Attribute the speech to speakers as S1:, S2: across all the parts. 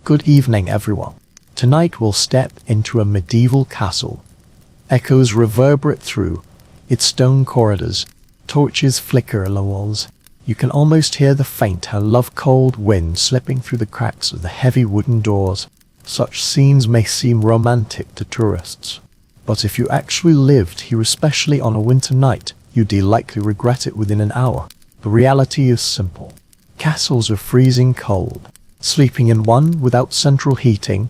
S1: Good evening, everyone. Tonight we'll step into a medieval castle. Echoes reverberate through its stone corridors, torches flicker along walls. You can almost hear the faint, love-cold wind slipping through the cracks of the heavy wooden doors. Such scenes may seem romantic to tourists, but if you actually lived here, especially on a winter night, you'd likely regret it within an hour. The reality is simple. Castles are freezing cold. Sleeping in one without central heating,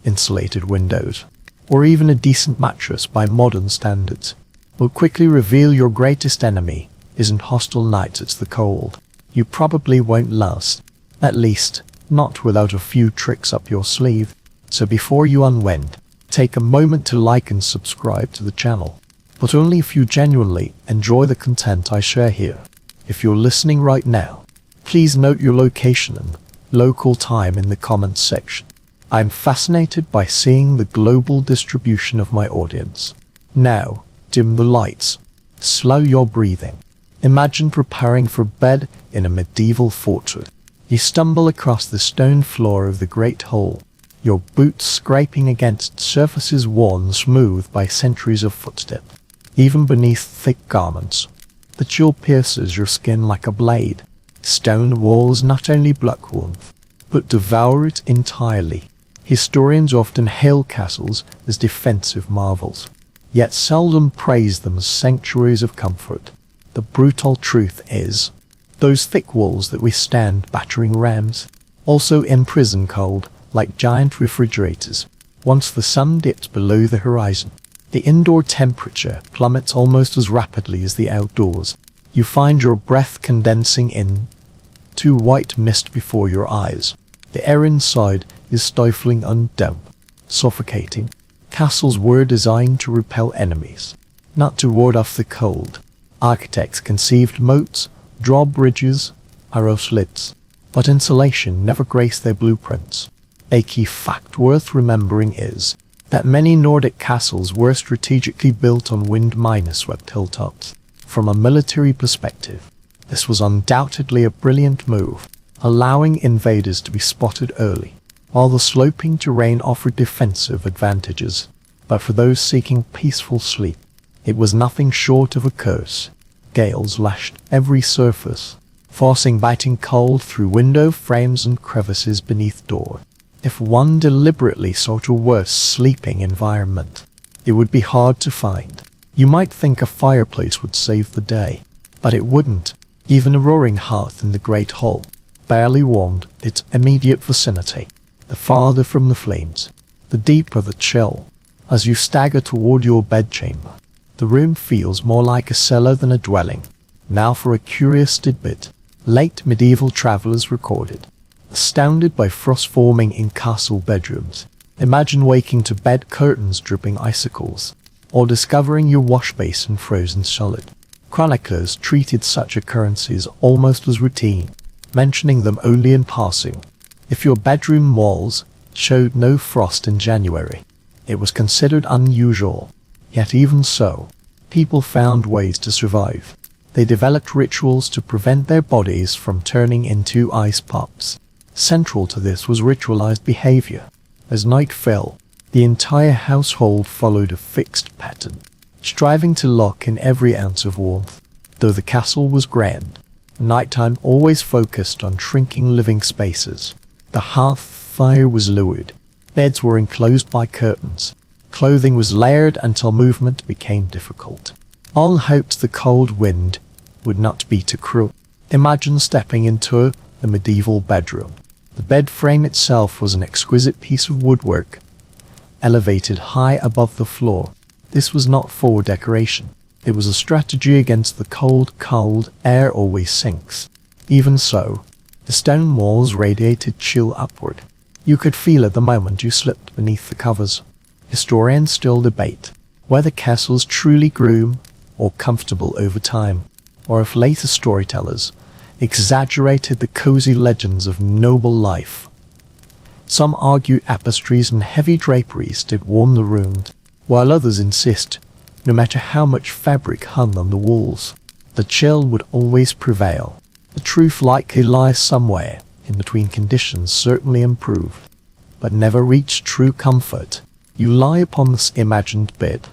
S1: insulated windows, or even a decent mattress by modern standards will quickly reveal your greatest enemy isn't hostile nights, it's the cold. You probably won't last, at least not without a few tricks up your sleeve. So before you unwind, take a moment to like and subscribe to the channel, but only if you genuinely enjoy the content I share here. If you're listening right now, please note your location and local time in the comments section. I'm fascinated by seeing the global distribution of my audience. Now, dim the lights. Slow your breathing. Imagine preparing for bed in a medieval fortress. You stumble across the stone floor of the great hall, your boots scraping against surfaces worn smooth by centuries of footsteps. Even beneath thick garments, the chill pierces your skin like a blade. Stone walls not only block warmth, but devour it entirely. Historians often hail castles as defensive marvels, yet seldom praise them as sanctuaries of comfort. The brutal truth is, those thick walls that withstand battering rams also imprison cold like giant refrigerators. Once the sun dips below the horizon, the indoor temperature plummets almost as rapidly as the outdoors. You find your breath condensing into white mist before your eyes. The air inside is stifling and damp, suffocating. Castles were designed to repel enemies, not to ward off the cold. Architects conceived moats, drawbridges, arrow slits, but insulation never graced their blueprints. A key fact worth remembering is that many Nordic castles were strategically built on wind-swept hilltops. From a military perspective, this was undoubtedly a brilliant move, allowing invaders to be spotted early, while the sloping terrain offered defensive advantages. But for those seeking peaceful sleep, it was nothing short of a curse. Gales lashed every surface, forcing biting cold through window frames and crevices beneath doors. If one deliberately sought a worse sleeping environment, it would be hard to find. You might think a fireplace would save the day, but it wouldn't. Even a roaring hearth in the great hall barely warmed its immediate vicinity. The farther from the flames, the deeper the chill. As you stagger toward your bedchamber, the room feels more like a cellar than a dwelling. Now for a curious tidbit. Late medieval travelers recorded, astounded by frost forming in castle bedrooms. Imagine waking to bed curtains dripping icicles, or discovering your wash basin frozen solid. Chroniclers treated such occurrences almost as routine, mentioning them only in passing. If your bedroom walls showed no frost in January, it was considered unusual. Yet even so, people found ways to survive. They developed rituals to prevent their bodies from turning into ice pops. Central to this was ritualized behavior. As night fell, the entire household followed a fixed pattern, striving to lock in every ounce of warmth. Though the castle was grand, nighttime always focused on shrinking living spaces. The hearth fire was lowered, beds were enclosed by curtains, clothing was layered until movement became difficult. All hoped the cold wind would not be too cruel. Imagine stepping into the medieval bedroom. The bed frame itself was an exquisite piece of woodwork, elevated high above the floor. This was not for decoration. It was a strategy against the cold air always sinks. Even so, the stone walls radiated chill upward. You could feel it the moment you slipped beneath the covers. Historians still debate whether castles truly grew or comfortable over time, or if later storytellers exaggerated the cozy legends of noble life. Some argue tapestries and heavy draperies did warm the room, while others insist, no matter how much fabric hung on the walls, the chill would always prevail. The truth likely lies somewhere in between. Conditions certainly improved, but never reach true comfort. You lie upon this imagined bed,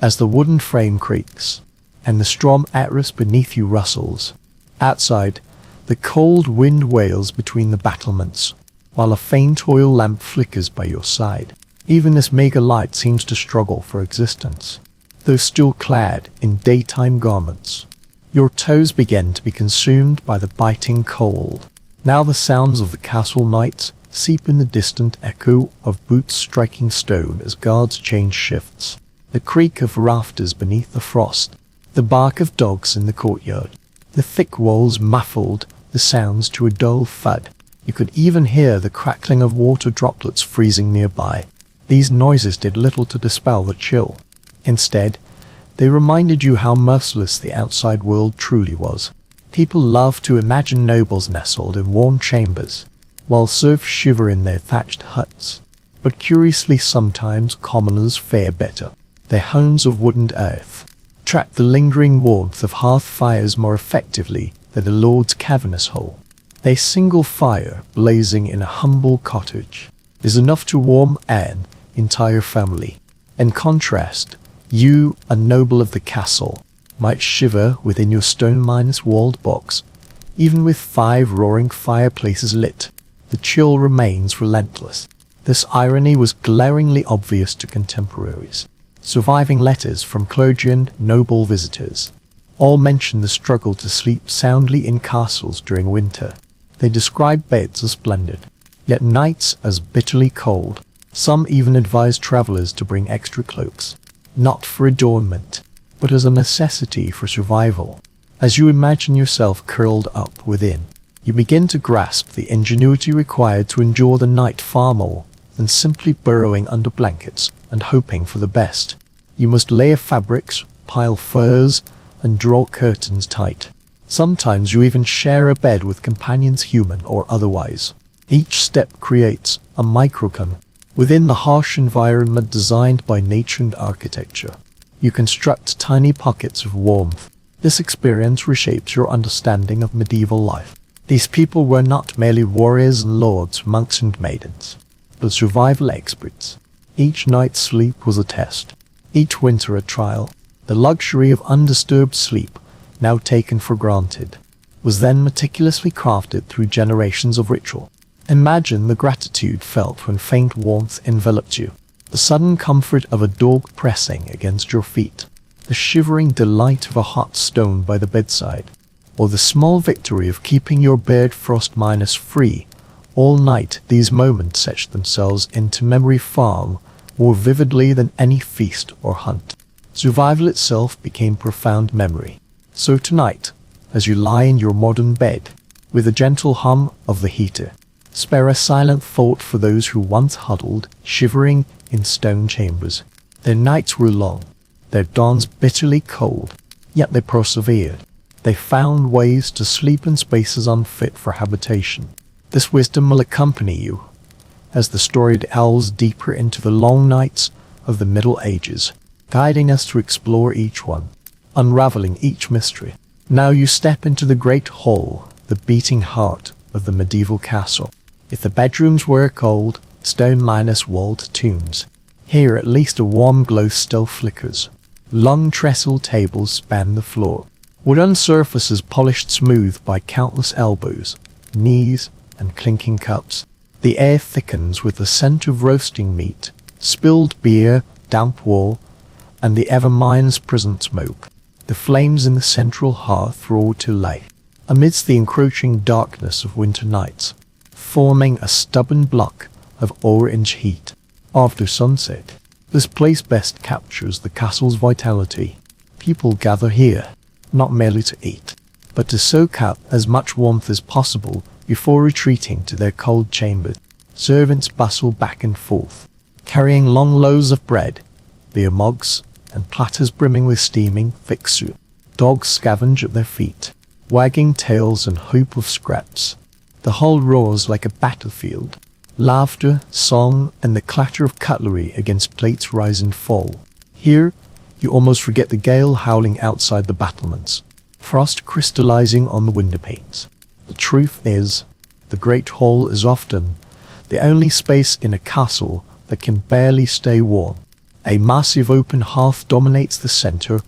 S1: as the wooden frame creaks, and the storm atlas beneath you rustles. Outside, the cold wind wails between the battlements, while a faint oil lamp flickers by your side. Even this mega light seems to struggle for existence, though still clad in daytime garments. Your toes begin to be consumed by the biting cold. Now the sounds of the castle nights seep in the distant echo of boots striking stone as guards change shifts. The creak of rafters beneath the frost, the bark of dogs in the courtyard. The thick walls muffled the sounds to a dull thud. You could even hear the crackling of water droplets freezing nearby. These noises did little to dispel the chill. Instead, they reminded you how merciless the outside world truly was. People love to imagine nobles nestled in warm chambers, while serfs shiver in their thatched huts. But curiously, sometimes commoners fare better. Their homes of wood and earth trap the lingering warmth of hearth fires more effectively than a lord's cavernous hole. A single fire blazing in a humble cottage is enough to warm an entire family. In contrast, you, a noble of the castle, might shiver within your stone-walled box. Even with 5 roaring fireplaces lit, the chill remains relentless. This irony was glaringly obvious to contemporaries. Surviving letters from clergy and noble visitors all mention the struggle to sleep soundly in castles during winter. They describe beds as splendid, yet nights as bitterly cold. Some even advise travelers to bring extra cloaks, not for adornment, but as a necessity for survival. As you imagine yourself curled up within, you begin to grasp the ingenuity required to endure the night far more than simply burrowing under blankets and hoping for the best. You must layer fabrics, pile furs, and draw curtains tight. Sometimes you even share a bed with companions, human or otherwise. Each step creates a microclimate within the harsh environment designed by nature and architecture. You construct tiny pockets of warmth. This experience reshapes your understanding of medieval life. These people were not merely warriors and lords, monks and maidens, but survival experts. Each night's sleep was a test, each winter a trial. The luxury of undisturbed sleep, now taken for granted, was then meticulously crafted through generations of ritual. Imagine the gratitude felt when faint warmth enveloped you, the sudden comfort of a dog pressing against your feet, the shivering delight of a hot stone by the bedside, or the small victory of keeping your bed frost-free all night. These moments etched themselves into memory far more vividly than any feast or hunt. Survival itself became profound memory. So tonight, as you lie in your modern bed, with the gentle hum of the heater, spare a silent thought for those who once huddled, shivering in stone chambers. Their nights were long, their dawns bitterly cold, yet they persevered. They found ways to sleep in spaces unfit for habitation. This wisdom will accompany you as the story delves deeper into the long nights of the Middle Ages, guiding us to explore each one, unraveling each mystery. Now you step into the great hall, the beating heart of the medieval castle. If the bedrooms were cold, stone-walled tombs, here at least a warm glow still flickers. Long trestle tables span the floor, wooden surfaces polished smooth by countless elbows, knees, and clinking cups. The air thickens with the scent of roasting meat, spilled beer, damp wool, and the ever-mind's present smoke. The flames in the central hearth roar to life, amidst the encroaching darkness of winter nights, forming a stubborn block of orange heat. After sunset, this place best captures the castle's vitality. People gather here, not merely to eat, but to soak up as much warmth as possible before retreating to their cold chambers. Servants bustle back and forth, carrying long loaves of bread, beer mugs, and platters brimming with steaming thick soup. Dogs scavenge at their feet, wagging tails and hope of scraps. The hall roars like a battlefield. Laughter, song, and the clatter of cutlery against plates rise and fall. Here, you almost forget the gale howling outside the battlements, frost crystallizing on the window panes. The truth is, the great hall is often the only space in a castle that can barely stay warm. A massive open hearth dominates the center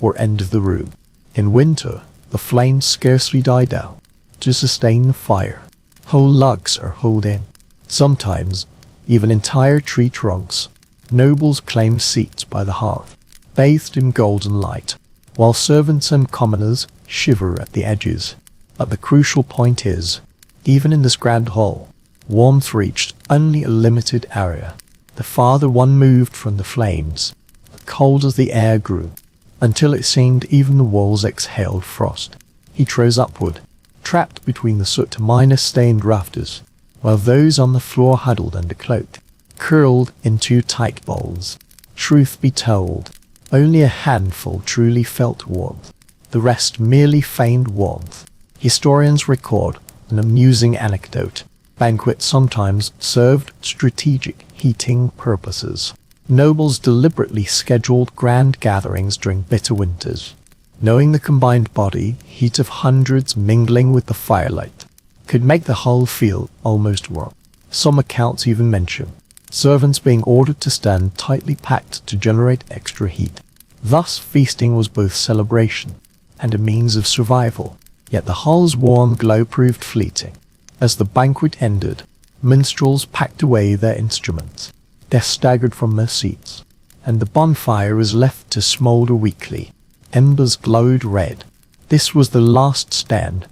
S1: or end of the room. In winter, the flames scarcely die down. To sustain the fire, whole logs are hauled in. Sometimes, even entire tree trunks. Nobles claim seats by the hearth, bathed in golden light, while servants and commoners shiver at the edges. But the crucial point is, even in this grand hall, warmth reached only a limited area. The farther one moved from the flames, the colder the air grew, until it seemed even the walls exhaled frost. He rose upward, trapped between the soot-stained rafters, while those on the floor huddled undercloaked, curled in two tight balls. Truth be told, only a handful truly felt warmth. The rest merely feigned warmth. Historians record an amusing anecdote. Banquets sometimes served strategic heating purposes. Nobles deliberately scheduled grand gatherings during bitter winters, knowing the combined body heat of hundreds mingling with the firelight could make the hull feel almost warm. Some accounts even mention servants being ordered to stand tightly packed to generate extra heat. Thus, feasting was both celebration and a means of survival. Yet the hull's warm glow proved fleeting. As the banquet ended, minstrels packed away their instruments. They staggered from their seats, and the bonfire was left to smoulder weakly. Embers glowed red. This was the last stand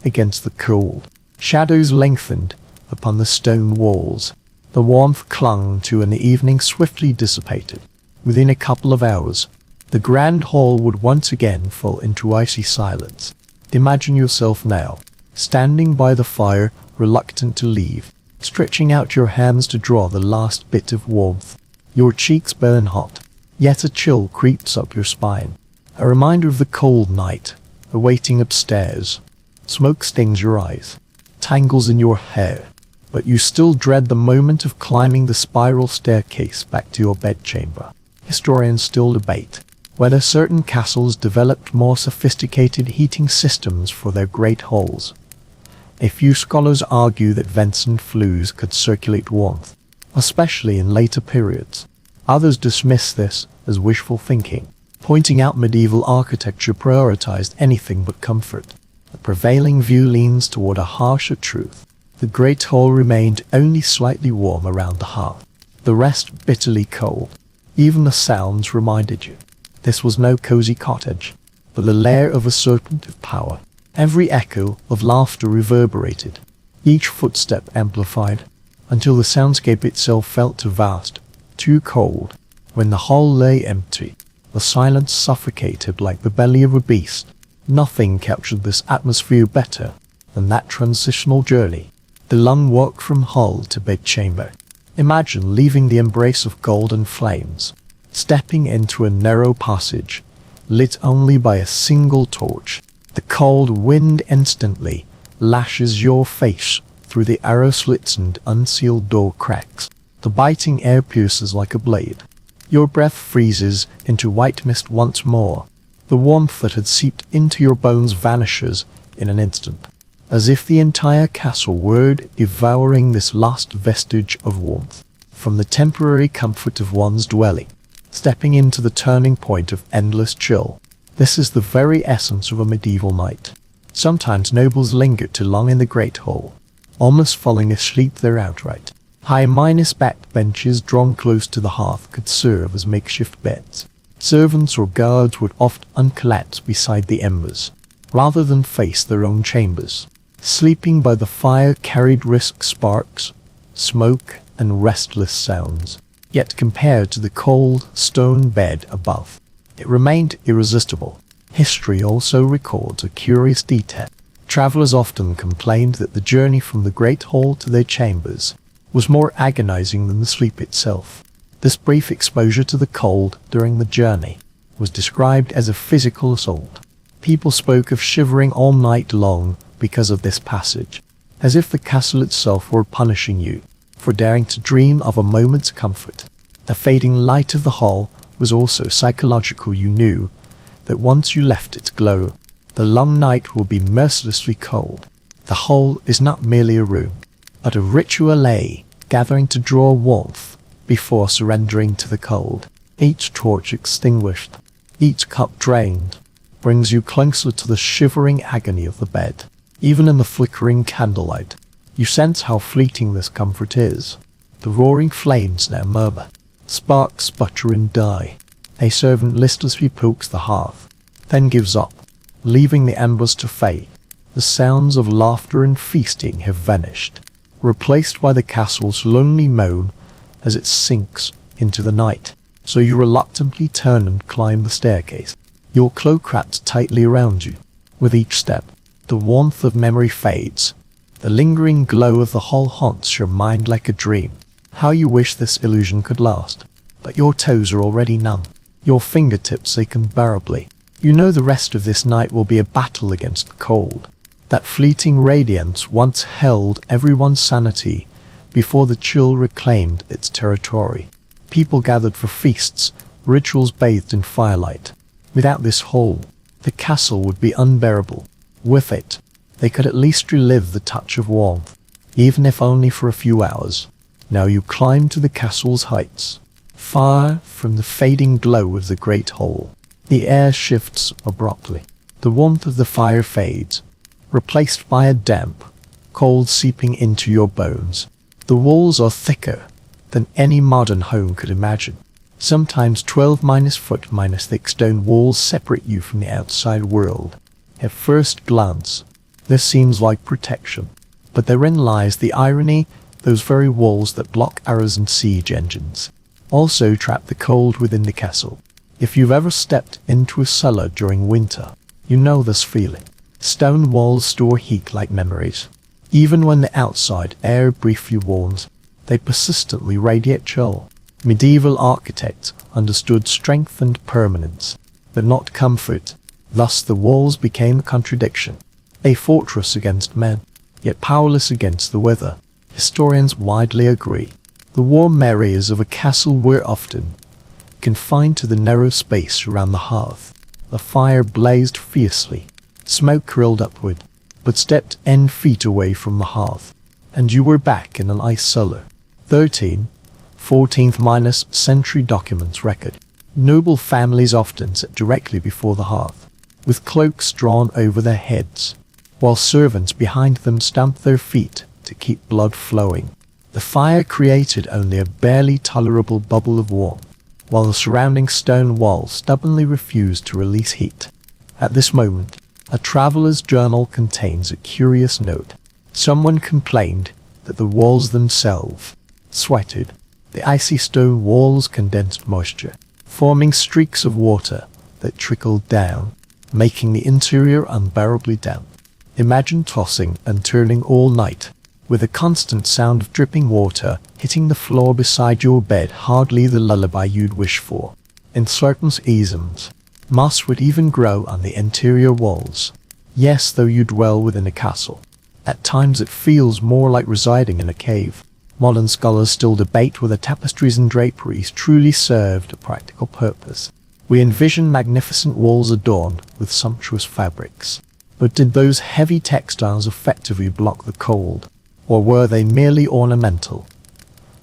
S1: against the cold. Shadows lengthened upon the stone walls. The warmth clung to and the evening swiftly dissipated. Within a couple of hours, the grand hall would once again fall into icy silence. Imagine yourself now, standing by the fire, reluctant to leave, stretching out your hands to draw the last bit of warmth. Your cheeks burn hot, yet a chill creeps up your spine, a reminder of the cold night awaiting upstairs. Smoke stings your eyes, tangles in your hair, but you still dread the moment of climbing the spiral staircase back to your bedchamber. Historians still debate whether certain castles developed more sophisticated heating systems for their great halls. A few scholars argue that vents and flues could circulate warmth, especially in later periods. Others dismiss this as wishful thinking, pointing out medieval architecture prioritized anything but comfort. The prevailing view leans toward a harsher truth. The great hall remained only slightly warm around the hearth, the rest bitterly cold. Even the sounds reminded you. This was no cozy cottage, but the lair of a serpent of power. Every echo of laughter reverberated, each footstep amplified, until the soundscape itself felt too vast, too cold. When the hall lay empty, the silence suffocated like the belly of a beast. Nothing captured this atmosphere better than that transitional journey, the long walk from hall to bedchamber. Imagine leaving the embrace of golden flames, stepping into a narrow passage, lit only by a single torch. The cold wind instantly lashes your face through the arrow slits and unsealed door cracks. The biting air pierces like a blade. Your breath freezes into white mist once more. The warmth that had seeped into your bones vanishes in an instant, as if the entire castle were devouring this last vestige of warmth. From the temporary comfort of one's dwelling, stepping into the turning point of endless chill. This is the very essence of a medieval night. Sometimes nobles lingered too long in the great hall, almost falling asleep there outright. High-minus backbenches drawn close to the hearth could serve as makeshift beds. Servants or guards would often collapse beside the embers, rather than face their own chambers. Sleeping by the fire carried risk sparks, smoke, and restless sounds. Yet compared to the cold stone bed above, it remained irresistible. History also records a curious detail. Travelers often complained that the journey from the great hall to their chambers was more agonizing than the sleep itself. This brief exposure to the cold during the journey was described as a physical assault. People spoke of shivering all night long because of this passage, as if the castle itself were punishing you for daring to dream of a moment's comfort. The fading light of the hall was also psychological. You knew that once you left its glow, the long night will be mercilessly cold. The hall is not merely a room. But a ritual lay, gathering to draw warmth before surrendering to the cold. Each torch extinguished, each cup drained, brings you closer to the shivering agony of the bed. Even in the flickering candlelight, you sense how fleeting this comfort is. The roaring flames now murmur, sparks sputter and die. A servant listlessly pokes the hearth, then gives up, leaving the embers to fade. The sounds of laughter and feasting have vanished, replaced by the castle's lonely moan as it sinks into the night. So you reluctantly turn and climb the staircase, your cloak wrapped tightly around you. With each step, the warmth of memory fades. The lingering glow of the hall haunts your mind like a dream. How you wish this illusion could last, but your toes are already numb. Your fingertips ache unbearably. You know the rest of this night will be a battle against the cold. That fleeting radiance once held everyone's sanity before the chill reclaimed its territory. People gathered for feasts, rituals bathed in firelight. Without this hall, the castle would be unbearable. With it, they could at least relive the touch of warmth, even if only for a few hours. Now you climb to the castle's heights, far from the fading glow of the great hall. The air shifts abruptly. The warmth of the fire fades, replaced by a damp, cold seeping into your bones. The walls are thicker than any modern home could imagine. Sometimes 12-foot thick stone walls separate you from the outside world. At first glance, this seems like protection, but therein lies the irony. Those very walls that block arrows and siege engines also trap the cold within the castle. If you've ever stepped into a cellar during winter, you know this feeling. Stone walls store heat like memories. Even when the outside air briefly warms, they persistently radiate chill. Medieval architects understood strength and permanence, but not comfort. Thus the walls became a contradiction. A fortress against men, yet powerless against the weather. Historians widely agree. The warm areas of a castle were often confined to the narrow space around the hearth. The fire blazed fiercely. Smoke curled upward, but stepped 10 feet away from the hearth, and you were back in an ice cellar. 14th century documents record. Noble families often sat directly before the hearth, with cloaks drawn over their heads, while servants behind them stamped their feet to keep blood flowing. The fire created only a barely tolerable bubble of warmth, while the surrounding stone walls stubbornly refused to release heat. At this moment, a traveler's journal contains a curious note. Someone complained that the walls themselves sweated. The icy stone walls condensed moisture, forming streaks of water that trickled down, making the interior unbearably damp. Imagine tossing and turning all night, with a constant sound of dripping water hitting the floor beside your bed. Hardly the lullaby you'd wish for. In certain seasons, moss would even grow on the interior walls. Yes, though you dwell within a castle, at times it feels more like residing in a cave. Modern scholars still debate whether tapestries and draperies truly served a practical purpose. We envision magnificent walls adorned with sumptuous fabrics. But did those heavy textiles effectively block the cold, or were they merely ornamental?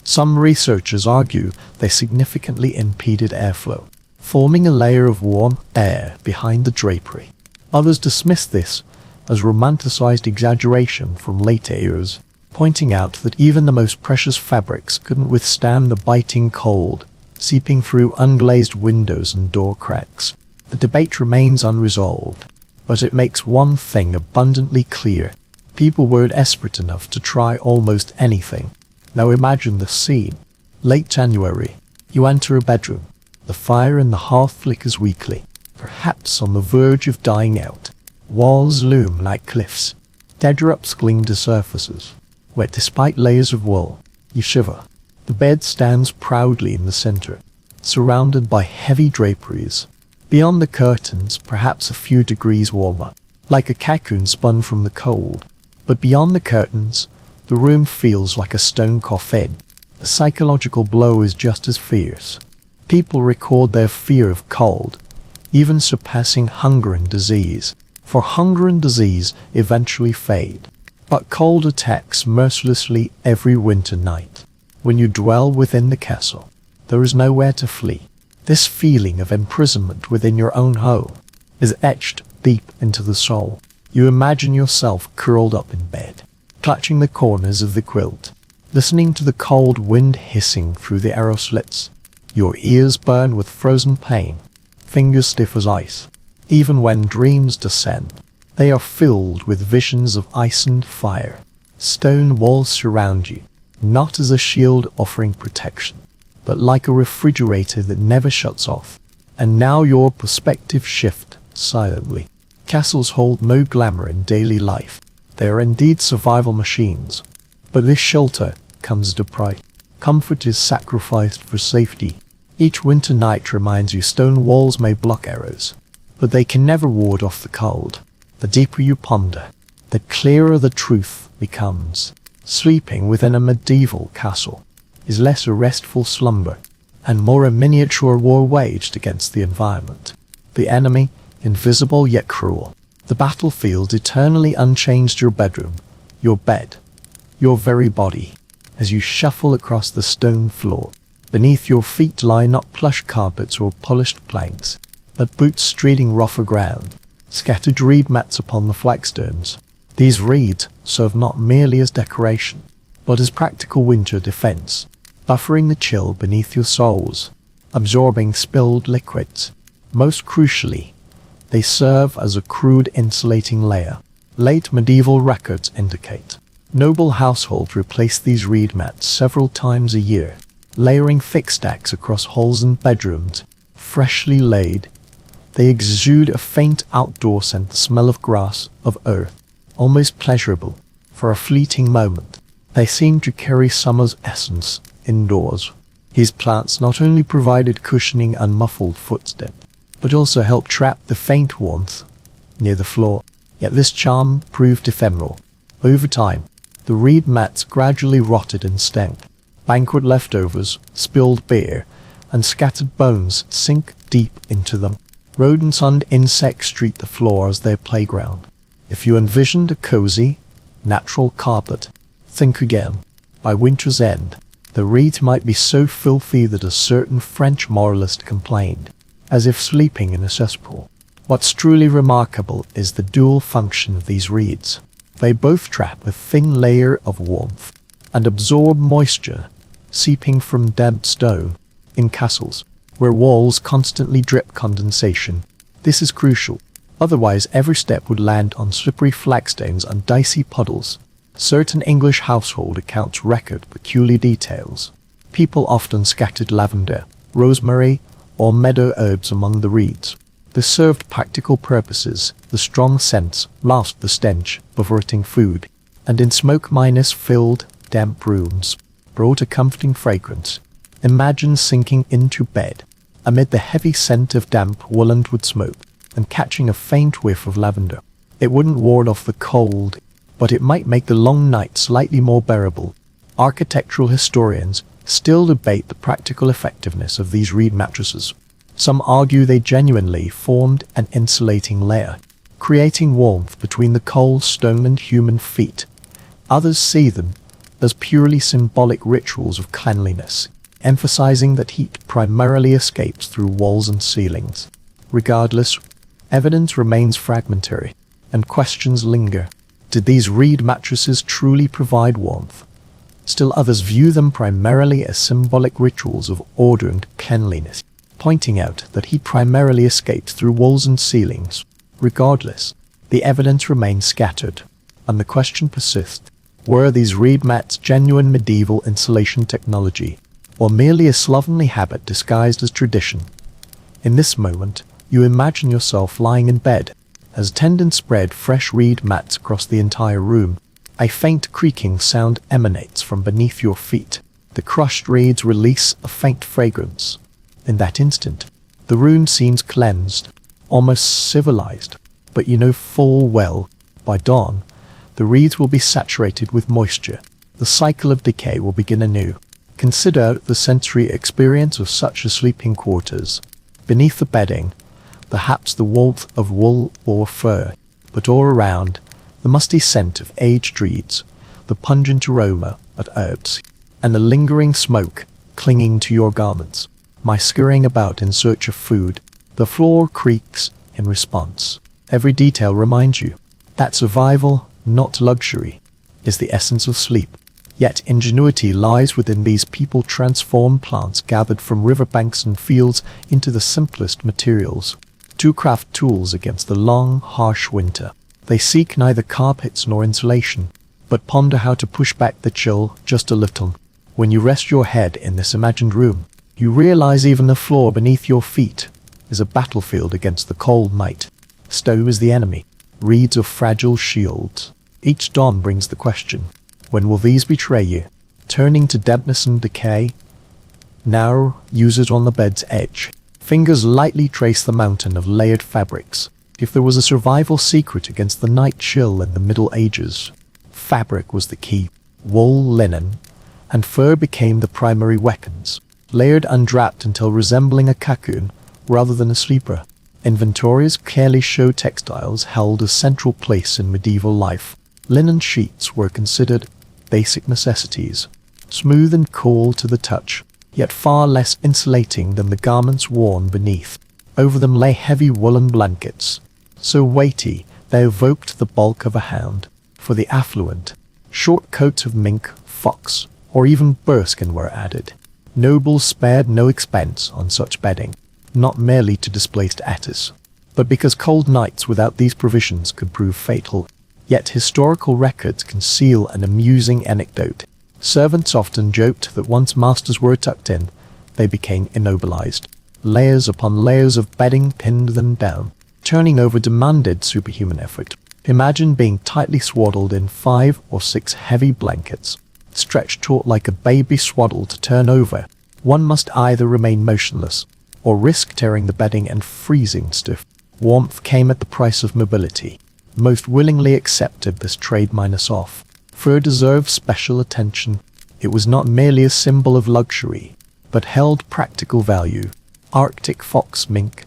S1: Some researchers argue they significantly impeded airflow, forming a layer of warm air behind the drapery. Others dismiss this as romanticized exaggeration from later eras, pointing out that even the most precious fabrics couldn't withstand the biting cold, seeping through unglazed windows and door cracks. The debate remains unresolved, but it makes one thing abundantly clear. People were desperate enough to try almost anything. Now imagine the scene. Late January, you enter a bedroom. The fire in the hearth flickers weakly, perhaps on the verge of dying out. Walls loom like cliffs. Teardrops cling to surfaces, where despite layers of wool, you shiver. The bed stands proudly in the center, surrounded by heavy draperies. Beyond the curtains, perhaps a few degrees warmer, like a cocoon spun from the cold. But beyond the curtains, the room feels like a stone coffin. The psychological blow is just as fierce. People record their fear of cold, even surpassing hunger and disease. For hunger and disease eventually fade. But cold attacks mercilessly every winter night. When you dwell within the castle, there is nowhere to flee. This feeling of imprisonment within your own home is etched deep into the soul. You imagine yourself curled up in bed, clutching the corners of the quilt, listening to the cold wind hissing through the arrow slits. Your ears burn with frozen pain, fingers stiff as ice. Even when dreams descend, they are filled with visions of ice and fire. Stone walls surround you, not as a shield offering protection, but like a refrigerator that never shuts off. And now your perspective shifts silently. Castles hold no glamour in daily life. They are indeed survival machines. But this shelter comes at a price. Comfort is sacrificed for safety. Each winter night reminds you stone walls may block arrows, but they can never ward off the cold. The deeper you ponder, the clearer the truth becomes. Sleeping within a medieval castle is less a restful slumber and more a miniature war waged against the environment. The enemy, invisible yet cruel. The battlefield eternally unchanged your bedroom, your bed, your very body. As you shuffle across the stone floor, beneath your feet lie not plush carpets or polished planks, but boots streeling rougher ground, scattered reed mats upon the flagstones. These reeds serve not merely as decoration, but as practical winter defense, buffering the chill beneath your soles, absorbing spilled liquids. Most crucially, they serve as a crude insulating layer. Late medieval records indicate noble households replaced these reed mats several times a year, layering thick stacks across halls and bedrooms. Freshly laid, they exude a faint outdoor scent, the smell of grass, of earth, almost pleasurable. For a fleeting moment, they seem to carry summer's essence indoors. These plants not only provided cushioning and muffled footsteps, but also helped trap the faint warmth near the floor. Yet this charm proved ephemeral. Over time, the reed mats gradually rotted and stank. Banquet leftovers, spilled beer, and scattered bones sink deep into them. Rodents and insects streak the floor as their playground. If you envisioned a cozy, natural carpet, think again. By winter's end, the reeds might be so filthy that a certain French moralist complained, as if sleeping in a cesspool. What's truly remarkable is the dual function of these reeds. They both trap a thin layer of warmth and absorb moisture seeping from damp stone. In castles, where walls constantly drip condensation, this is crucial. Otherwise, every step would land on slippery flagstones and dicey puddles. Certain English household accounts record peculiar details. People often scattered lavender, rosemary, or meadow herbs among the reeds. This served practical purposes. The strong scents masked the stench, averting food, and in smoke-minus filled, damp rooms, brought a comforting fragrance. Imagine sinking into bed, amid the heavy scent of damp wool and wood smoke, and catching a faint whiff of lavender. It wouldn't ward off the cold, but it might make the long night slightly more bearable. Architectural historians still debate the practical effectiveness of these reed mattresses. Some argue they genuinely formed an insulating layer, creating warmth between the cold stone and human feet. Others see them as purely symbolic rituals of cleanliness, emphasizing that heat primarily escapes through walls and ceilings. Regardless, evidence remains fragmentary, and questions linger. Did these reed mattresses truly provide warmth? Still others view them primarily as symbolic rituals of order and cleanliness, pointing out that heat primarily escaped through walls and ceilings. Regardless, the evidence remains scattered, and the question persists: were these reed mats genuine medieval insulation technology, or merely a slovenly habit disguised as tradition? In this moment, you imagine yourself lying in bed, as attendants spread fresh reed mats across the entire room. A faint creaking sound emanates from beneath your feet. The crushed reeds release a faint fragrance. In that instant, the room seems cleansed, almost civilized, but you know full well, by dawn, the reeds will be saturated with moisture. The cycle of decay will begin anew. Consider the sensory experience of such a sleeping quarters. Beneath the bedding, perhaps the warmth of wool or fur, but all around, The musty scent of aged reeds, the pungent aroma of herbs, and the lingering smoke clinging to your garments. My scurrying about in search of food, the floor creaks in response. Every detail reminds you that survival, not luxury, is the essence of sleep. Yet ingenuity lies within these people transform plants gathered from riverbanks and fields into the simplest materials, to craft tools against the long, harsh winter. They seek neither carpets nor insulation, but ponder how to push back the chill just a little. When you rest your head in this imagined room, you realize even the floor beneath your feet is a battlefield against the cold night. Stone is the enemy, reeds are fragile shields. Each dawn brings the question, when will these betray you? Turning to dampness and decay? Now, use it on the bed's edge. Fingers lightly trace the mountain of layered fabrics. If there was a survival secret against the night chill in the Middle Ages, fabric was the key. Wool, linen, and fur became the primary weapons, layered and draped until resembling a cocoon rather than a sleeper. Inventories clearly show textiles held a central place in medieval life. Linen sheets were considered basic necessities, smooth and cool to the touch, yet far less insulating than the garments worn beneath. Over them lay heavy woolen blankets, so weighty they evoked the bulk of a hound. For the affluent, short coats of mink, fox, or even bearskin were added. Nobles spared no expense on such bedding, not merely to displace status, but because cold nights without these provisions could prove fatal. Yet historical records conceal an amusing anecdote. Servants often joked that once masters were tucked in, they became immobilized. Layers upon layers of bedding pinned them down. Turning over demanded superhuman effort. Imagine being tightly swaddled in 5 or 6 heavy blankets, stretched taut like a baby swaddled to turn over. One must either remain motionless, or risk tearing the bedding and freezing stiff. Warmth came at the price of mobility. Most willingly accepted this trade minus off. Fur deserved special attention. It was not merely a symbol of luxury, but held practical value. Arctic fox, mink,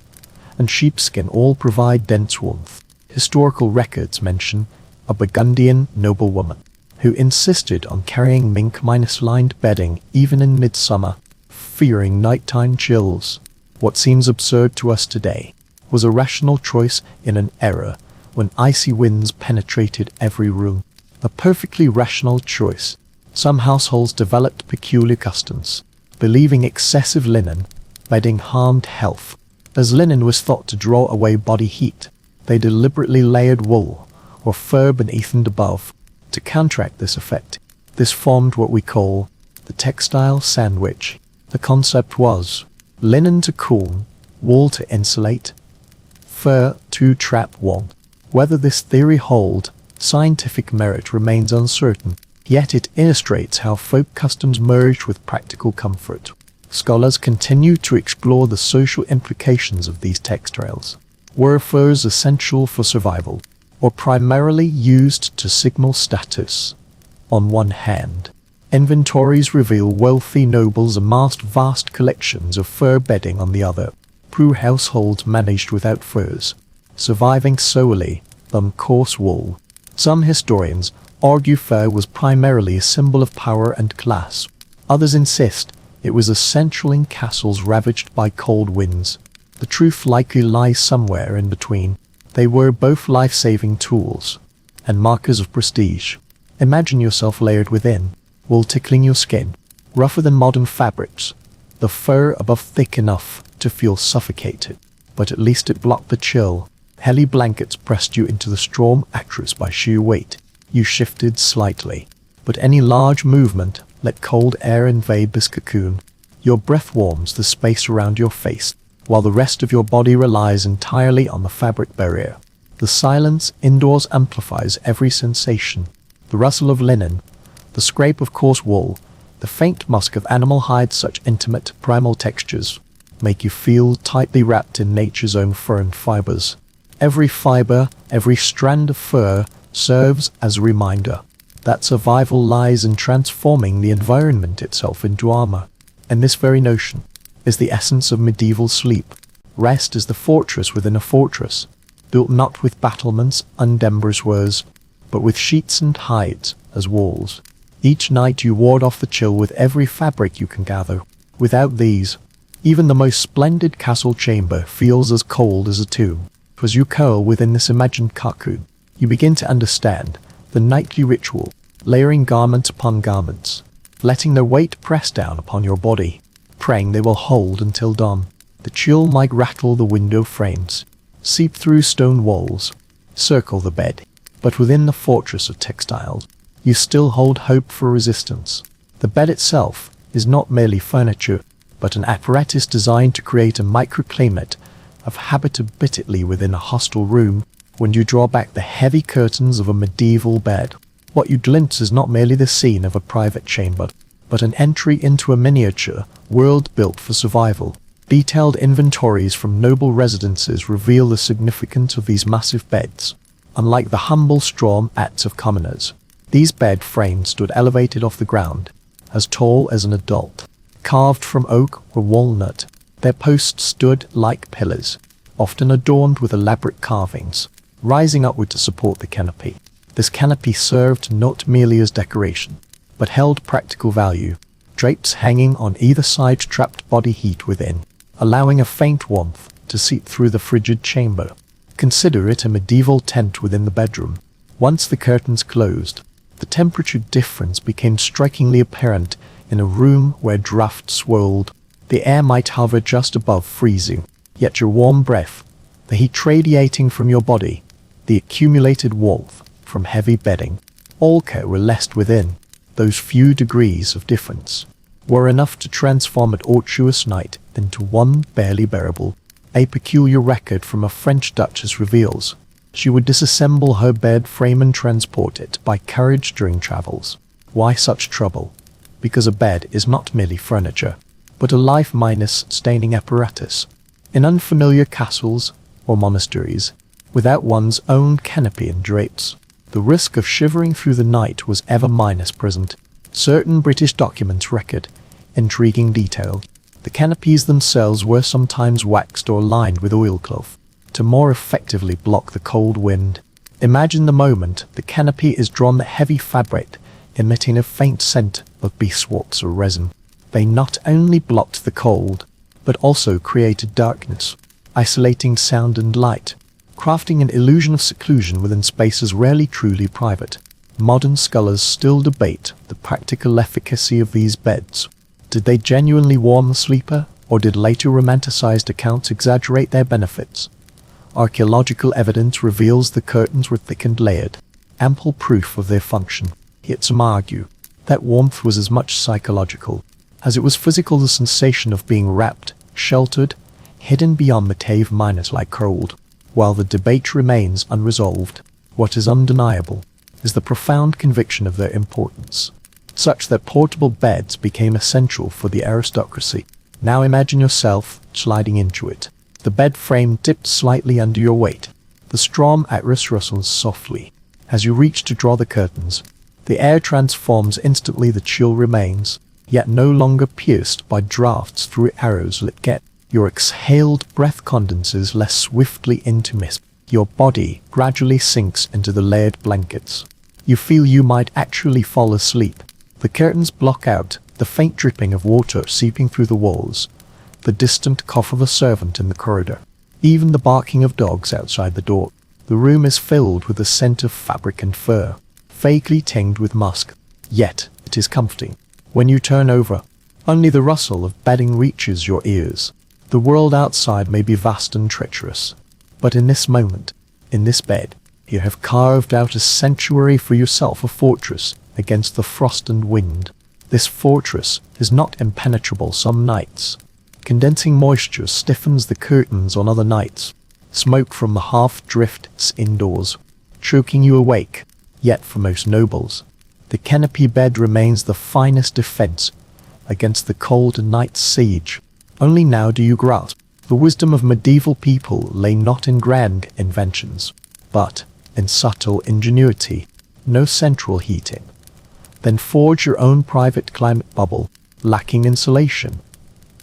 S1: and sheepskin all provide dense warmth. Historical records mention a Burgundian noblewoman who insisted on carrying mink-lined bedding even in midsummer, fearing nighttime chills. What seems absurd to us today was a rational choice in an era when icy winds penetrated every room. A perfectly rational choice. Some households developed peculiar customs, believing excessive linen bedding harmed health. As linen was thought to draw away body heat, they deliberately layered wool or fur beneath and above to counteract this effect. This formed what we call the textile sandwich. The concept was linen to cool, wool to insulate, fur to trap warmth. Whether this theory hold scientific merit remains uncertain, yet it illustrates how folk customs merged with practical comfort. Scholars continue to explore the social implications of these textiles. Were furs essential for survival, or primarily used to signal status? On one hand, inventories reveal wealthy nobles amassed vast collections of fur bedding. On the other, poor households managed without furs, surviving solely on coarse wool. Some historians argue fur was primarily a symbol of power and class. Others insist it was essential in castles ravaged by cold winds. The truth likely lies somewhere in between. They were both life-saving tools and markers of prestige. Imagine yourself layered within, wool tickling your skin, rougher than modern fabrics, the fur above thick enough to feel suffocated, but at least it blocked the chill. Helly blankets pressed you into the storm actress by sheer weight. You shifted slightly, but any large movement let cold air invade this cocoon. Your breath warms the space around your face, while the rest of your body relies entirely on the fabric barrier. The silence indoors amplifies every sensation. The rustle of linen, the scrape of coarse wool, the faint musk of animal hide. Such intimate, primal textures make you feel tightly wrapped in nature's own fur and fibers. Every fiber, every strand of fur serves as a reminder that survival lies in transforming the environment itself into armor. And this very notion is the essence of medieval sleep. Rest is the fortress within a fortress, built not with battlements and embrasures, but with sheets and hides as walls. Each night you ward off the chill with every fabric you can gather. Without these, even the most splendid castle chamber feels as cold as a tomb. As you curl within this imagined cocoon, you begin to understand the nightly ritual, layering garment upon garments, letting their weight press down upon your body, praying they will hold until dawn. The chill might rattle the window frames, seep through stone walls, circle the bed, but within the fortress of textiles, you still hold hope for resistance. The bed itself is not merely furniture, but an apparatus designed to create a microclimate of habitability within a hostile room. When you draw back the heavy curtains of a medieval bed, what you glimpse is not merely the scene of a private chamber, but an entry into a miniature world built for survival. Detailed inventories from noble residences reveal the significance of these massive beds. Unlike the humble straw mats of commoners, these bed frames stood elevated off the ground, as tall as an adult. Carved from oak or walnut, their posts stood like pillars, often adorned with elaborate carvings, rising upward to support the canopy. This canopy served not merely as decoration, but held practical value. Drapes hanging on either side trapped body heat within, allowing a faint warmth to seep through the frigid chamber. Consider it a medieval tent within the bedroom. Once the curtains closed, the temperature difference became strikingly apparent. In a room where drafts swirled, the air might hover just above freezing, yet your warm breath, the heat radiating from your body, the accumulated warmth from heavy bedding, all coalesced within. Those few degrees of difference were enough to transform an tortuous night into one barely bearable. A peculiar record from a French duchess reveals she would disassemble her bed frame and transport it by carriage during travels. Why such trouble? Because a bed is not merely furniture, but a life-sustaining apparatus. In unfamiliar castles or monasteries, without one's own canopy and drapes, the risk of shivering through the night was ever present. Certain British documents record intriguing detail. The canopies themselves were sometimes waxed or lined with oilcloth to more effectively block the cold wind. Imagine the moment the canopy is drawn, the heavy fabric emitting a faint scent of beeswax or resin. They not only blocked the cold, but also created darkness, isolating sound and light, crafting an illusion of seclusion within spaces rarely truly private. Modern scholars still debate the practical efficacy of these beds. Did they genuinely warm the sleeper, or did later romanticized accounts exaggerate their benefits? Archaeological evidence reveals the curtains were thick and layered, ample proof of their function. Yet some argue that warmth was as much psychological as it was physical, the sensation of being wrapped, sheltered, hidden beyond the cave miners like cold. While the debate remains unresolved, what is undeniable is the profound conviction of their importance, such that portable beds became essential for the aristocracy. Now imagine yourself sliding into it. The bed frame dipped slightly under your weight. The straw mattress rustles softly. As you reach to draw the curtains, the air transforms instantly. The chill remains, yet no longer pierced by drafts through arrows lit get. Your exhaled breath condenses less swiftly into mist. Your body gradually sinks into the layered blankets. You feel you might actually fall asleep. The curtains block out the faint dripping of water seeping through the walls, the distant cough of a servant in the corridor, even the barking of dogs outside the door. The room is filled with the scent of fabric and fur, vaguely tinged with musk, yet it is comforting. When you turn over, only the rustle of bedding reaches your ears. The world outside may be vast and treacherous, but in this moment, in this bed, you have carved out a sanctuary for yourself, a fortress against the frost and wind. This fortress is not impenetrable some nights. Condensing moisture stiffens the curtains on other nights. Smoke from the hearth drifts indoors, choking you awake. Yet for most nobles, the canopy bed remains the finest defense against the cold night's siege. Only now do you grasp the wisdom of medieval people lay not in grand inventions, but in subtle ingenuity. No central heating. Then forge your own private climate bubble, lacking insulation.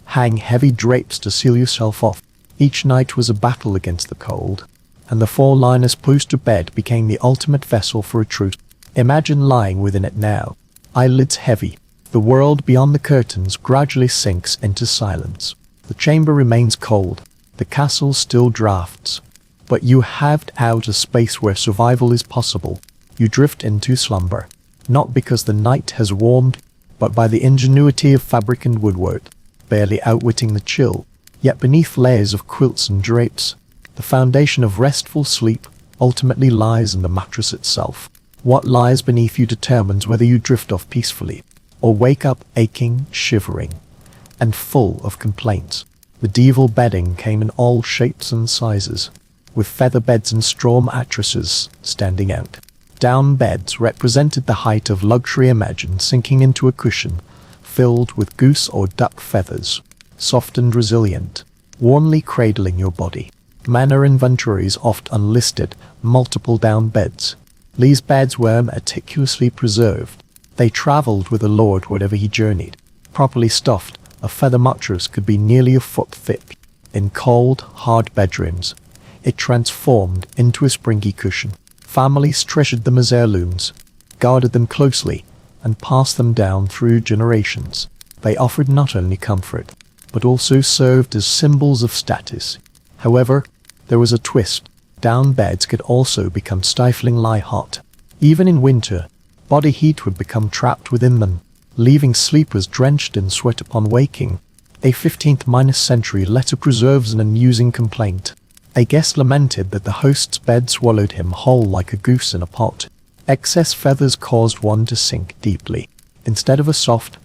S1: Hang heavy drapes to seal yourself off. Each night was a battle against the cold. and the four-liners poster bed became the ultimate vessel for a truce. Imagine lying within it now, eyelids heavy. The world beyond the curtains gradually sinks into silence. The chamber remains cold, the castle still drafts, but you have out a space where survival is possible. You drift into slumber, not because the night has warmed, but by the ingenuity of fabric and woodwork, barely outwitting the chill. Yet beneath layers of quilts and drapes, the foundation of restful sleep ultimately lies in the mattress itself. What lies beneath you determines whether you drift off peacefully, or wake up aching, shivering, and full of complaints. Medieval bedding came in all shapes and sizes, with feather beds and straw mattresses standing out. Down beds represented the height of luxury. Imagine sinking into a cushion filled with goose or duck feathers, soft and resilient, warmly cradling your body. Manor inventories oft unlisted multiple down beds. These beds were meticulously preserved. They travelled with the lord wherever he journeyed. Properly stuffed, a feather mattress could be nearly a foot thick. In cold, hard bedrooms, it transformed into a springy cushion. Families treasured them as heirlooms, guarded them closely, and passed them down through generations. They offered not only comfort, but also served as symbols of status. However, there was a twist. Down beds could also become stiflingly hot. Even in winter, body heat would become trapped within them, leaving sleepers drenched in sweat upon waking. A 15th-century letter preserves an amusing complaint. A guest lamented that the host's bed swallowed him whole like a goose in a pot. Excess feathers caused one to sink deeply. Instead of a soft,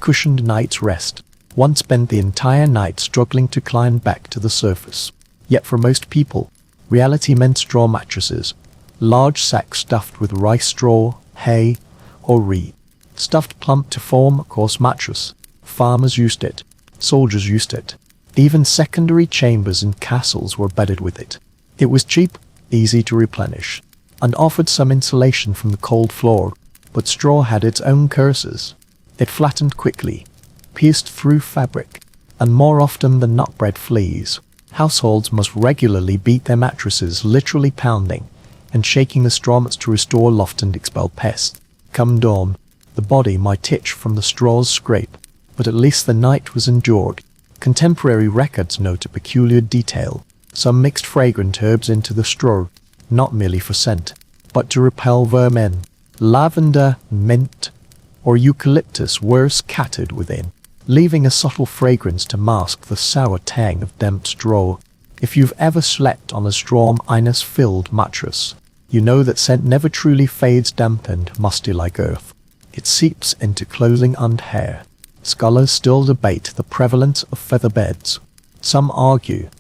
S1: cushioned night's rest, one spent the entire night struggling to climb back to the surface. Yet for most people, reality meant straw mattresses, large sacks stuffed with rice straw, hay, or reed, stuffed plump to form a coarse mattress. Farmers used it, soldiers used it. Even secondary chambers in castles were bedded with it. It was cheap, easy to replenish, and offered some insulation from the cold floor, but straw had its own curses. It flattened quickly, pierced through fabric, and more often than not bred fleas. Households must regularly beat their mattresses, literally pounding and shaking the straw mats to restore loft and expel pests. Come dawn, the body might itch from the straw's scrape, but at least the night was endured. Contemporary records note a peculiar detail. Some mixed fragrant herbs into the straw, not merely for scent, but to repel vermin. Lavender, mint, or eucalyptus were scattered within, leaving a subtle fragrance to mask the sour tang of damp straw. If you've ever slept on a straw-filled mattress, you know that scent never truly fades damp and musty like earth. It seeps into clothing and hair. Scholars still debate the prevalence of feather beds. Some argue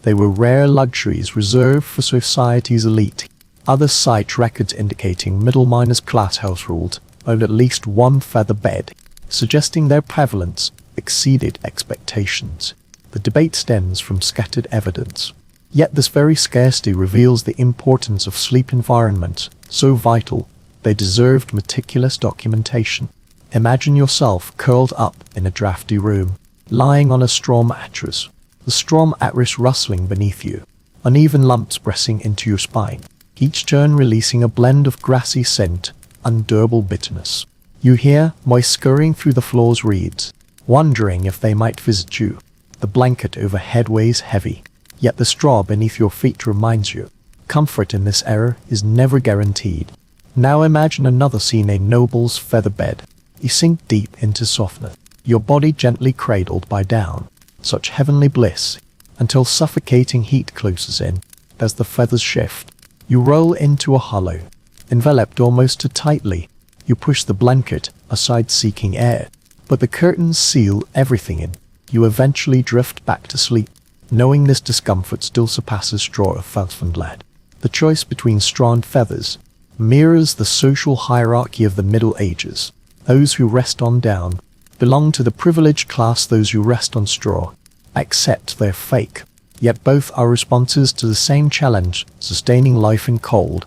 S1: they were rare luxuries reserved for society's elite. Others cite records indicating middle-minus class households owned at least one feather bed, suggesting their prevalence exceeded expectations. The debate stems from scattered evidence. Yet this very scarcity reveals the importance of sleep environments, so vital, they deserved meticulous documentation. Imagine yourself curled up in a drafty room, lying on a straw mattress, the straw mattress rustling beneath you, uneven lumps pressing into your spine, each turn releasing a blend of grassy scent and durable bitterness. You hear mice scurrying through the floor's reeds, wondering if they might visit you. The blanket overhead weighs heavy, yet the straw beneath your feet reminds you, comfort in this era is never guaranteed. Now imagine another scene, a noble's feather bed. You sink deep into softness, your body gently cradled by down, such heavenly bliss, until suffocating heat closes in. As the feathers shift, you roll into a hollow, enveloped almost too tightly. You push the blanket aside seeking air, but the curtains seal everything in. You eventually drift back to sleep, knowing this discomfort still surpasses straw of Newfoundland. The choice between straw and feathers mirrors the social hierarchy of the Middle Ages. Those who rest on down belong to the privileged class, those who rest on straw accept their fate. Yet both are responses to the same challenge, sustaining life in cold,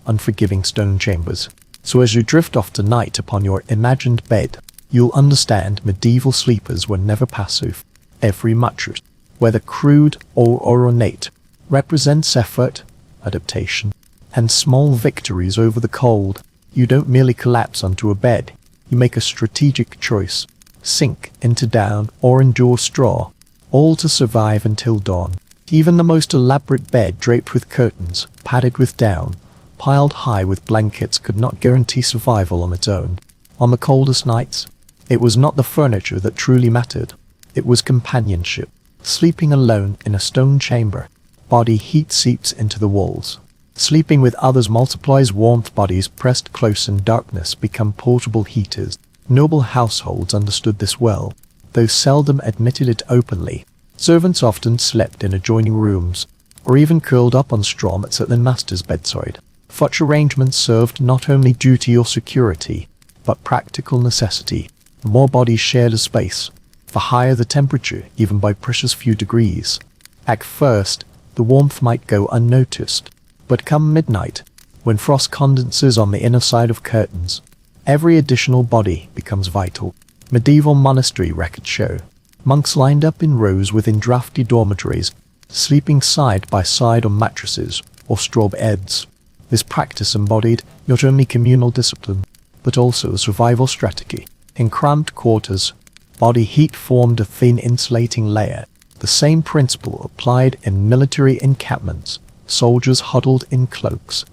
S1: unforgiving stone chambers. So as you drift off tonight upon your imagined bed, you'll understand medieval sleepers were never passive. Every mattress, whether crude or ornate, represents effort, adaptation, and small victories over the cold. You don't merely collapse onto a bed, you make a strategic choice, sink into down or endure straw, all to survive until dawn. Even the most elaborate bed draped with curtains, padded with down, piled high with blankets could not guarantee survival on its own. On the coldest nights, it was not the furniture that truly mattered, it was companionship. Sleeping alone in a stone chamber, body heat seeps into the walls. Sleeping with others multiplies warmth. Bodies pressed close in darkness become portable heaters. Noble households understood this well, though seldom admitted it openly. Servants often slept in adjoining rooms, or even curled up on straw mats at their master's bedside. Such arrangements served not only duty or security, but practical necessity. The more bodies shared a space, the higher the temperature, even by precious few degrees. At first, the warmth might go unnoticed, but come midnight, when frost condenses on the inner side of curtains, every additional body becomes vital. Medieval monastery records show monks lined up in rows within drafty dormitories, sleeping side by side on mattresses or straw beds. This practice embodied not only communal discipline, but also a survival strategy. In cramped quarters, body heat formed a thin insulating layer. The same principle applied in military encampments. Soldiers huddled in cloaks,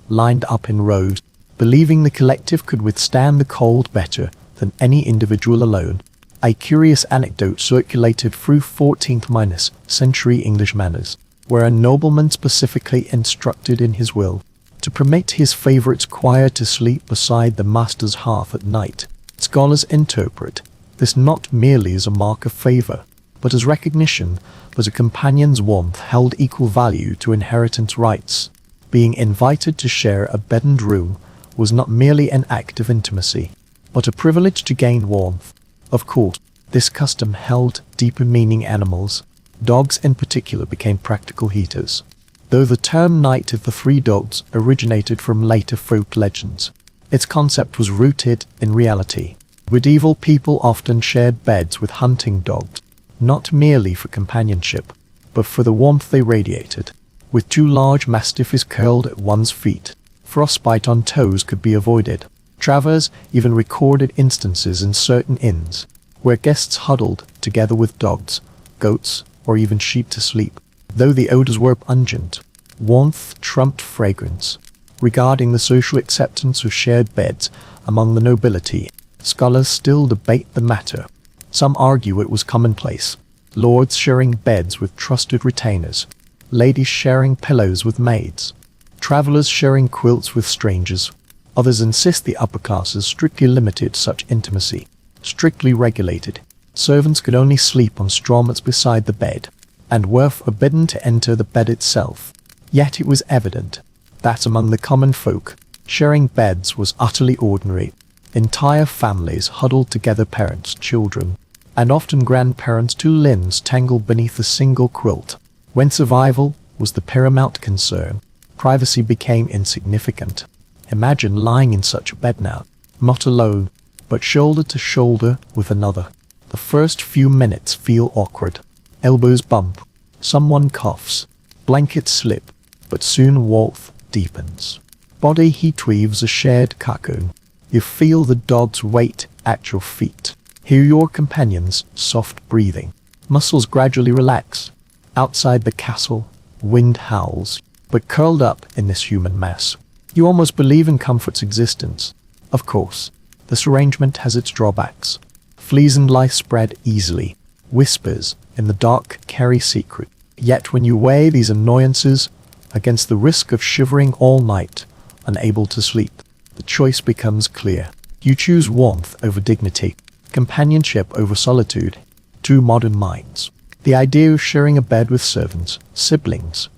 S1: lined up in rows, believing the collective could withstand the cold better than any individual alone. A curious anecdote circulated through 14th-century English manners, where a nobleman specifically instructed in his will to permit his favourite squire to sleep beside the master's hearth at night. Scholars interpret this not merely as a mark of favour, but as recognition that a companion's warmth held equal value to inheritance rights. Being invited to share a bed and room was not merely an act of intimacy, but a privilege to gain warmth. Of course, this custom held deeper meaning. Animals, dogs in particular, became practical heaters. Though the term Night of the Three Dogs originated from later folk legends, its concept was rooted in reality. Medieval people often shared beds with hunting dogs, not merely for companionship, but for the warmth they radiated. With two large mastiffs curled at one's feet, frostbite on toes could be avoided. Travers even recorded instances in certain inns, where guests huddled together with dogs, goats, or even sheep to sleep. Though the odors were pungent, warmth trumped fragrance. Regarding the social acceptance of shared beds among the nobility, scholars still debate the matter. Some argue it was commonplace, lords sharing beds with trusted retainers, ladies sharing pillows with maids, travelers sharing quilts with strangers. Others insist the upper classes strictly limited such intimacy. Strictly regulated, servants could only sleep on straw mats beside the bed, and were forbidden to enter the bed itself. Yet it was evident that among the common folk, sharing beds was utterly ordinary. Entire families huddled together, parents, children, and often grandparents, two limbs tangled beneath a single quilt. When survival was the paramount concern, privacy became insignificant. Imagine lying in such a bed now, not alone, but shoulder to shoulder with another. The first few minutes feel awkward. Elbows bump, someone coughs, blankets slip, but soon warmth deepens. Body heat weaves a shared cocoon. You feel the dog's weight at your feet. Hear your companion's soft breathing. Muscles gradually relax. Outside the castle, wind howls, but curled up in this human mass, you almost believe in comfort's existence. Of course, this arrangement has its drawbacks. Fleas and lice spread easily. Whispers in the dark carry secret. Yet when you weigh these annoyances against the risk of shivering all night, unable to sleep, the choice becomes clear. You choose warmth over dignity, companionship over solitude. Two modern minds. The idea of sharing a bed with servants, siblings,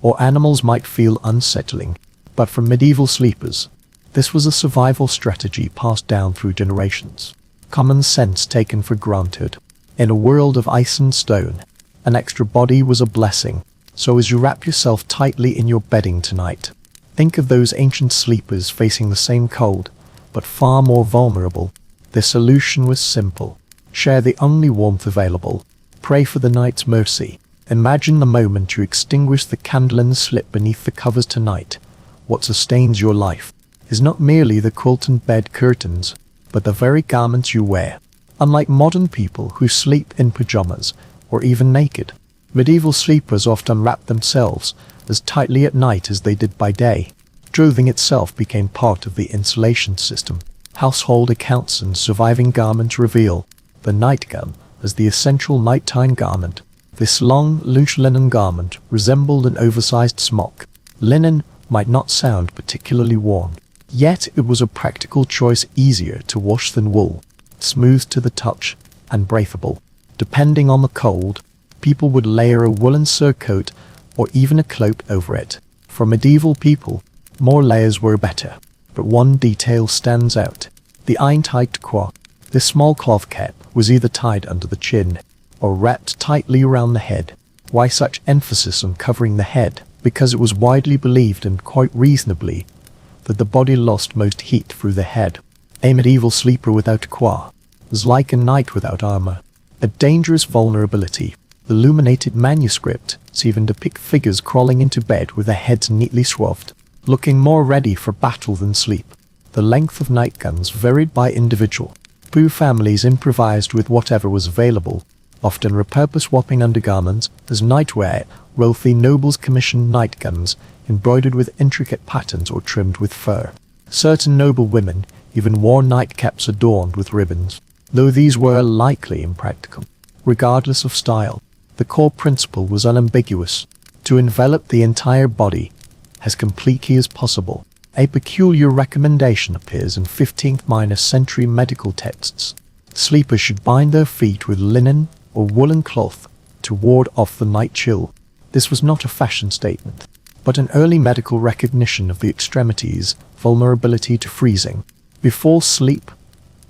S1: or animals might feel unsettling, but for medieval sleepers, this was a survival strategy passed down through generations. Common sense taken for granted. In a world of ice and stone, an extra body was a blessing. So as you wrap yourself tightly in your bedding tonight, think of those ancient sleepers facing the same cold, but far more vulnerable. Their solution was simple. Share the only warmth available. Pray for the night's mercy. Imagine the moment you extinguish the candle and slip beneath the covers tonight. What sustains your life is not merely the quilt and bed curtains, but the very garments you wear. Unlike modern people who sleep in pajamas or even naked, medieval sleepers often wrapped themselves as tightly at night as they did by day. Clothing itself became part of the insulation system. Household accounts and surviving garments reveal the nightgown as the essential nighttime garment. This long, loose linen garment resembled an oversized smock. Linen might not sound particularly warm, yet it was a practical choice, easier to wash than wool, smooth to the touch, and breathable. Depending on the cold, people would layer a woolen surcoat or even a cloak over it. For medieval people, more layers were better, but one detail stands out: the einteicht qua. This small cloth cap was either tied under the chin or wrapped tightly around the head. Why such emphasis on covering the head? Because it was widely believed, and quite reasonably, that the body lost most heat through the head. A medieval sleeper without a qua was like a knight without armor, a dangerous vulnerability. Illuminated manuscripts even depict figures crawling into bed with their heads neatly swathed, looking more ready for battle than sleep. The length of nightgowns varied by individual. Poor families improvised with whatever was available, often repurposed swapping undergarments as nightwear. Wealthy nobles commissioned nightgowns embroidered with intricate patterns or trimmed with fur. Certain noble women even wore nightcaps adorned with ribbons, though these were likely impractical. Regardless of style, the core principle was unambiguous: to envelop the entire body as completely as possible. A peculiar recommendation appears in 15th-century medical texts. Sleepers should bind their feet with linen or woolen cloth to ward off the night chill. This was not a fashion statement, but an early medical recognition of the extremities' vulnerability to freezing. Before sleep,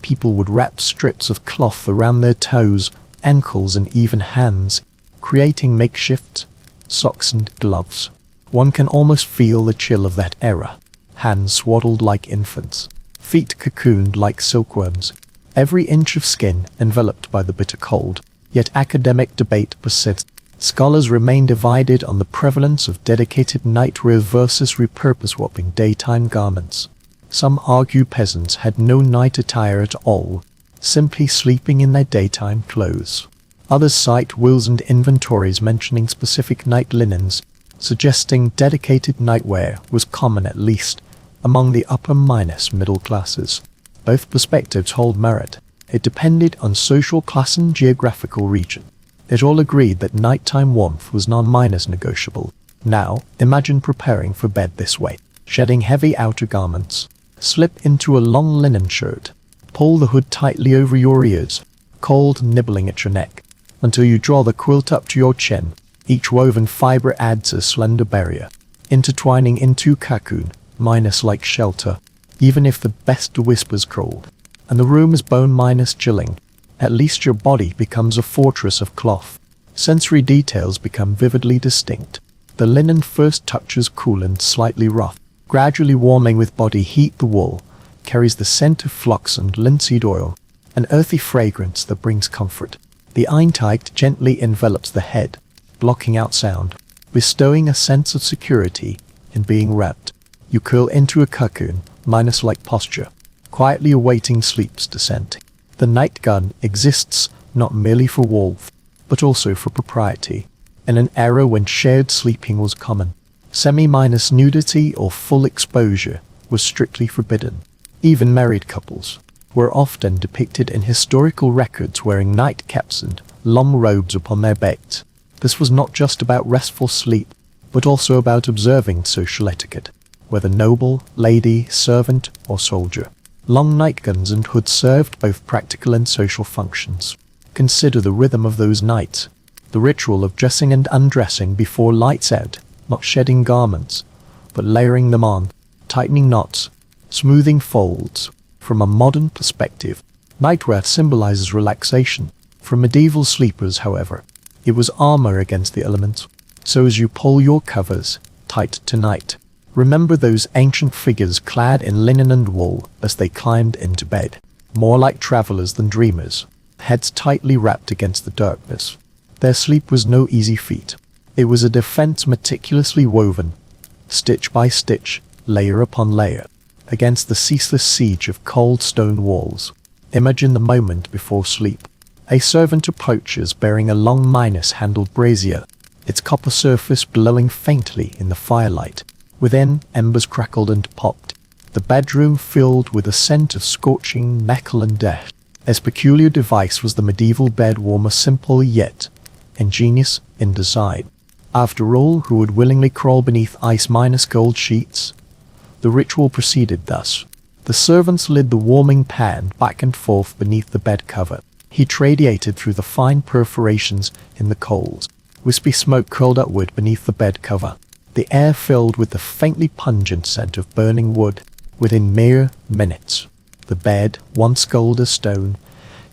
S1: people would wrap strips of cloth around their toes, ankles, and even hands, creating makeshift socks and gloves. One can almost feel the chill of that era. Hands swaddled like infants, feet cocooned like silkworms, every inch of skin enveloped by the bitter cold. Yet academic debate persists. Scholars remain divided on the prevalence of dedicated nightwear versus repurposed swapping daytime garments. Some argue peasants had no night attire at all, simply sleeping in their daytime clothes. Others cite wills and inventories mentioning specific night linens, suggesting dedicated nightwear was common at least among the upper-middle classes. Both perspectives hold merit. It depended on social class and geographical region. It all agreed that nighttime warmth was non-negotiable. Now, imagine preparing for bed this way. Shedding heavy outer garments. Slip into a long linen shirt. Pull the hood tightly over your ears, cold nibbling at your neck, until you draw the quilt up to your chin. Each woven fiber adds a slender barrier, intertwining into cocoon, like shelter. Even if the best whispers cold, and the room is bone chilling, at least your body becomes a fortress of cloth. Sensory details become vividly distinct. The linen first touches cool and slightly rough, gradually warming with body heat. The wool carries the scent of flax and linseed oil, an earthy fragrance that brings comfort. The einteicht gently envelops the head, blocking out sound, bestowing a sense of security in being wrapped. You curl into a cocoon, like posture, quietly awaiting sleep's descent. The nightgown exists not merely for warmth, but also for propriety. In an era when shared sleeping was common, semi-nudity or full exposure was strictly forbidden. Even married couples were often depicted in historical records wearing nightcaps and long robes upon their beds. This was not just about restful sleep, but also about observing social etiquette, whether noble, lady, servant, or soldier. Long nightgowns and hoods served both practical and social functions. Consider the rhythm of those nights, the ritual of dressing and undressing before lights out, not shedding garments, but layering them on, tightening knots, smoothing folds. From a modern perspective, nightwear symbolizes relaxation. For medieval sleepers, however, it was armor against the elements. So as you pull your covers tight tonight, remember those ancient figures clad in linen and wool as they climbed into bed, more like travelers than dreamers, heads tightly wrapped against the darkness. Their sleep was no easy feat. It was a defense meticulously woven, stitch by stitch, layer upon layer, against the ceaseless siege of cold stone walls. Imagine the moment before sleep. A servant approaches bearing a long Minos-handled brazier, its copper surface glowing faintly in the firelight. Within, embers crackled and popped, the bedroom filled with a scent of scorching metal and death. Its peculiar device was the medieval bed warmer, simple yet ingenious in design. After all, who would willingly crawl beneath ice minus gold sheets? The ritual proceeded thus. The servant slid the warming pan back and forth beneath the bed cover. Heat radiated through the fine perforations in the coals. Wispy smoke curled upward beneath the bed cover. The air filled with the faintly pungent scent of burning wood. Within mere minutes, the bed, once cold as stone,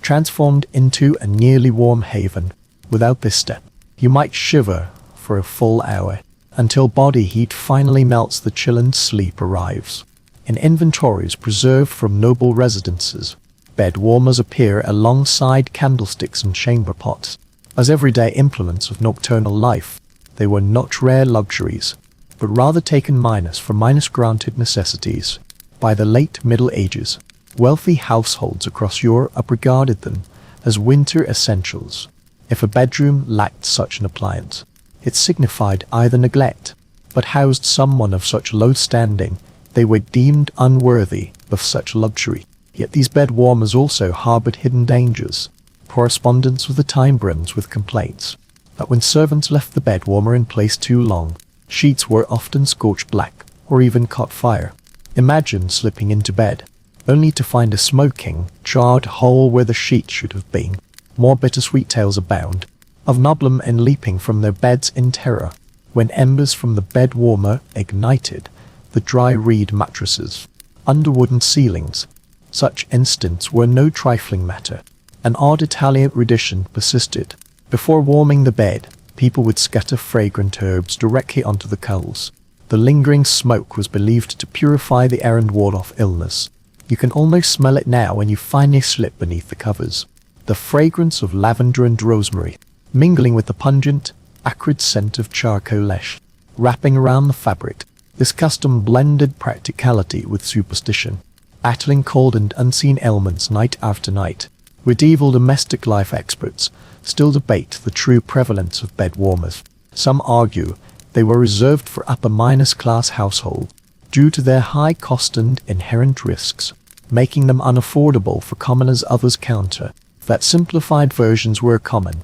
S1: transformed into a nearly warm haven. Without this step, you might shiver for a full hour, until body heat finally melts, the chill and sleep arrives. In inventories preserved from noble residences, bed warmers appear alongside candlesticks and chamber pots. As everyday implements of nocturnal life, they were not rare luxuries, but rather taken minus for minus granted necessities. By the late Middle Ages, wealthy households across Europe regarded them as winter essentials. If a bedroom lacked such an appliance, it signified either neglect, but housed someone of such low standing, they were deemed unworthy of such luxury. Yet these bed warmers also harbored hidden dangers. Correspondence with the time brims with complaints that when servants left the bed warmer in place too long, sheets were often scorched black or even caught fire. Imagine slipping into bed, only to find a smoking, charred hole where the sheet should have been. More bittersweet tales abound, of noblemen leaping from their beds in terror, when embers from the bed warmer ignited the dry reed mattresses under wooden ceilings. Such incidents were no trifling matter. An odd Italian tradition persisted. Before warming the bed, people would scatter fragrant herbs directly onto the coals. The lingering smoke was believed to purify the air and ward off illness. You can almost smell it now when you finally slip beneath the covers. The fragrance of lavender and rosemary, mingling with the pungent, acrid scent of charcoal ash, wrapping around the fabric. This custom blended practicality with superstition, battling cold and unseen ailments night after night. Medieval domestic life experts still debate the true prevalence of bed warmers. Some argue they were reserved for upper minus class households due to their high cost and inherent risks, making them unaffordable for commoners. Others counter that simplified versions were common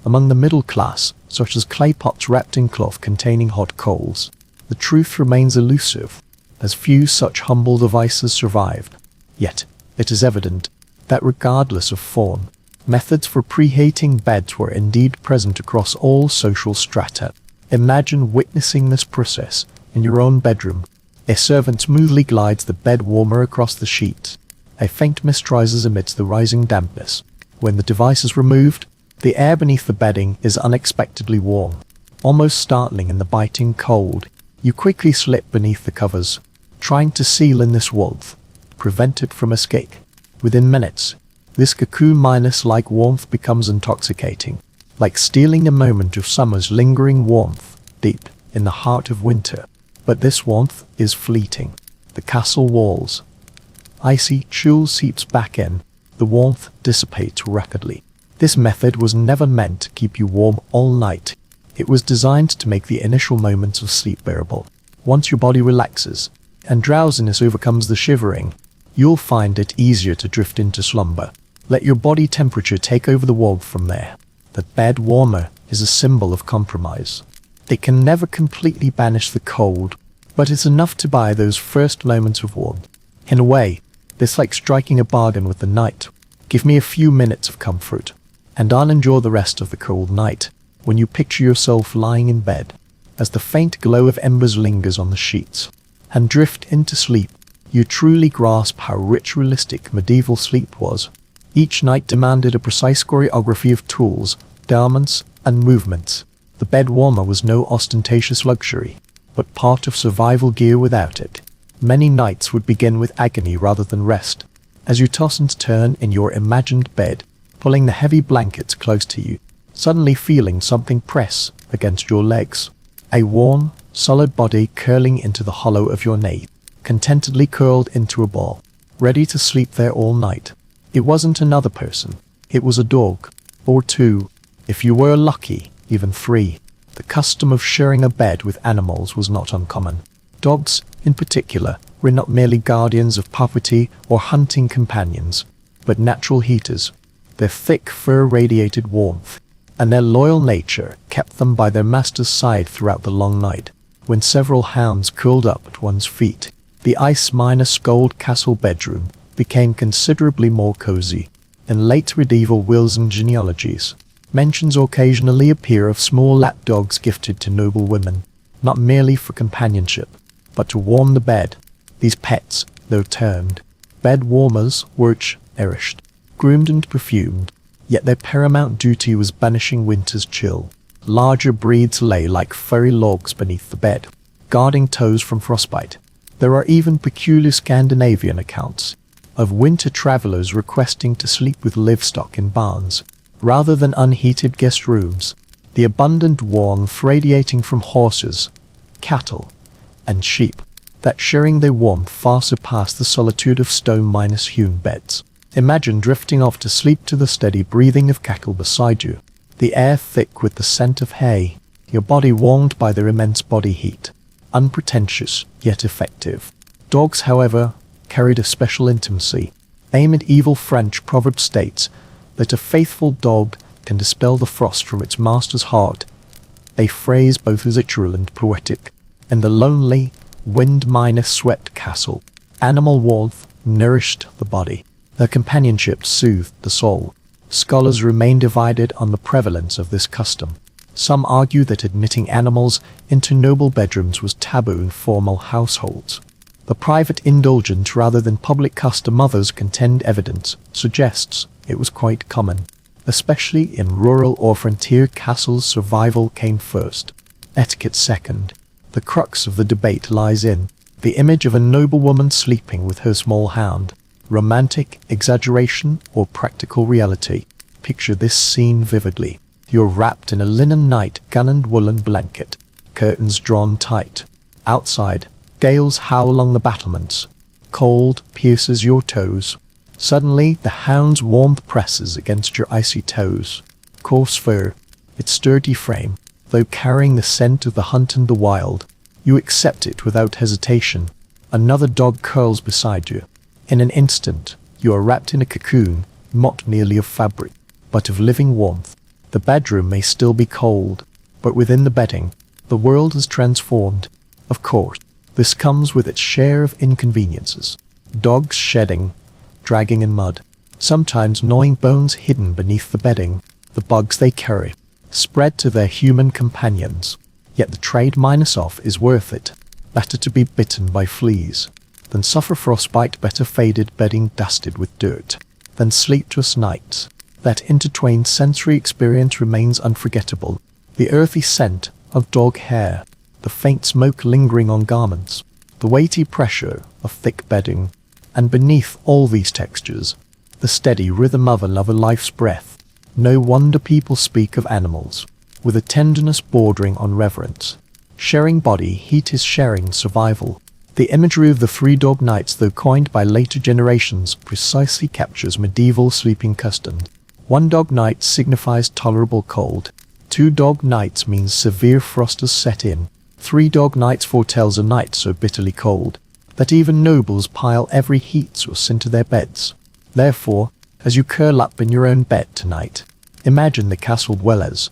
S1: among the middle class, such as clay pots wrapped in cloth containing hot coals. The truth remains elusive, as few such humble devices survived. Yet, it is evident that regardless of form, methods for preheating beds were indeed present across all social strata. Imagine witnessing this process in your own bedroom. A servant smoothly glides the bed warmer across the sheets. A faint mist rises amidst the rising dampness. When the device is removed, the air beneath the bedding is unexpectedly warm, almost startling in the biting cold. You quickly slip beneath the covers, trying to seal in this warmth, prevent it from escape. Within minutes, this cocoon minus-like warmth becomes intoxicating, like stealing a moment of summer's lingering warmth deep in the heart of winter. But this warmth is fleeting. The castle walls, icy chill seeps back in. The warmth dissipates rapidly. This method was never meant to keep you warm all night. It was designed to make the initial moments of sleep bearable. Once your body relaxes and drowsiness overcomes the shivering, you'll find it easier to drift into slumber. Let your body temperature take over the warmth from there. The bed warmer is a symbol of compromise. It can never completely banish the cold, but it's enough to buy those first moments of warmth. In a way, it's like striking a bargain with the night. Give me a few minutes of comfort, and I'll endure the rest of the cold night. When you picture yourself lying in bed, as the faint glow of embers lingers on the sheets, and drift into sleep, you truly grasp how ritualistic medieval sleep was. Each night demanded a precise choreography of tools, garments, and movements. The bed warmer was no ostentatious luxury, but part of survival gear. Without it, many nights would begin with agony rather than rest. As you toss and turn in your imagined bed, pulling the heavy blankets close to you, suddenly feeling something press against your legs. A warm, solid body curling into the hollow of your nape, contentedly curled into a ball, ready to sleep there all night. It wasn't another person. It was a dog. Or two, if you were lucky, even three. The custom of sharing a bed with animals was not uncommon. Dogs, in particular, were not merely guardians of property or hunting companions, but natural heaters. Their thick fur radiated warmth, and their loyal nature kept them by their master's side throughout the long night. When several hounds curled up at one's feet, the ice-gold castle bedroom became considerably more cozy. In late medieval wills and genealogies, mentions occasionally appear of small lapdogs gifted to noble women, not merely for companionship, but to warm the bed. These pets, though termed bed warmers, were cherished, groomed and perfumed, yet their paramount duty was banishing winter's chill. Larger breeds lay like furry logs beneath the bed, guarding toes from frostbite. There are even peculiar Scandinavian accounts of winter travelers requesting to sleep with livestock in barns, rather than unheated guest rooms. The abundant warmth radiating from horses, cattle, and sheep, that sharing their warmth far surpassed the solitude of stone-hewn beds. Imagine drifting off to sleep to the steady breathing of cattle beside you, the air thick with the scent of hay, your body warmed by their immense body heat, unpretentious yet effective. Dogs, however, carried a special intimacy. A medieval French proverb states that a faithful dog can dispel the frost from its master's heart, a phrase both literal and poetic. In the lonely, wind-swept castle, animal warmth nourished the body. Their companionship soothed the soul. Scholars remain divided on the prevalence of this custom. Some argue that admitting animals into noble bedrooms was taboo in formal households. The private indulgence rather than public custom others contend evidence suggests it was quite common. Especially in rural or frontier castles, survival came first, etiquette second. The crux of the debate lies in the image of a noblewoman sleeping with her small hound. Romantic exaggeration or practical reality? Picture this scene vividly. You're wrapped in a linen nightgown and woolen blanket, curtains drawn tight. Outside, gales howl along the battlements. Cold pierces your toes. Suddenly, the hound's warmth presses against your icy toes. Coarse fur, its sturdy frame, though carrying the scent of the hunt and the wild, you accept it without hesitation. Another dog curls beside you. In an instant, you are wrapped in a cocoon, not merely of fabric, but of living warmth. The bedroom may still be cold, but within the bedding, the world is transformed. Of course, this comes with its share of inconveniences. Dogs shedding, dragging in mud, sometimes gnawing bones hidden beneath the bedding. The bugs they carry spread to their human companions. Yet the trade minus off is worth it. Better to be bitten by fleas than suffer frostbite, better faded bedding dusted with dirt than sleepless nights. That intertwined sensory experience remains unforgettable. The earthy scent of dog hair, the faint smoke lingering on garments, the weighty pressure of thick bedding, and beneath all these textures, the steady rhythm of another life's breath. No wonder people speak of animals with a tenderness bordering on reverence. Sharing body heat is sharing survival. The imagery of the 3 dog nights, though coined by later generations, precisely captures medieval sleeping customs. 1 dog night signifies tolerable cold. 2 dog nights means severe frost has set in. 3 dog nights foretells a night so bitterly cold that even nobles pile every heat source into their beds. Therefore, as you curl up in your own bed tonight, imagine the castle dwellers,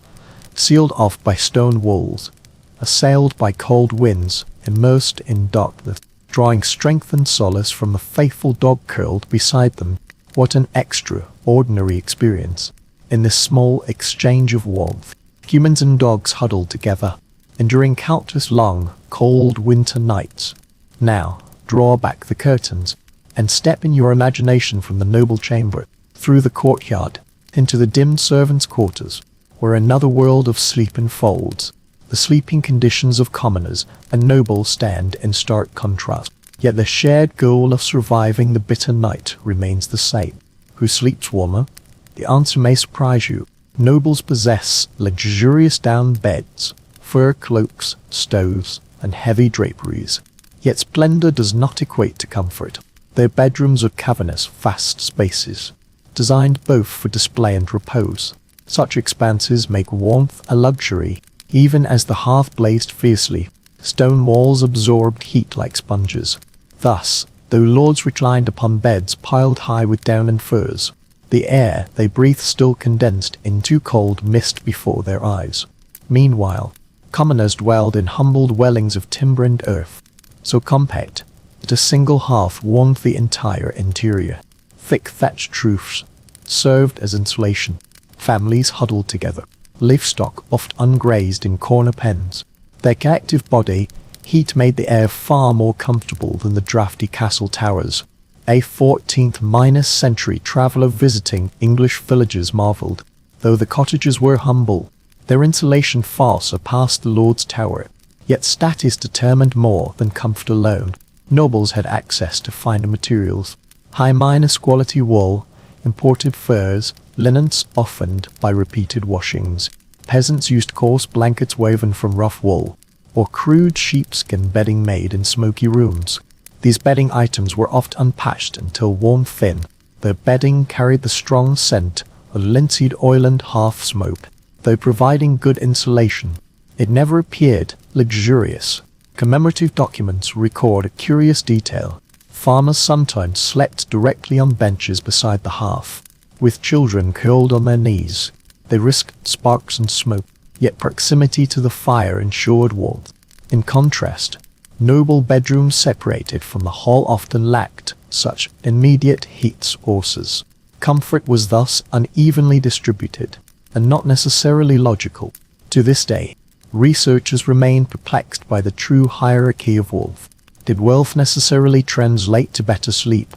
S1: sealed off by stone walls, assailed by cold winds, immersed in darkness, drawing strength and solace from the faithful dog curled beside them. What an extraordinary experience. In this small exchange of warmth, humans and dogs huddled together, enduring countless long, cold winter nights. Now, draw back the curtains, and step in your imagination from the noble chamber, through the courtyard, into the dim servants' quarters, where another world of sleep unfolds. The sleeping conditions of commoners and nobles stand in stark contrast, yet the shared goal of surviving the bitter night remains the same. Who sleeps warmer? The answer may surprise you. Nobles possess luxurious down beds, fur cloaks, stoves, and heavy draperies. Yet splendor does not equate to comfort. Their bedrooms are cavernous, vast spaces, designed both for display and repose. Such expanses make warmth a luxury, even as the hearth blazed fiercely. Stone walls absorbed heat like sponges. Thus, though lords reclined upon beds piled high with down and furs, the air they breathed still condensed into cold mist before their eyes. Meanwhile, commoners dwelled in humble dwellings of timber and earth, so compact that a single hearth warmed the entire interior. Thick thatched roofs served as insulation. Families huddled together, livestock oft ungrazed in corner pens. Their active body heat made the air far more comfortable than the drafty castle towers. A 14th-century traveller visiting English villages marvelled. Though the cottages were humble, their insulation far surpassed the Lord's Tower. Yet status determined more than comfort alone. Nobles had access to finer materials. High-quality wool, imported furs, linens softened by repeated washings. Peasants used coarse blankets woven from rough wool, or crude sheepskin bedding made in smoky rooms. These bedding items were oft unpatched until worn thin. Their bedding carried the strong scent of linseed oil and hearth smoke. Though providing good insulation, it never appeared luxurious. Commemorative documents record a curious detail. Farmers sometimes slept directly on benches beside the hearth, with children curled on their knees. They risked sparks and smoke, yet proximity to the fire ensured warmth. In contrast, noble bedrooms separated from the hall often lacked such immediate heat sources. Comfort was thus unevenly distributed, and not necessarily logical. To this day, researchers remain perplexed by the true hierarchy of wealth. Did wealth necessarily translate to better sleep?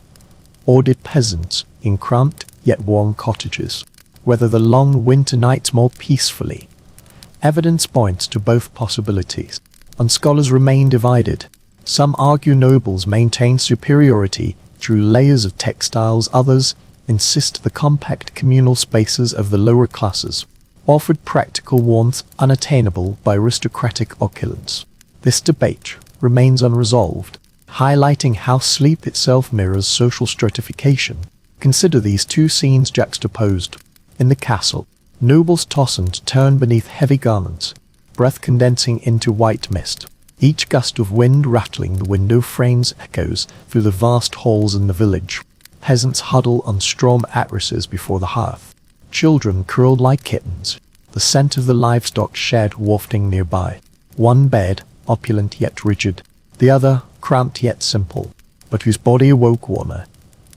S1: Or did peasants, in cramped yet warm cottages, weather the long winter nights more peacefully? Evidence points to both possibilities, and scholars remain divided. Some argue nobles maintained superiority through layers of textiles, others insist the compact communal spaces of the lower classes offered practical warmth unattainable by aristocratic opulence. This debate remains unresolved, highlighting how sleep itself mirrors social stratification. Consider these two scenes juxtaposed. In the castle, nobles toss and turn beneath heavy garments, breath condensing into white mist. Each gust of wind rattling the window frames echoes through the vast halls in the village. Peasants huddle on straw mattresses before the hearth. Children curled like kittens, the scent of the livestock shed wafting nearby. One bed, opulent yet rigid, the other, cramped yet simple, but whose body awoke warmer.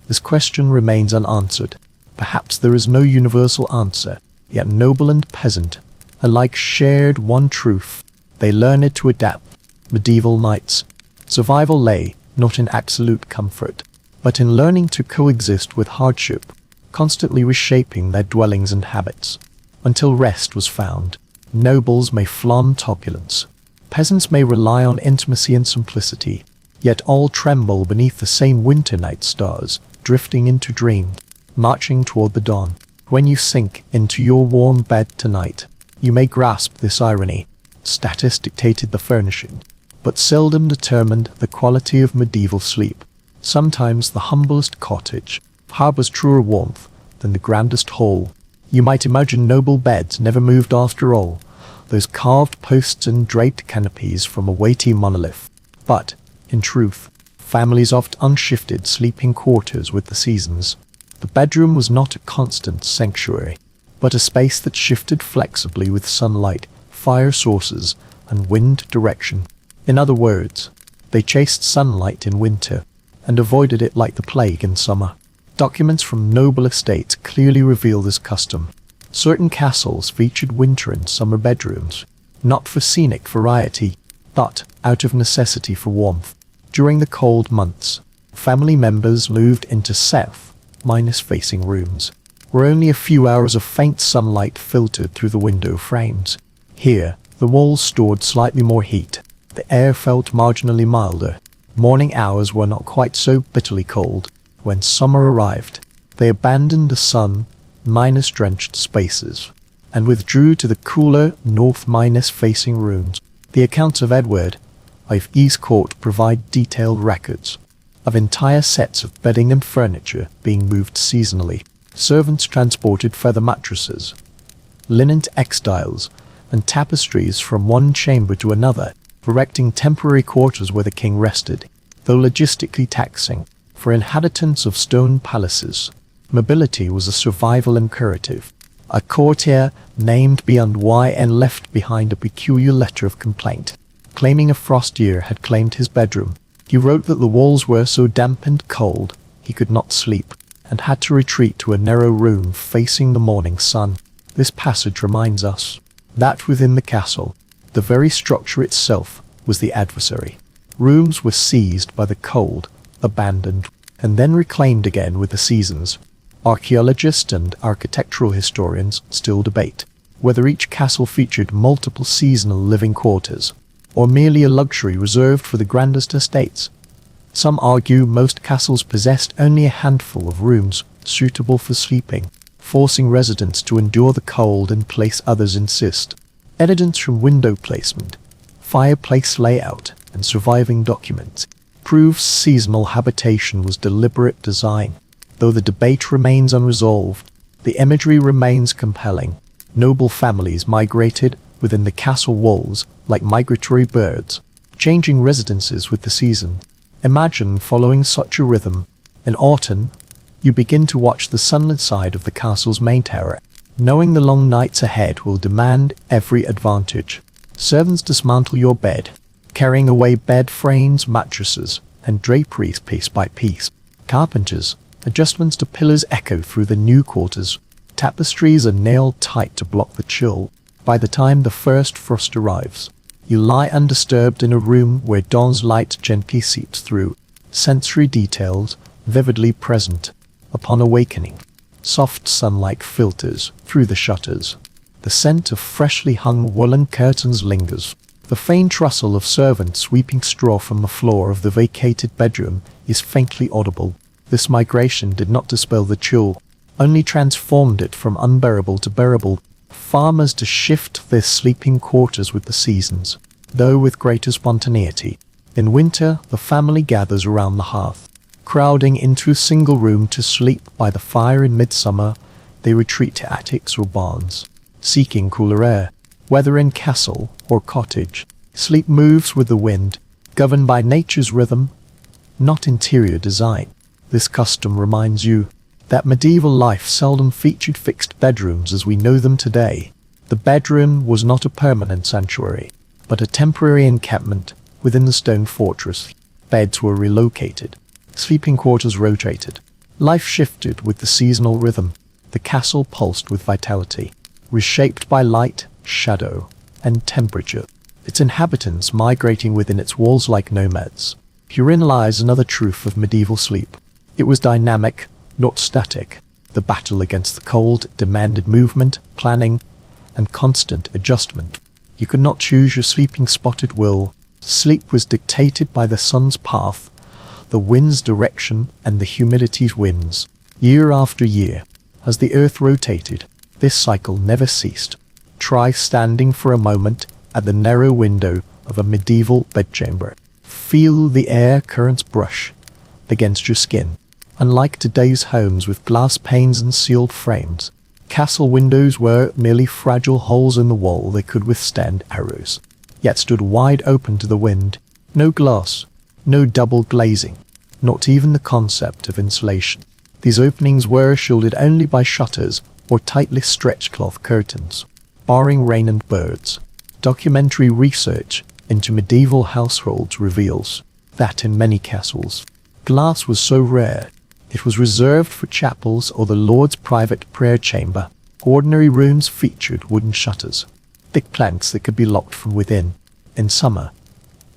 S1: This question remains unanswered. Perhaps there is no universal answer, yet noble and peasant alike shared one truth. They learned to adapt. Medieval knights. Survival lay not in absolute comfort, but in learning to coexist with hardship, constantly reshaping their dwellings and habits. Until rest was found, nobles may flaunt opulence. Peasants may rely on intimacy and simplicity, yet all tremble beneath the same winter night stars, drifting into dream, marching toward the dawn. When you sink into your warm bed tonight, you may grasp this irony. Status dictated the furnishing, but seldom determined the quality of medieval sleep. Sometimes the humblest cottage harbors truer warmth than the grandest hall. You might imagine noble beds never moved after all, those carved posts and draped canopies from a weighty monolith. But, in truth, families oft unshifted sleeping quarters with the seasons. The bedroom was not a constant sanctuary, but a space that shifted flexibly with sunlight, fire sources, and wind direction. In other words, they chased sunlight in winter and avoided it like the plague in summer. Documents from noble estates clearly reveal this custom. Certain castles featured winter and summer bedrooms, not for scenic variety, but out of necessity for warmth. During the cold months, family members moved into south-facing rooms, where only a few hours of faint sunlight filtered through the window frames. Here, the walls stored slightly more heat. The air felt marginally milder. Morning hours were not quite so bitterly cold. When summer arrived, they abandoned the sun-drenched spaces and withdrew to the cooler north-facing rooms. The accounts of Edward of East Court provide detailed records of entire sets of bedding and furniture being moved seasonally. Servants transported feather mattresses, linen textiles, and tapestries from one chamber to another, erecting temporary quarters where the king rested. Though logistically taxing for inhabitants of stone palaces, mobility was a survival imperative. A courtier named unwind left behind a peculiar letter of complaint, claiming a frost year had claimed his bedroom. He wrote that the walls were so damp and cold he could not sleep, and had to retreat to a narrow room facing the morning sun. This passage reminds us that within the castle, the very structure itself was the adversary. Rooms were seized by the cold, abandoned, and then reclaimed again with the seasons. Archaeologists and architectural historians still debate whether each castle featured multiple seasonal living quarters, or merely a luxury reserved for the grandest estates. Some argue most castles possessed only a handful of rooms suitable for sleeping, forcing residents to endure the cold in place others insist. Evidence from window placement, fireplace layout, and surviving documents proves seasonal habitation was deliberate design. Though the debate remains unresolved, the imagery remains compelling. Noble families migrated within the castle walls like migratory birds, changing residences with the season. Imagine following such a rhythm. In autumn, you begin to watch the sunlit side of the castle's main tower, knowing the long nights ahead will demand every advantage. Servants dismantle your bed, carrying away bed frames, mattresses, and draperies piece by piece. Carpenters, adjustments to pillars echo through the new quarters. Tapestries are nailed tight to block the chill. By the time the first frost arrives, you lie undisturbed in a room where dawn's light gently seeps through, sensory details vividly present. Upon awakening, soft sunlight filters through the shutters. The scent of freshly hung woolen curtains lingers. The faint rustle of servants sweeping straw from the floor of the vacated bedroom is faintly audible. This migration did not dispel the chill, only transformed it from unbearable to bearable. Farmers to shift their sleeping quarters with the seasons, though with greater spontaneity. In winter, the family gathers around the hearth, crowding into a single room to sleep by the fire. In midsummer, they retreat to attics or barns, seeking cooler air. Whether in castle or cottage, sleep moves with the wind, governed by nature's rhythm, not interior design. This custom reminds you that medieval life seldom featured fixed bedrooms as we know them today. The bedroom was not a permanent sanctuary, but a temporary encampment within the stone fortress. Beds were relocated, sleeping quarters rotated. Life shifted with the seasonal rhythm. The castle pulsed with vitality, reshaped by light, shadow, and temperature, its inhabitants migrating within its walls like nomads. Herein lies another truth of medieval sleep. It was dynamic, not static. The battle against the cold demanded movement, planning, and constant adjustment. You could not choose your sleeping spot at will. Sleep was dictated by the sun's path, the wind's direction, and the humidity's winds. Year after year, as the earth rotated, this cycle never ceased. Try standing for a moment at the narrow window of a medieval bedchamber. Feel the air currents brush against your skin. Unlike today's homes with glass panes and sealed frames, castle windows were merely fragile holes in the wall that could withstand arrows, yet stood wide open to the wind. No glass, no double glazing, not even the concept of insulation. These openings were shielded only by shutters or tightly stretched cloth curtains, barring rain and birds. Documentary research into medieval households reveals that in many castles, glass was so rare it was reserved for chapels or the lord's private prayer chamber. Ordinary rooms featured wooden shutters, thick planks that could be locked from within. In summer,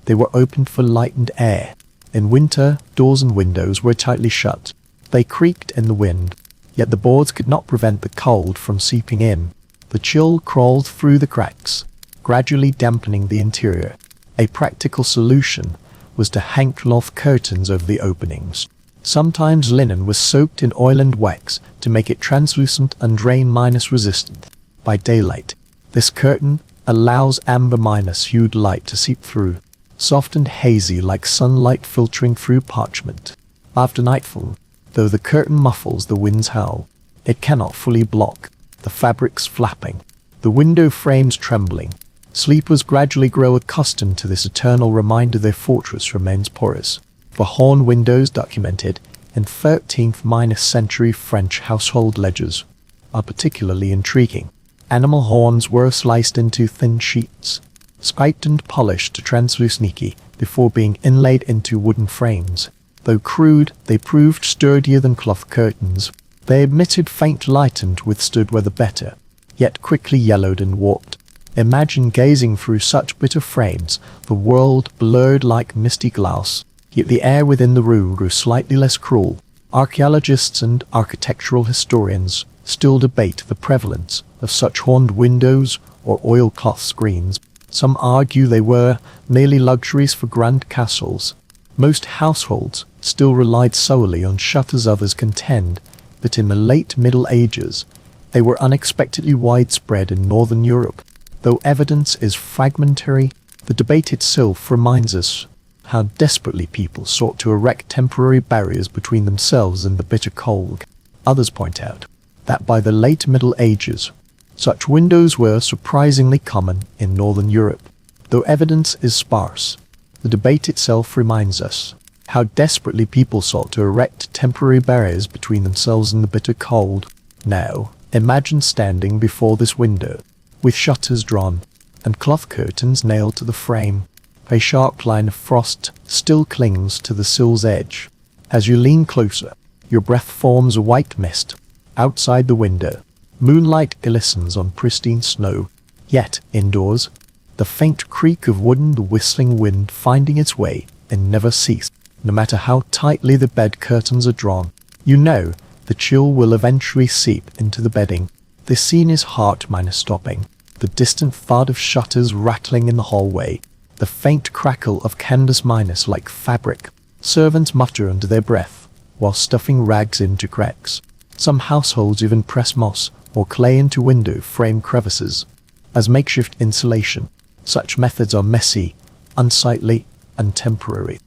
S1: they were opened for light and air. In winter, doors and windows were tightly shut. They creaked in the wind, yet the boards could not prevent the cold from seeping in. The chill crawled through the cracks, gradually dampening the interior. A practical solution was to hang cloth curtains over the openings. Sometimes linen was soaked in oil and wax to make it translucent and rain-resistant. By daylight, this curtain allows amber-hued light to seep through, soft and hazy like sunlight filtering through parchment. After nightfall, though the curtain muffles the wind's howl, it cannot fully block, the fabrics flapping, the window frames trembling. Sleepers gradually grow accustomed to this eternal reminder their fortress remains porous. The horn windows documented in 13th-century French household ledgers are particularly intriguing. Animal horns were sliced into thin sheets, spiked and polished to translucency before being inlaid into wooden frames. Though crude, they proved sturdier than cloth curtains. They admitted faint light and withstood weather better, yet quickly yellowed and warped. Imagine gazing through such bitter frames, the world blurred like misty glass, yet the air within the room grew slightly less cruel. Archaeologists and architectural historians still debate the prevalence of such horned windows or oilcloth screens. Some argue they were merely luxuries for grand castles. Most households still relied solely on shutters. Others contend that in the late Middle Ages they were unexpectedly widespread in Northern Europe. Though evidence is fragmentary, the debate itself reminds us how desperately people sought to erect temporary barriers between themselves and the bitter cold. Others point out that by the late Middle Ages, such windows were surprisingly common in Northern Europe. Though evidence is sparse, the debate itself reminds us how desperately people sought to erect temporary barriers between themselves and the bitter cold. Now, imagine standing before this window, with shutters drawn and cloth curtains nailed to the frame. A sharp line of frost still clings to the sill's edge. As you lean closer, your breath forms a white mist. Outside the window, moonlight glistens on pristine snow. Yet, indoors, the faint creak of wood and the whistling wind finding its way and never cease. No matter how tightly the bed curtains are drawn, you know the chill will eventually seep into the bedding. This scene is heart-stopping. The distant thud of shutters rattling in the hallway, the faint crackle of canvas like fabric. Servants mutter under their breath while stuffing rags into cracks. Some households even press moss or clay into window frame crevices as makeshift insulation. Such methods are messy, unsightly, and temporary.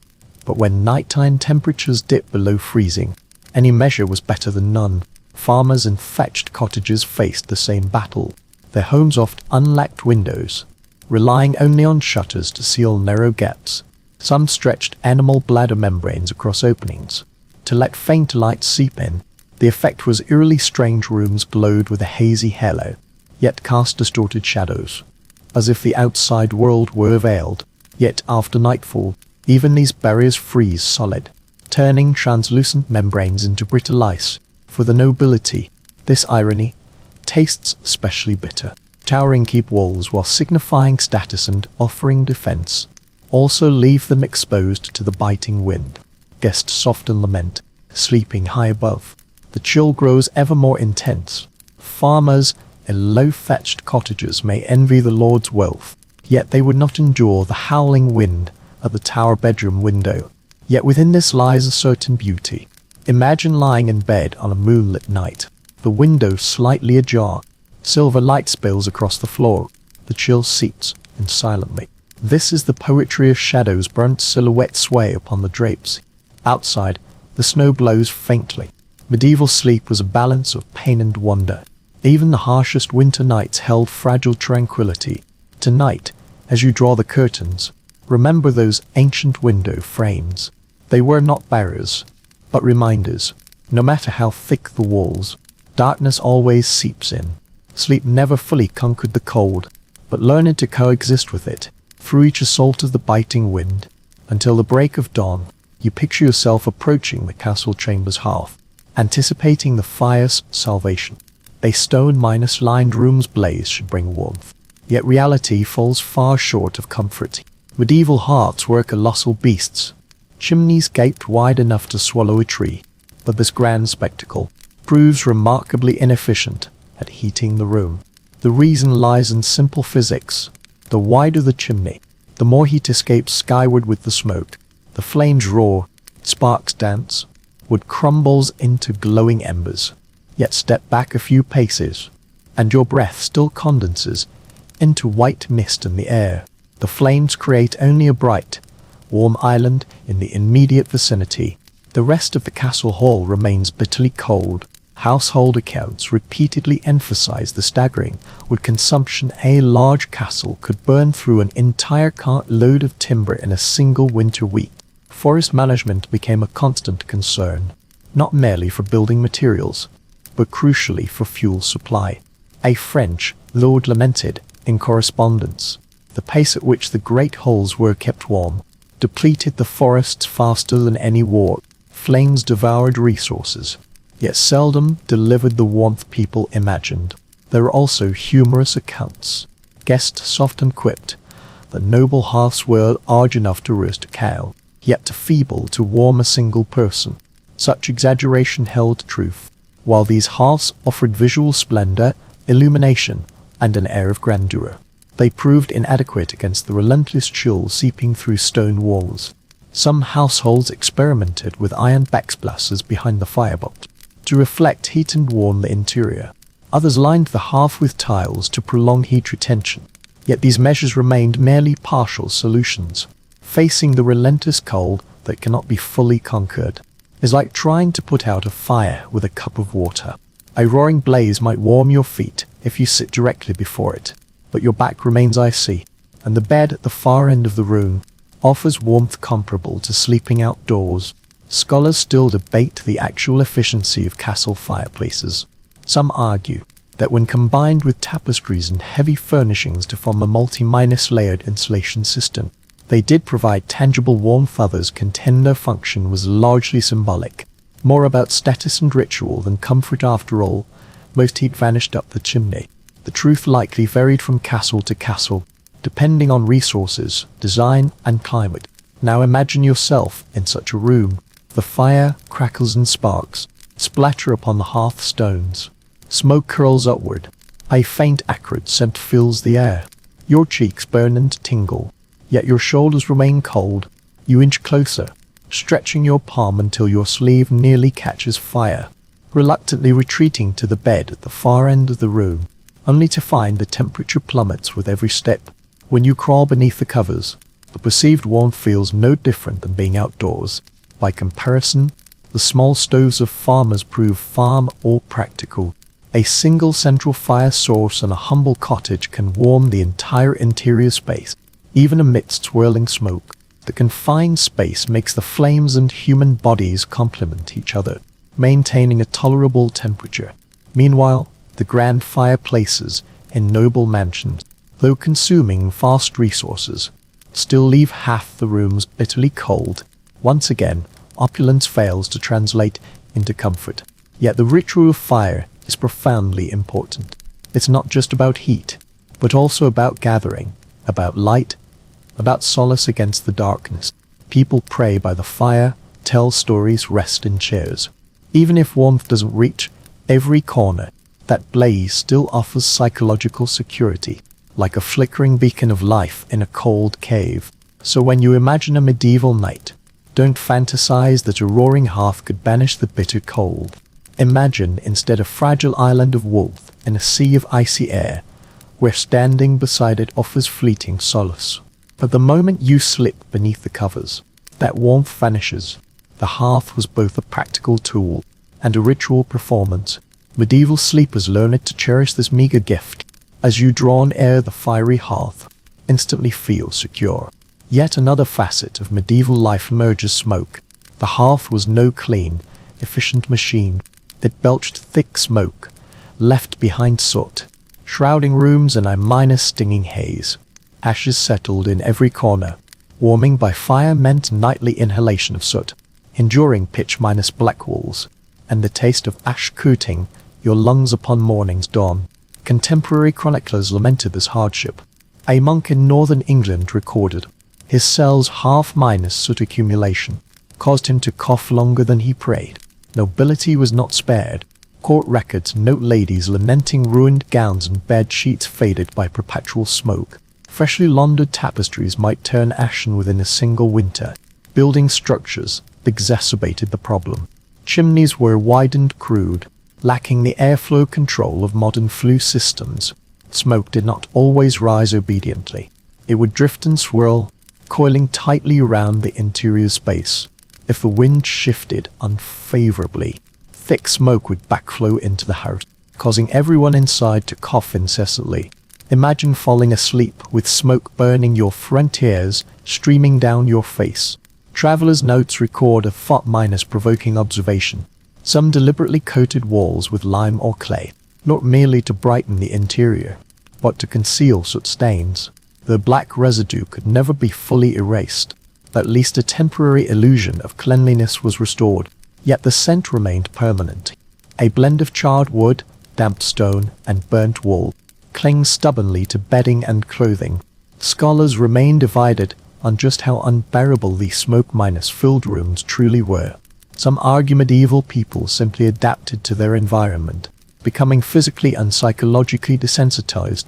S1: But when nighttime temperatures dip below freezing, any measure was better than none. Farmers in thatched cottages faced the same battle. Their homes oft unlacked windows, relying only on shutters to seal narrow gaps. Some stretched animal bladder membranes across openings to let faint light seep in. The effect was eerily strange. Rooms glowed with a hazy halo, yet cast distorted shadows, as if the outside world were veiled. Yet after nightfall, even these barriers freeze solid, turning translucent membranes into brittle ice. For the nobility, this irony tastes especially bitter. Towering keep walls, while signifying status and offering defense, also leave them exposed to the biting wind. Guests soften lament, sleeping high above. The chill grows ever more intense. Farmers in low-thatched cottages may envy the Lord's wealth, yet they would not endure the howling wind at the tower bedroom window. Yet within this lies a certain beauty. Imagine lying in bed on a moonlit night, the window slightly ajar. Silver light spills across the floor. The chill seeps in silently. This is the poetry of shadows. Burnt silhouettes sway upon the drapes. Outside, the snow blows faintly. Medieval sleep was a balance of pain and wonder. Even the harshest winter nights held fragile tranquility. Tonight, as you draw the curtains, remember those ancient window frames. They were not barriers, but reminders. No matter how thick the walls, darkness always seeps in. Sleep never fully conquered the cold, but learned to coexist with it, through each assault of the biting wind. Until the break of dawn, you picture yourself approaching the castle chamber's hearth, anticipating the fire's salvation. A stone-lined room's blaze should bring warmth, yet reality falls far short of comfort. Medieval hearths were colossal beasts. Chimneys gaped wide enough to swallow a tree, but this grand spectacle proves remarkably inefficient at heating the room. The reason lies in simple physics. The wider the chimney, the more heat escapes skyward with the smoke. The flames roar, sparks dance, wood crumbles into glowing embers. Yet step back a few paces, and your breath still condenses into white mist in the air. The flames create only a bright, warm island in the immediate vicinity. The rest of the castle hall remains bitterly cold. Household accounts repeatedly emphasize the staggering wood consumption. A large castle could burn through an entire cart load of timber in a single winter week. Forest management became a constant concern, not merely for building materials, but crucially for fuel supply. A French lord lamented, in correspondence, the pace at which the great halls were kept warm depleted the forests faster than any war. Flames devoured resources, yet seldom delivered the warmth people imagined. There are also humorous accounts. Guests often quipped that noble hearths were large enough to roast a cow, yet too feeble to warm a single person. Such exaggeration held truth. While these hearths offered visual splendor, illumination, and an air of grandeur, they proved inadequate against the relentless chill seeping through stone walls. Some households experimented with iron backsplashers behind the firebox to reflect heat and warm the interior. Others lined the hearth with tiles to prolong heat retention. Yet these measures remained merely partial solutions. Facing the relentless cold that cannot be fully conquered is like trying to put out a fire with a cup of water. A roaring blaze might warm your feet if you sit directly before it, but your back remains icy, and the bed at the far end of the room offers warmth comparable to sleeping outdoors. Scholars still debate the actual efficiency of castle fireplaces. Some argue that when combined with tapestries and heavy furnishings to form a multi-layered insulation system, they did provide tangible warmth. Others contend their function was largely symbolic, more about status and ritual than comfort. After all, most heat vanished up the chimney. The truth likely varied from castle to castle, depending on resources, design, and climate. Now imagine yourself in such a room. The fire crackles and sparks splatter upon the hearthstones. Smoke curls upward. A faint acrid scent fills the air. Your cheeks burn and tingle, yet your shoulders remain cold. You inch closer, stretching your palm until your sleeve nearly catches fire, reluctantly retreating to the bed at the far end of the room, only to find the temperature plummets with every step. When you crawl beneath the covers, the perceived warmth feels no different than being outdoors. By comparison, the small stoves of farmers prove far more practical. A single central fire source in a humble cottage can warm the entire interior space, even amidst swirling smoke. The confined space makes the flames and human bodies complement each other, maintaining a tolerable temperature. Meanwhile, the grand fireplaces in noble mansions, though consuming vast resources, still leave half the rooms bitterly cold. Once again, opulence fails to translate into comfort. Yet the ritual of fire is profoundly important. It's not just about heat, but also about gathering, about light, about solace against the darkness. People pray by the fire, tell stories, rest in chairs. Even if warmth doesn't reach every corner, that blaze still offers psychological security, like a flickering beacon of life in a cold cave. So when you imagine a medieval night, don't fantasize that a roaring hearth could banish the bitter cold. Imagine instead a fragile island of warmth in a sea of icy air, where standing beside it offers fleeting solace. But the moment you slip beneath the covers, that warmth vanishes. The hearth was both a practical tool and a ritual performance. Medieval sleepers learned to cherish this meager gift. As you draw near the fiery hearth, instantly feel secure. Yet another facet of medieval life emerges: smoke. The hearth was no clean, efficient machine. It belched thick smoke, left behind soot, shrouding rooms in a stinging haze. Ashes settled in every corner. Warming by fire meant nightly inhalation of soot, enduring pitch-black walls, and the taste of ash coating your lungs upon morning's dawn. Contemporary chroniclers lamented this hardship. A monk in northern England recorded his cell's soot accumulation caused him to cough longer than he prayed. Nobility was not spared. Court records note ladies lamenting ruined gowns and bed sheets faded by perpetual smoke. Freshly laundered tapestries might turn ashen within a single winter. Building structures exacerbated the problem. Chimneys were wide and crude, lacking the airflow control of modern flue systems. Smoke did not always rise obediently. It would drift and swirl, coiling tightly around the interior space. If the wind shifted unfavorably, thick smoke would backflow into the house, causing everyone inside to cough incessantly. Imagine falling asleep with smoke burning your front ears, streaming down your face. Travelers' notes record a provoking observation. Some deliberately coated walls with lime or clay, not merely to brighten the interior, but to conceal soot stains. The black residue could never be fully erased. At least a temporary illusion of cleanliness was restored, yet the scent remained permanent. A blend of charred wood, damp stone, and burnt wool clings stubbornly to bedding and clothing. Scholars remain divided on just how unbearable these smoke-filled rooms truly were. Some argue medieval people simply adapted to their environment, becoming physically and psychologically desensitized.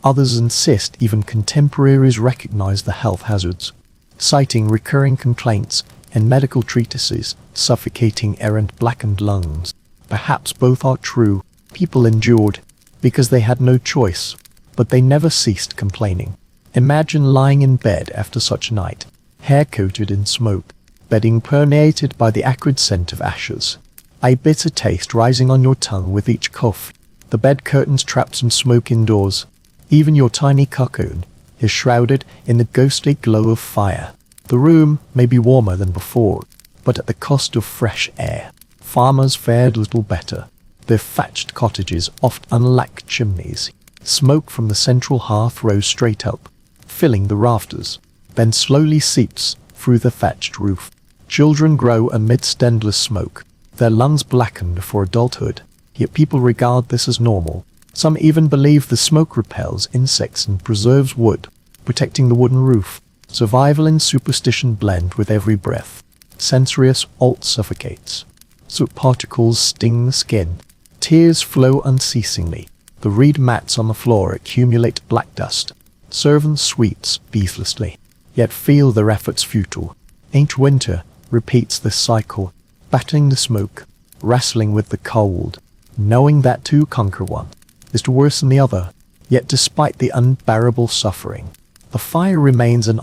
S1: Others insist even contemporaries recognize the health hazards, citing recurring complaints in medical treatises, suffocating air and blackened lungs. Perhaps both are true. People endured because they had no choice, but they never ceased complaining. Imagine lying in bed after such a night, hair coated in smoke, bedding permeated by the acrid scent of ashes, a bitter taste rising on your tongue with each cough. The bed curtains trap some smoke indoors. Even your tiny cocoon is shrouded in the ghostly glow of fire. The room may be warmer than before, but at the cost of fresh air. Farmers fared little better. Their thatched cottages often lacked chimneys. Smoke from the central hearth rose straight up, filling the rafters, then slowly seeps through the thatched roof. Children grow amidst endless smoke, their lungs blackened for adulthood, yet people regard this as normal. Some even believe the smoke repels insects and preserves wood, protecting the wooden roof. Survival and superstition blend with every breath. Sensory assault suffocates. Soot particles sting the skin. Tears flow unceasingly. The reed mats on the floor accumulate black dust. Servants sweeps ceaselessly, yet feel their efforts futile. Ancient winter repeats this cycle, battling the smoke, wrestling with the cold, knowing that to conquer one is to worsen the other. Yet despite the unbearable suffering, the fire remains an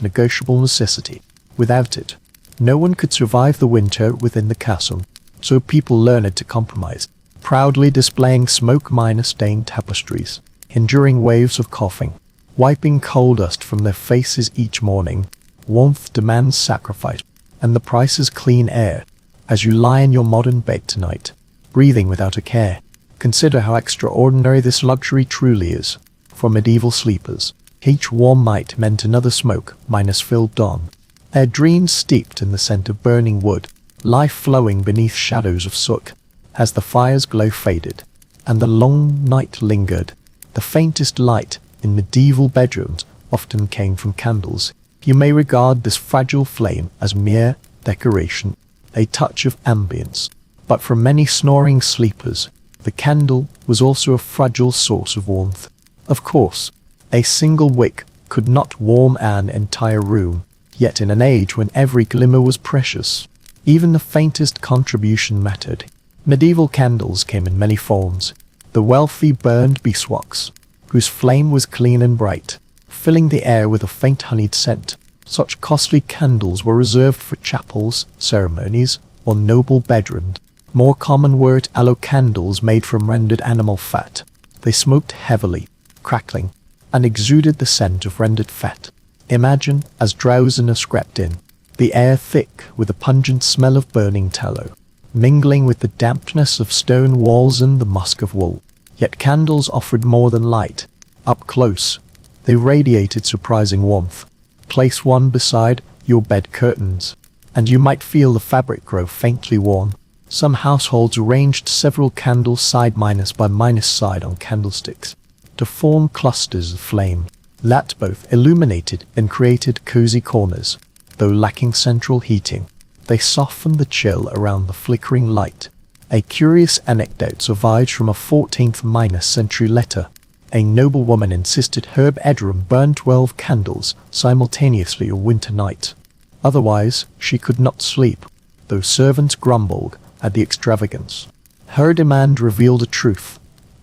S1: negotiable necessity. Without it, no one could survive the winter within the castle, so people learned to compromise, proudly displaying smoke-stained tapestries, enduring waves of coughing, wiping coal dust from their faces each morning. Warmth demands sacrifice, and the price is clean air. As you lie in your modern bed tonight, breathing without a care, consider how extraordinary this luxury truly is. For medieval sleepers, each warm night meant another smoke-filled dawn. Their dreams steeped in the scent of burning wood, life flowing beneath shadows of soot. As the fire's glow faded, and the long night lingered, the faintest light in medieval bedrooms often came from candles. You may regard this fragile flame as mere decoration, a touch of ambience, but for many snoring sleepers, the candle was also a fragile source of warmth. Of course, a single wick could not warm an entire room, yet in an age when every glimmer was precious, even the faintest contribution mattered. Medieval candles came in many forms. The wealthy burned beeswax, whose flame was clean and bright, filling the air with a faint honeyed scent. Such costly candles were reserved for chapels, ceremonies, or noble bedrooms. More common were tallow candles made from rendered animal fat. They smoked heavily, crackling, and exuded the scent of rendered fat. Imagine as drowsiness crept in, the air thick with the pungent smell of burning tallow, mingling with the dampness of stone walls and the musk of wool. Yet candles offered more than light. Up close, they radiated surprising warmth. Place one beside your bed curtains, and you might feel the fabric grow faintly warm. Some households arranged several candles side on candlesticks to form clusters of flame that both illuminated and created cozy corners. Though lacking central heating, they softened the chill around the flickering light. A curious anecdote survives from a 14th century letter. A noblewoman insisted her bedroom burn 12 candles simultaneously a winter night. Otherwise, she could not sleep, though servants grumbled at the extravagance. Her demand revealed a truth.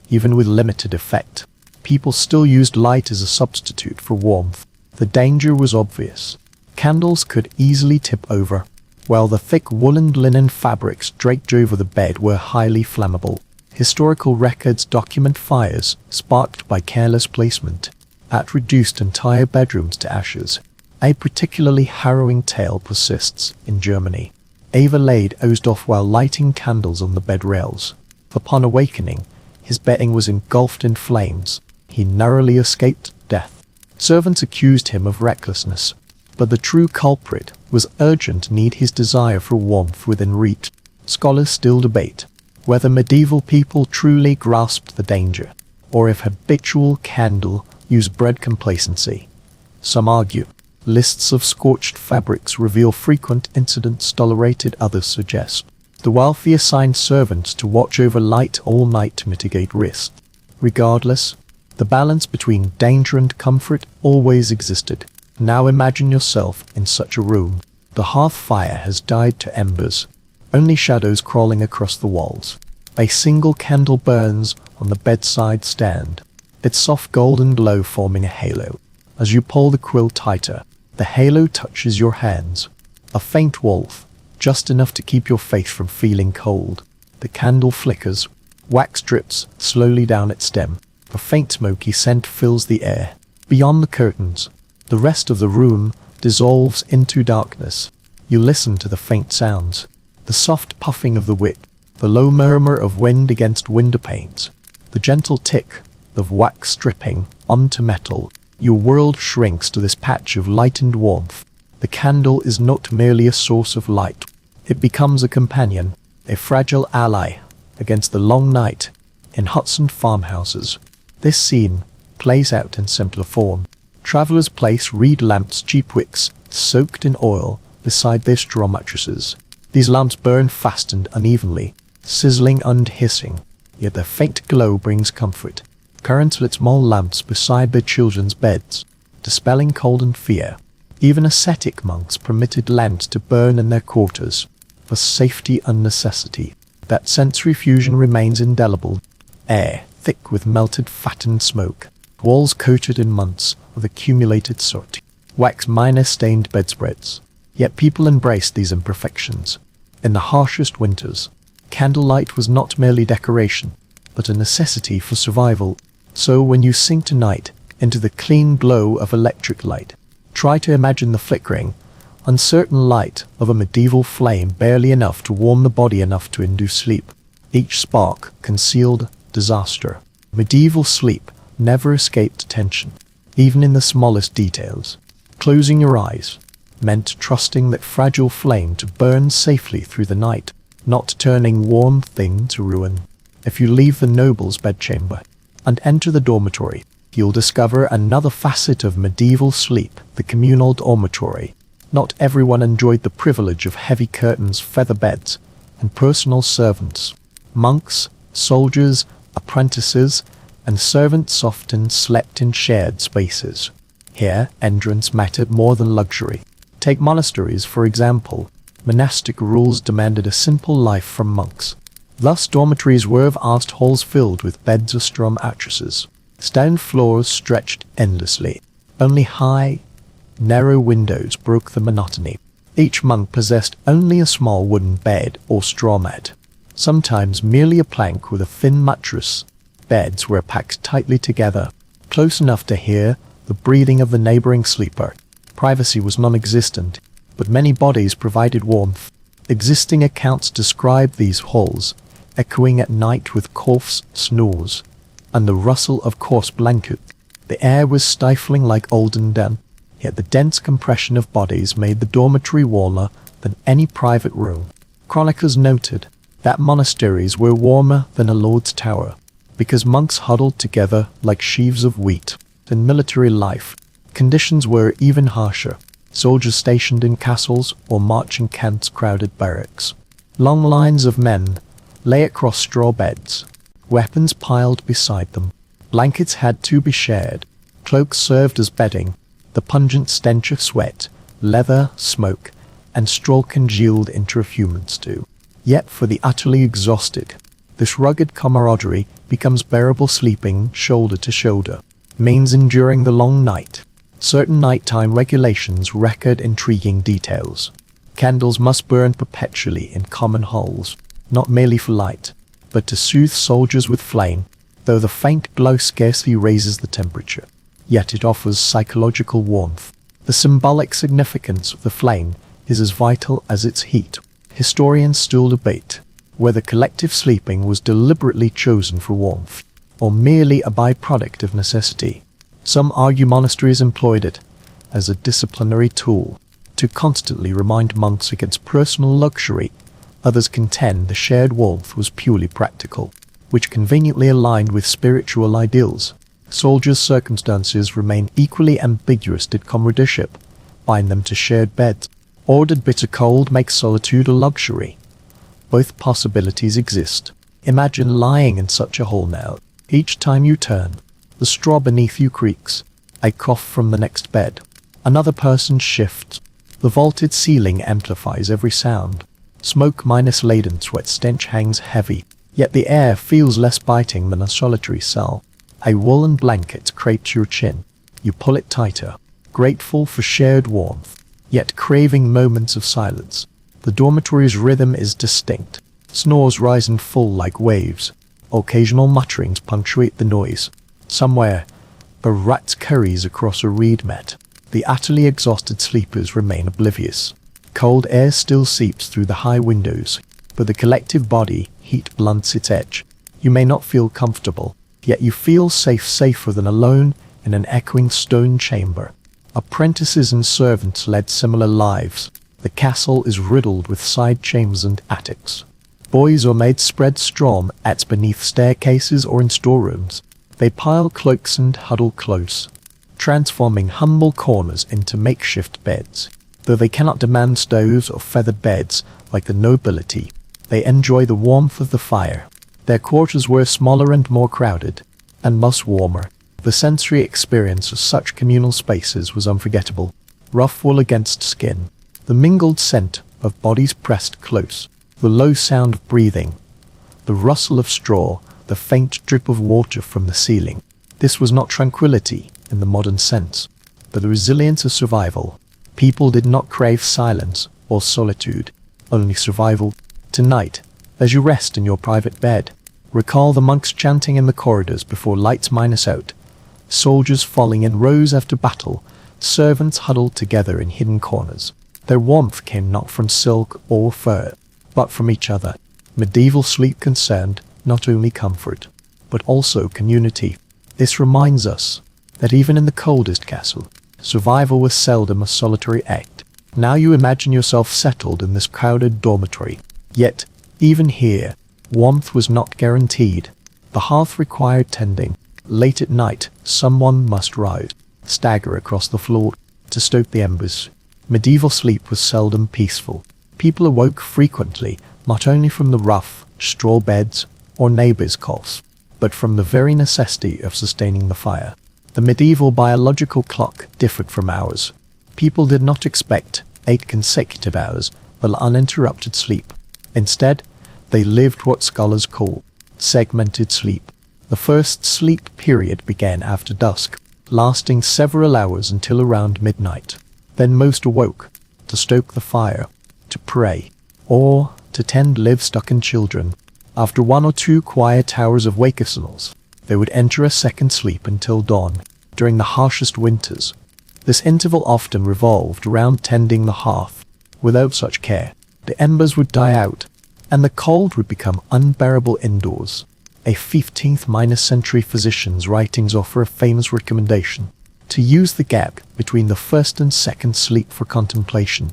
S1: Even with limited effect, people still used light as a substitute for warmth. The danger was obvious. Candles could easily tip over, while the thick woolen linen fabrics draped over the bed were highly flammable. Historical records document fires sparked by careless placement that reduced entire bedrooms to ashes. A particularly harrowing tale persists in Germany. Ava Lade ozed off while lighting candles on the bed rails. Upon awakening, his bedding was engulfed in flames. He narrowly escaped death. Servants accused him of recklessness, but the true culprit was urgent need. His desire for warmth within reach. Scholars still debate whether medieval people truly grasped the danger, or if habitual candle use bred complacency. Some argue lists of scorched fabrics reveal frequent incidents tolerated. Others suggest the wealthy assigned servants to watch over light all night to mitigate risk. Regardless, the balance between danger and comfort always existed. Now imagine yourself in such a room. The hearth fire has died to embers, only shadows crawling across the walls. A single candle burns on the bedside stand, its soft golden glow forming a halo. As you pull the quill tighter, the halo touches your hands. A faint warmth, just enough to keep your face from feeling cold. The candle flickers, wax drips slowly down its stem. A faint smoky scent fills the air. Beyond the curtains, the rest of the room dissolves into darkness. You listen to the faint sounds, the soft puffing of the wick, the low murmur of wind against window panes, the gentle tick of wax stripping onto metal. Your world shrinks to this patch of light and warmth. The candle is not merely a source of light. It becomes a companion, a fragile ally against the long night. In Hudson farmhouses, this scene plays out in simpler form. Travelers place reed lamps, cheap wicks, soaked in oil, beside their straw mattresses. These lamps burn fast and unevenly, sizzling and hissing, yet their faint glow brings comfort. Parents lit small lamps beside their children's beds, dispelling cold and fear. Even ascetic monks permitted lamps to burn in their quarters, for safety and necessity. That sensory fusion remains indelible. Air thick with melted fat and smoke, walls coated in months of accumulated soot, wax minor-stained bedspreads. Yet people embraced these imperfections. In the harshest winters, candlelight was not merely decoration, but a necessity for survival. So when you sink tonight into the clean glow of electric light, try to imagine the flickering, uncertain light of a medieval flame, barely enough to warm the body, enough to induce sleep. Each spark concealed disaster. Medieval sleep never escaped attention, even in the smallest details. Closing your eyes meant trusting that fragile flame to burn safely through the night, not turning warm thing to ruin. If you leave the noble's bedchamber and enter the dormitory, you'll discover another facet of medieval sleep, the communal dormitory. Not everyone enjoyed the privilege of heavy curtains, feather beds, and personal servants. Monks, soldiers, apprentices, and servants often slept in shared spaces. Here, entrance mattered more than luxury. Take monasteries, for example. Monastic rules demanded a simple life from monks. Thus, dormitories were vast halls filled with beds of straw mattresses. Stone floors stretched endlessly. Only high, narrow windows broke the monotony. Each monk possessed only a small wooden bed or straw mat, sometimes merely a plank with a thin mattress. Beds were packed tightly together, close enough to hear the breathing of the neighboring sleeper. Privacy was non-existent, but many bodies provided warmth. Existing accounts describe these halls, echoing at night with coughs, snores, and the rustle of coarse blankets. The air was stifling like olden damp, yet the dense compression of bodies made the dormitory warmer than any private room. Chroniclers noted that monasteries were warmer than a lord's tower, because monks huddled together like sheaves of wheat. In military life, conditions were even harsher. Soldiers stationed in castles or marching camps crowded barracks. Long lines of men lay across straw beds, weapons piled beside them. Blankets had to be shared. Cloaks served as bedding. The pungent stench of sweat, leather, smoke, and straw congealed into a human stew. Yet for the utterly exhausted, This rugged camaraderie becomes bearable sleeping shoulder to shoulder, means enduring the long night. Certain nighttime regulations record intriguing details. Candles must burn perpetually in common halls, not merely for light, but to soothe soldiers with flame, though the faint glow scarcely raises the temperature. Yet it offers psychological warmth. The symbolic significance of the flame is as vital as its heat. Historians still debate whether collective sleeping was deliberately chosen for warmth, or merely a byproduct of necessity. Some argue monasteries employed it as a disciplinary tool to constantly remind monks against personal luxury. Others contend the shared warmth was purely practical, which conveniently aligned with spiritual ideals. Soldiers' circumstances remain equally ambiguous. Did comradeship bind them to shared beds, or did bitter cold make solitude a luxury? Both possibilities exist. Imagine lying in such a hole now. Each time you turn, the straw beneath you creaks. A cough from the next bed. Another person shifts. The vaulted ceiling amplifies every sound. Smoke-laden sweat stench hangs heavy, yet the air feels less biting than a solitary cell. A woolen blanket crepes your chin. You pull it tighter, grateful for shared warmth, yet craving moments of silence. The dormitory's rhythm is distinct. Snores rise and fall like waves. Occasional mutterings punctuate the noise. Somewhere, a rat scurries across a reed mat. The utterly exhausted sleepers remain oblivious. Cold air still seeps through the high windows, but the collective body heat blunts its edge. You may not feel comfortable, yet you feel safer than alone in an echoing stone chamber. Apprentices and servants led similar lives. The castle is riddled with side chambers and attics. Boys or maids spread straw mats beneath staircases or in storerooms. They pile cloaks and huddle close, transforming humble corners into makeshift beds. Though they cannot demand stoves or feathered beds like the nobility, they enjoy the warmth of the fire. Their quarters were smaller and more crowded, and much warmer. The sensory experience of such communal spaces was unforgettable. Rough wool against skin, the mingled scent of bodies pressed close, the low sound of breathing, the rustle of straw, the faint drip of water from the ceiling. This was not tranquility in the modern sense, but the resilience of survival. People did not crave silence or solitude, only survival. Tonight, as you rest in your private bed, recall the monks chanting in the corridors before lights minus out, soldiers falling in rows after battle, servants huddled together in hidden corners. Their warmth came not from silk or fur, but from each other. Medieval sleep concerned not only comfort, but also community. This reminds us that even in the coldest castle, survival was seldom a solitary act. Now you imagine yourself settled in this crowded dormitory. Yet, even here, warmth was not guaranteed. The hearth required tending. Late at night, someone must rise, stagger across the floor to stoke the embers. Medieval sleep was seldom peaceful. People awoke frequently, not only from the rough, straw beds or neighbors' coughs, but from the very necessity of sustaining the fire. The medieval biological clock differed from ours. People did not expect 8 consecutive hours of uninterrupted sleep. Instead, they lived what scholars call segmented sleep. The first sleep period began after dusk, lasting several hours until around midnight. Then most awoke to stoke the fire, to pray, or to tend livestock and children. After 1 or 2 quiet hours of wakefulness, they would enter a second sleep until dawn. During the harshest winters, this interval often revolved around tending the hearth. Without such care, the embers would die out, and the cold would become unbearable indoors. A 15th-century physician's writings offer a famous recommendation: to use the gap between the first and second sleep for contemplation,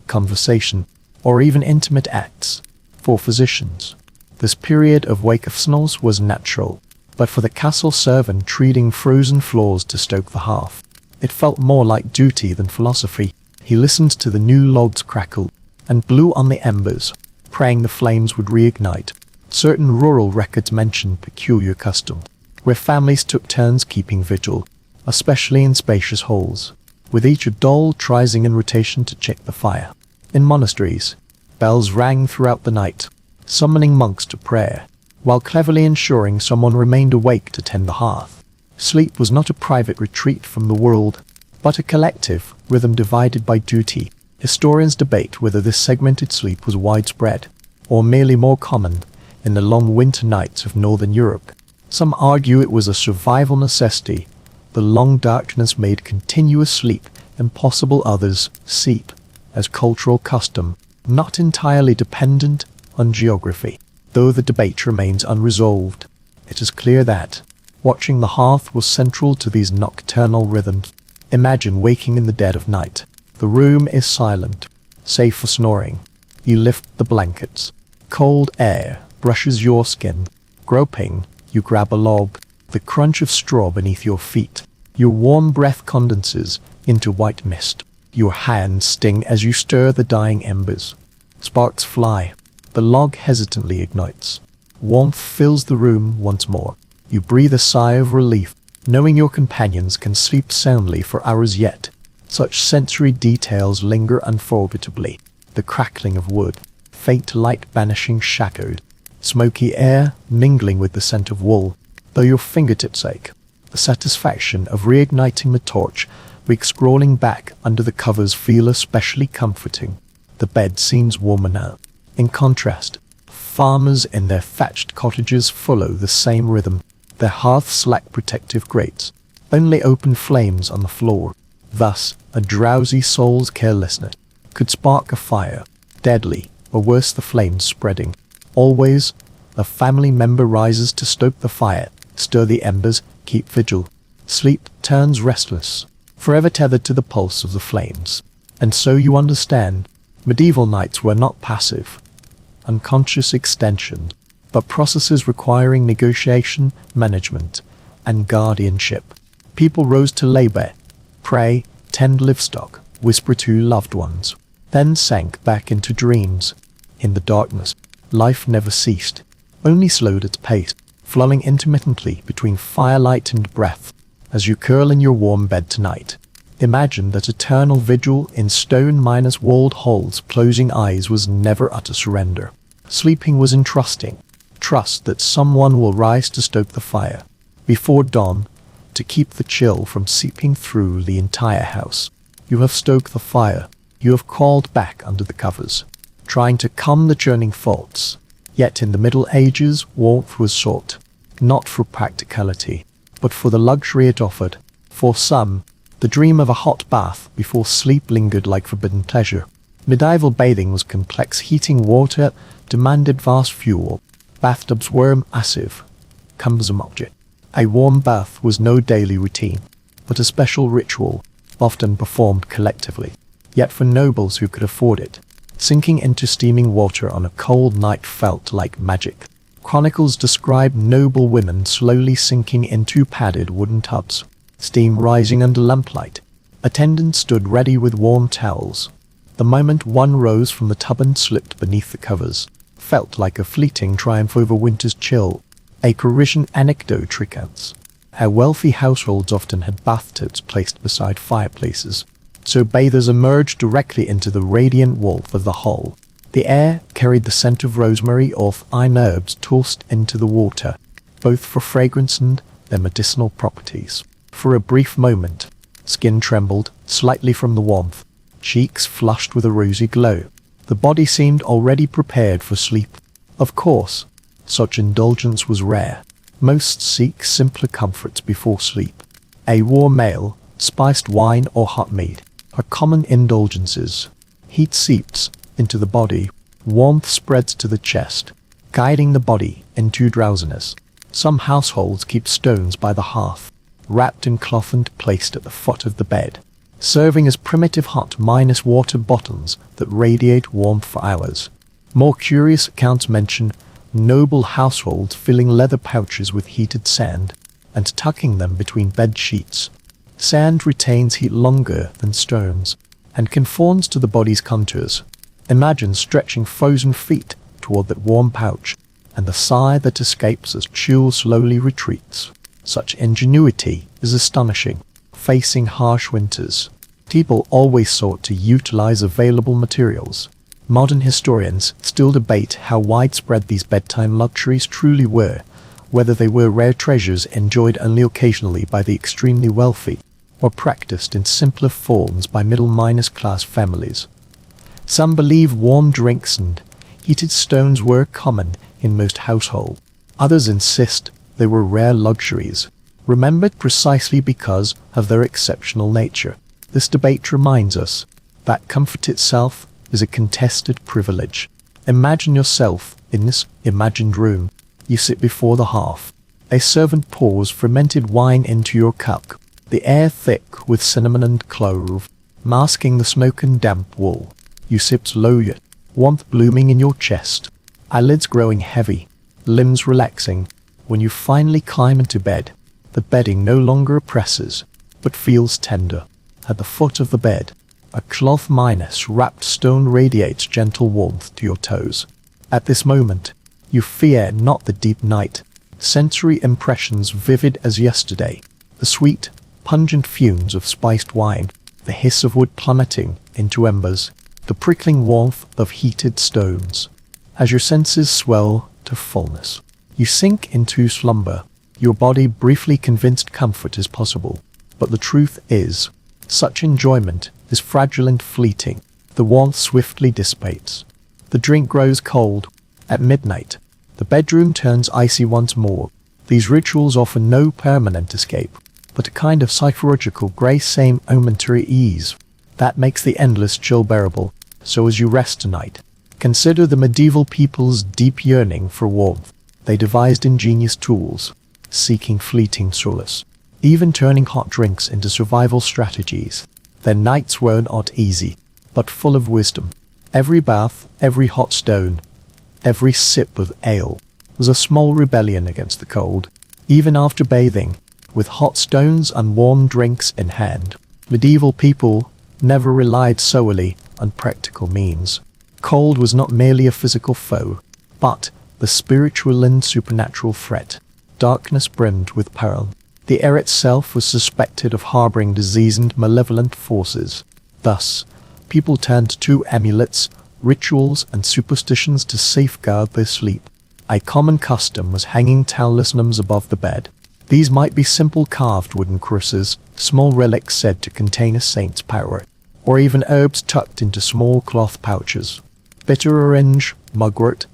S1: conversation, or even intimate acts. For physicians, this period of wakefulness was natural, but for the castle servant treating frozen floors to stoke the hearth, it felt more like duty than philosophy. He listened to the new logs crackle and blew on the embers, praying the flames would reignite. Certain rural records mention peculiar custom, where families took turns keeping vigil, especially in spacious halls, with each a dull, trying in rotation to check the fire. In monasteries, bells rang throughout the night, summoning monks to prayer. while cleverly ensuring someone remained awake to tend the hearth. Sleep was not a private retreat from the world, but a collective rhythm divided by duty. Historians debate whether this segmented sleep was widespread, or merely more common, in the long winter nights of northern Europe. Some argue it was a survival necessity. The long darkness made continuous sleep impossible. Others see it as cultural custom, not entirely dependent on geography. Though the debate remains unresolved, it is clear that watching the hearth was central to these nocturnal rhythms. Imagine waking in the dead of night. The room is silent, save for snoring. You lift the blankets. Cold air brushes your skin. Groping, you grab a log. The crunch of straw beneath your feet. Your warm breath condenses into white mist. Your hands sting as you stir the dying embers. Sparks fly. The log hesitantly ignites. Warmth fills the room once more. You breathe a sigh of relief, knowing your companions can sleep soundly for hours yet. Such sensory details linger unforgettably. The crackling of wood, faint light banishing shadows, smoky air mingling with the scent of wool. Though your fingertips ache, the satisfaction of reigniting the torch makes scrolling back under the covers feel especially comforting. The bed seems warmer now. In contrast, farmers in their thatched cottages follow the same rhythm. Their hearths lack protective grates, only open flames on the floor. Thus, a drowsy soul's carelessness could spark a fire, deadly, or worse, the flames spreading. Always, a family member rises to stoke the fire, stir the embers, keep vigil. Sleep turns restless, forever tethered to the pulse of the flames. And so you understand, medieval nights were not passive, unconscious extensions, but processes requiring negotiation, management, and guardianship. People rose to labor, pray, tend livestock, whisper to loved ones, then sank back into dreams. In the darkness, life never ceased, only slowed its pace, flowing intermittently between firelight and breath. As you curl in your warm bed tonight, imagine that eternal vigil in stone minus walled halls. Closing eyes was never utter surrender. Sleeping was entrusting. Trust that someone will rise to stoke the fire before dawn, to keep the chill from seeping through the entire house. You have stoked the fire. You have crawled back under the covers, trying to calm the churning faults. Yet in the Middle Ages, warmth was sought, not for practicality, but for the luxury it offered. For some, the dream of a hot bath before sleep lingered like forbidden pleasure. Medieval bathing was complex. Heating water demanded vast fuel. Bathtubs were massive, cumbersome object. A warm bath was no daily routine, but a special ritual, often performed collectively. Yet for nobles who could afford it, sinking into steaming water on a cold night felt like magic. Chronicles describe noble women slowly sinking into padded wooden tubs, steam rising under lamplight. Attendants stood ready with warm towels. The moment one rose from the tub and slipped beneath the covers, felt like a fleeting triumph over winter's chill. A Parisian anecdote recounts how wealthy households often had bathtubs placed beside fireplaces, so bathers emerged directly into the radiant warmth of the hall. The air carried the scent of rosemary or thyme herbs tossed into the water, both for fragrance and their medicinal properties. For a brief moment, skin trembled slightly from the warmth, cheeks flushed with a rosy glow. The body seemed already prepared for sleep. Of course, such indulgence was rare. Most seek simpler comforts before sleep. A warm ale, spiced wine or hot mead are common indulgences. Heat seeps into the body, warmth spreads to the chest, guiding the body into drowsiness. Some households keep stones by the hearth, wrapped in cloth and placed at the foot of the bed, serving as primitive hot minus water bottles that radiate warmth for hours. More curious accounts mention noble households filling leather pouches with heated sand and tucking them between bed sheets. Sand retains heat longer than stones and conforms to the body's contours. Imagine stretching frozen feet toward that warm pouch and the sigh that escapes as chill slowly retreats. Such ingenuity is astonishing. Facing harsh winters, people always sought to utilize available materials. Modern historians still debate how widespread these bedtime luxuries truly were, whether they were rare treasures enjoyed only occasionally by the extremely wealthy, or practiced in simpler forms by middle-class families. Some believe warm drinks and heated stones were common in most households. Others insist they were rare luxuries, remembered precisely because of their exceptional nature. This debate reminds us that comfort itself is a contested privilege. Imagine yourself in this imagined room. You sit before the hearth. A servant pours fermented wine into your cup, the air thick with cinnamon and clove, masking the smoke and damp wall. You sip slowly, warmth blooming in your chest, eyelids growing heavy, limbs relaxing. When you finally climb into bed, the bedding no longer oppresses, but feels tender. At the foot of the bed, a cloth-wrapped stone radiates gentle warmth to your toes. At this moment, you fear not the deep night, sensory impressions vivid as yesterday, the sweet, pungent fumes of spiced wine, the hiss of wood plummeting into embers, the prickling warmth of heated stones. As your senses swell to fullness, you sink into slumber, your body briefly convinced comfort is possible. But the truth is, such enjoyment is fragile and fleeting. The warmth swiftly dissipates. The drink grows cold. At midnight, the bedroom turns icy once more. These rituals offer no permanent escape, but a kind of psychological grace, same momentary ease, that makes the endless chill bearable. So as you rest tonight, consider the medieval people's deep yearning for warmth. They devised ingenious tools, seeking fleeting solace, even turning hot drinks into survival strategies. Their nights were not easy, but full of wisdom. Every bath, every hot stone, every sip of ale was a small rebellion against the cold. Even after bathing, with hot stones and warm drinks in hand, medieval people never relied solely on practical means. Cold was not merely a physical foe, but the spiritual and supernatural threat. Darkness brimmed with peril. The air itself was suspected of harboring disease and malevolent forces. Thus, people turned to amulets, rituals, and superstitions to safeguard their sleep. A common custom was hanging talismans above the bed. These might be simple carved wooden crosses, small relics said to contain a saint's power, or even herbs tucked into small cloth pouches. Bitter orange, mugwort,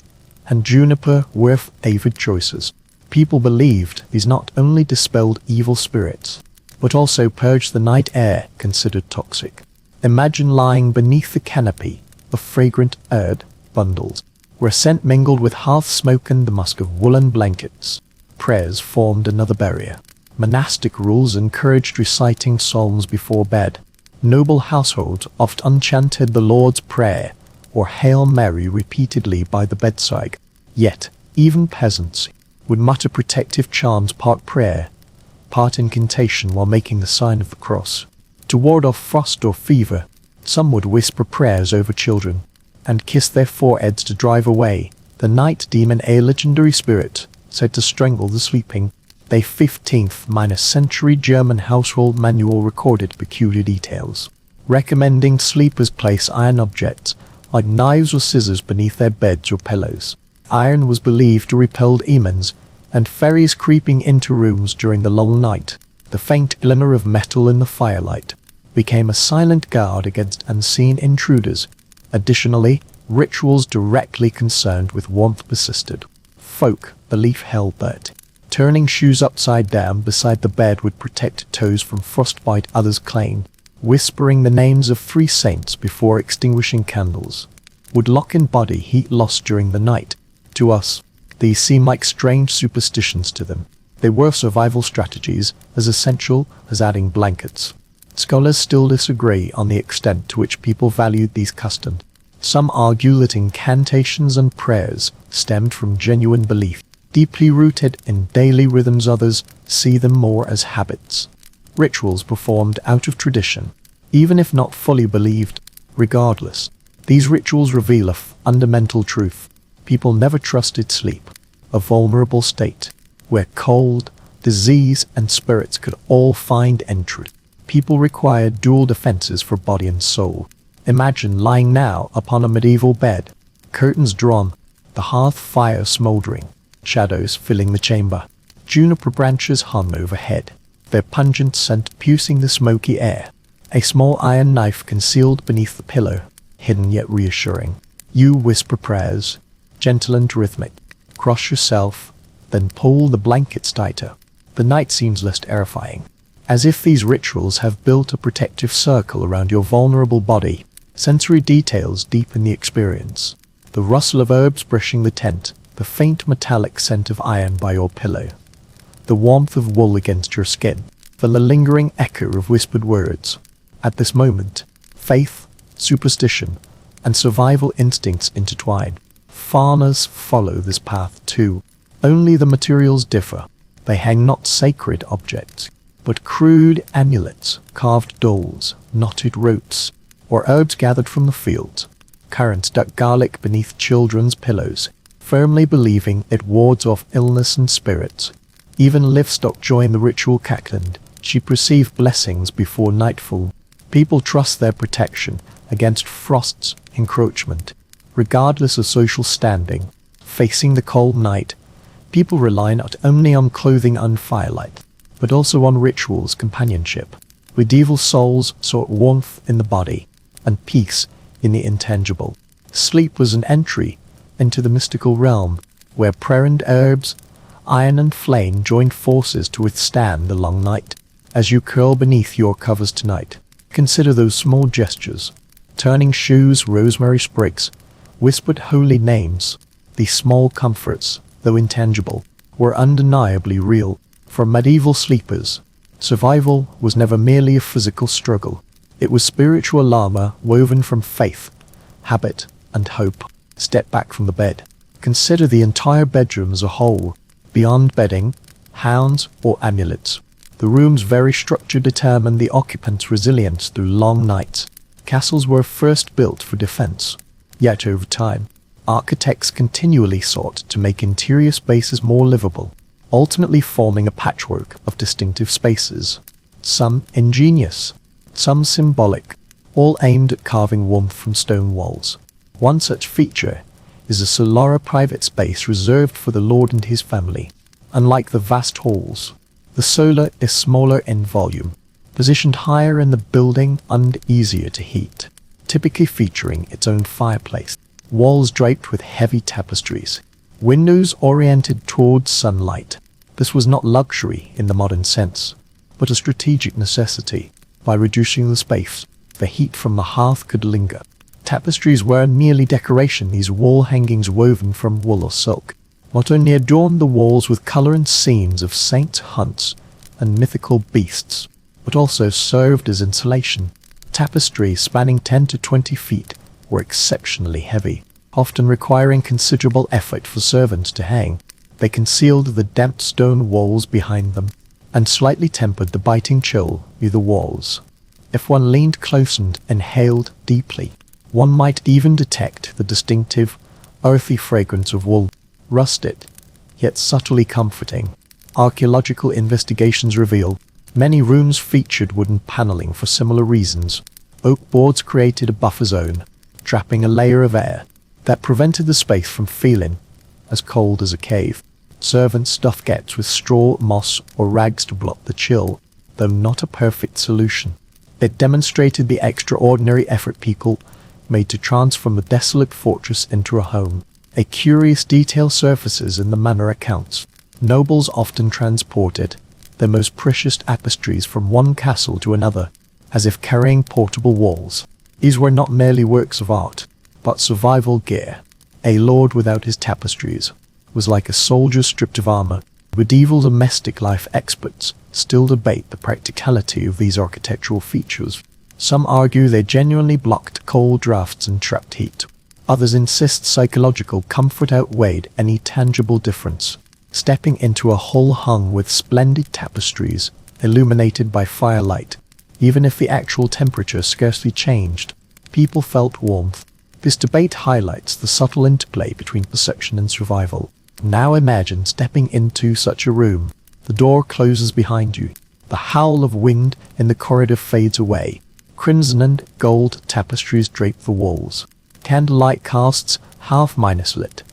S1: and juniper were favored choices. People believed these not only dispelled evil spirits, but also purged the night air considered toxic. Imagine lying beneath the canopy of fragrant herb bundles, where scent mingled with hearth smoke and the musk of woolen blankets. Prayers formed another barrier. Monastic rules encouraged reciting psalms before bed. Noble households often chanted the Lord's Prayer or Hail Mary repeatedly by the bedside. Yet, even peasants would mutter protective charms, part prayer, part incantation, while making the sign of the cross. To ward off frost or fever, some would whisper prayers over children and kiss their foreheads to drive away the night demon, a legendary spirit said to strangle the sleeping. A 15th century German household manual recorded peculiar details, recommending sleepers place iron objects like knives or scissors beneath their beds or pillows. Iron was believed to repel demons and fairies creeping into rooms during the long night. The faint glimmer of metal in the firelight became a silent guard against unseen intruders. Additionally, rituals directly concerned with warmth persisted. Folk belief held that turning shoes upside down beside the bed would protect toes from frostbite. Others claimed whispering the names of 3 saints before extinguishing candles would lock in body heat lost during the night. To us, these seem like strange superstitions. To them, they were survival strategies as essential as adding blankets. Scholars still disagree on the extent to which people valued these customs. Some argue that incantations and prayers stemmed from genuine belief, deeply rooted in daily rhythms. Others see them more as habits, rituals performed out of tradition, even if not fully believed. Regardless, these rituals reveal a fundamental truth. People never trusted sleep, a vulnerable state, where cold, disease, and spirits could all find entry. People required dual defenses for body and soul. Imagine lying now upon a medieval bed, curtains drawn, the hearth fire smouldering, shadows filling the chamber. Juniper branches hung overhead, their pungent scent piercing the smoky air. A small iron knife concealed beneath the pillow, hidden yet reassuring. You whisper prayers, gentle and rhythmic. Cross yourself, then pull the blankets tighter. The night seems less terrifying, as if these rituals have built a protective circle around your vulnerable body. Sensory details deepen the experience. The rustle of herbs brushing the tent, the faint metallic scent of iron by your pillow, the warmth of wool against your skin, the lingering echo of whispered words. At this moment, faith, superstition, and survival instincts intertwine. Farmers follow this path too. Only the materials differ. They hang not sacred objects, but crude amulets, carved dolls, knotted ropes, or herbs gathered from the fields. Currents duck garlic beneath children's pillows, firmly believing it wards off illness and spirits. Even livestock join the ritual cackling. She perceived blessings before nightfall. People trust their protection against frost's encroachment. Regardless of social standing, facing the cold night, people rely not only on clothing and firelight, but also on rituals' companionship. Medieval souls sought warmth in the body and peace in the intangible. Sleep was an entry into the mystical realm, where prayer and herbs, iron and flame joined forces to withstand the long night. As you curl beneath your covers tonight, consider those small gestures. Turning shoes, rosemary sprigs, whispered holy names. These small comforts, though intangible, were undeniably real. For medieval sleepers, survival was never merely a physical struggle. It was spiritual armor woven from faith, habit, and hope. Step back from the bed. Consider the entire bedroom as a whole, beyond bedding, hounds, or amulets. The room's very structure determined the occupant's resilience through long nights. Castles were first built for defense, yet over time, architects continually sought to make interior spaces more livable, ultimately forming a patchwork of distinctive spaces, some ingenious, some symbolic, all aimed at carving warmth from stone walls. One such feature is a solara private space reserved for the lord and his family. Unlike the vast halls, the solar is smaller in volume, positioned higher in the building and easier to heat, typically featuring its own fireplace, walls draped with heavy tapestries, windows oriented towards sunlight. This was not luxury in the modern sense, but a strategic necessity. By reducing the space, the heat from the hearth could linger. Tapestries weren't merely decoration. These wall hangings woven from wool or silk not only adorned the walls with color and scenes of saints' hunts and mythical beasts, but also served as insulation. Tapestries spanning 10 to 20 feet were exceptionally heavy, often requiring considerable effort for servants to hang. They concealed the damp stone walls behind them, and slightly tempered the biting chill near the walls. If one leaned close and inhaled deeply, one might even detect the distinctive, earthy fragrance of wool, rusted, yet subtly comforting. Archaeological investigations reveal many rooms featured wooden paneling for similar reasons. Oak boards created a buffer zone, trapping a layer of air that prevented the space from feeling as cold as a cave. Servants stuffed gaps with straw, moss, or rags to block the chill, though not a perfect solution. It demonstrated the extraordinary effort people made to transform the desolate fortress into a home. A curious detail surfaces in the manor accounts. Nobles often transported their most precious tapestries from one castle to another, as if carrying portable walls. These were not merely works of art, but survival gear. A lord without his tapestries was like a soldier stripped of armor. Medieval domestic life experts still debate the practicality of these architectural features. Some argue they genuinely blocked cold drafts and trapped heat. Others insist psychological comfort outweighed any tangible difference. Stepping into a hall hung with splendid tapestries, illuminated by firelight, even if the actual temperature scarcely changed, people felt warmth. This debate highlights the subtle interplay between perception and survival. Now imagine stepping into such a room. The door closes behind you. The howl of wind in the corridor fades away. Crimson and gold tapestries drape the walls. Candlelight casts half-minus lit,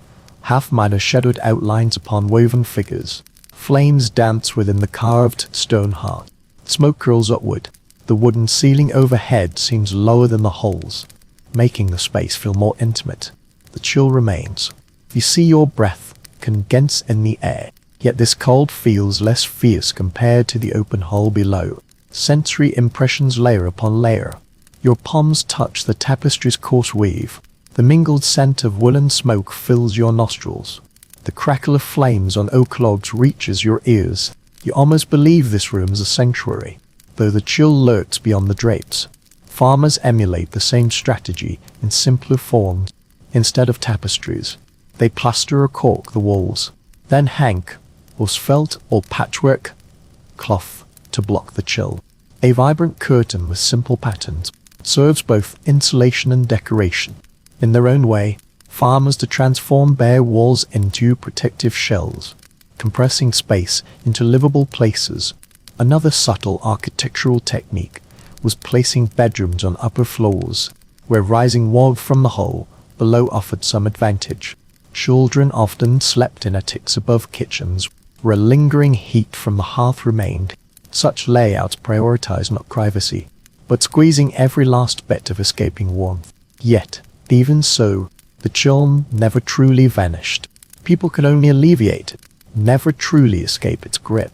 S1: half-minus shadowed outlines upon woven figures. Flames dance within the carved stone heart. Smoke curls upward. The wooden ceiling overhead seems lower than the holes, making the space feel more intimate. The chill remains. You see your breath condense in the air, yet this cold feels less fierce compared to the open hole below. Sensory impressions layer upon layer. Your palms touch the tapestry's coarse weave. The mingled scent of woolen smoke fills your nostrils. The crackle of flames on oak logs reaches your ears. You almost believe this room is a sanctuary, though the chill lurks beyond the drapes. Farmers emulate the same strategy in simpler forms. Instead of tapestries, they plaster or caulk the walls, then hang or felt or patchwork cloth to block the chill. A vibrant curtain with simple patterns serves both insulation and decoration. In their own way, farmers to transform bare walls into protective shells, compressing space into livable places. Another subtle architectural technique was placing bedrooms on upper floors, where rising warmth from the hole below offered some advantage. Children often slept in attics above kitchens, where lingering heat from the hearth remained. Such layouts prioritized not privacy, but squeezing every last bit of escaping warmth. Yet, even so, the chill never truly vanished. People could only alleviate it, never truly escape its grip.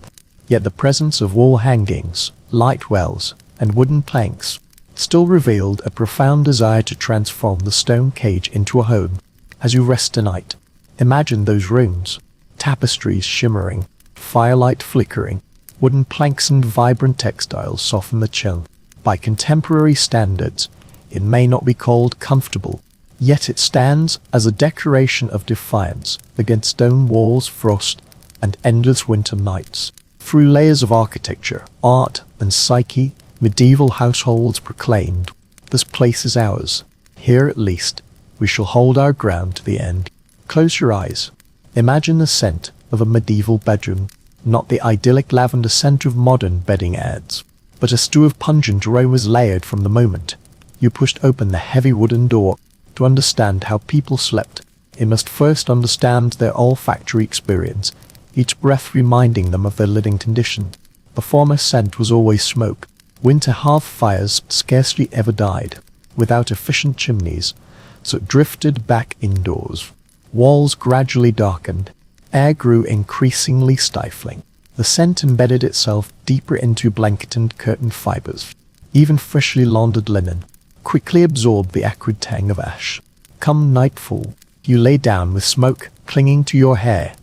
S1: Yet the presence of wall hangings, light wells, and wooden planks still revealed a profound desire to transform the stone cage into a home. As you rest tonight, imagine those rooms, tapestries shimmering, firelight flickering, wooden planks and vibrant textiles soften the chill. By contemporary standards, it may not be called comfortable, yet it stands as a decoration of defiance against stone walls, frost, and endless winter nights. Through layers of architecture, art, and psyche, medieval households proclaimed, "This place is ours. Here at least, we shall hold our ground to the end." Close your eyes. Imagine the scent of a medieval bedroom, not the idyllic lavender scent of modern bedding ads, but a stew of pungent aromas layered from the moment you pushed open the heavy wooden door. To understand how people slept, it must first understand their olfactory experience, each breath reminding them of their living condition. The former scent was always smoke. Winter hearth fires scarcely ever died without efficient chimneys, so it drifted back indoors. Walls gradually darkened. Air grew increasingly stifling. The scent embedded itself deeper into blanket and curtain fibers. Even freshly laundered linen quickly absorbed the acrid tang of ash. Come nightfall, you lay down with smoke clinging to your hair,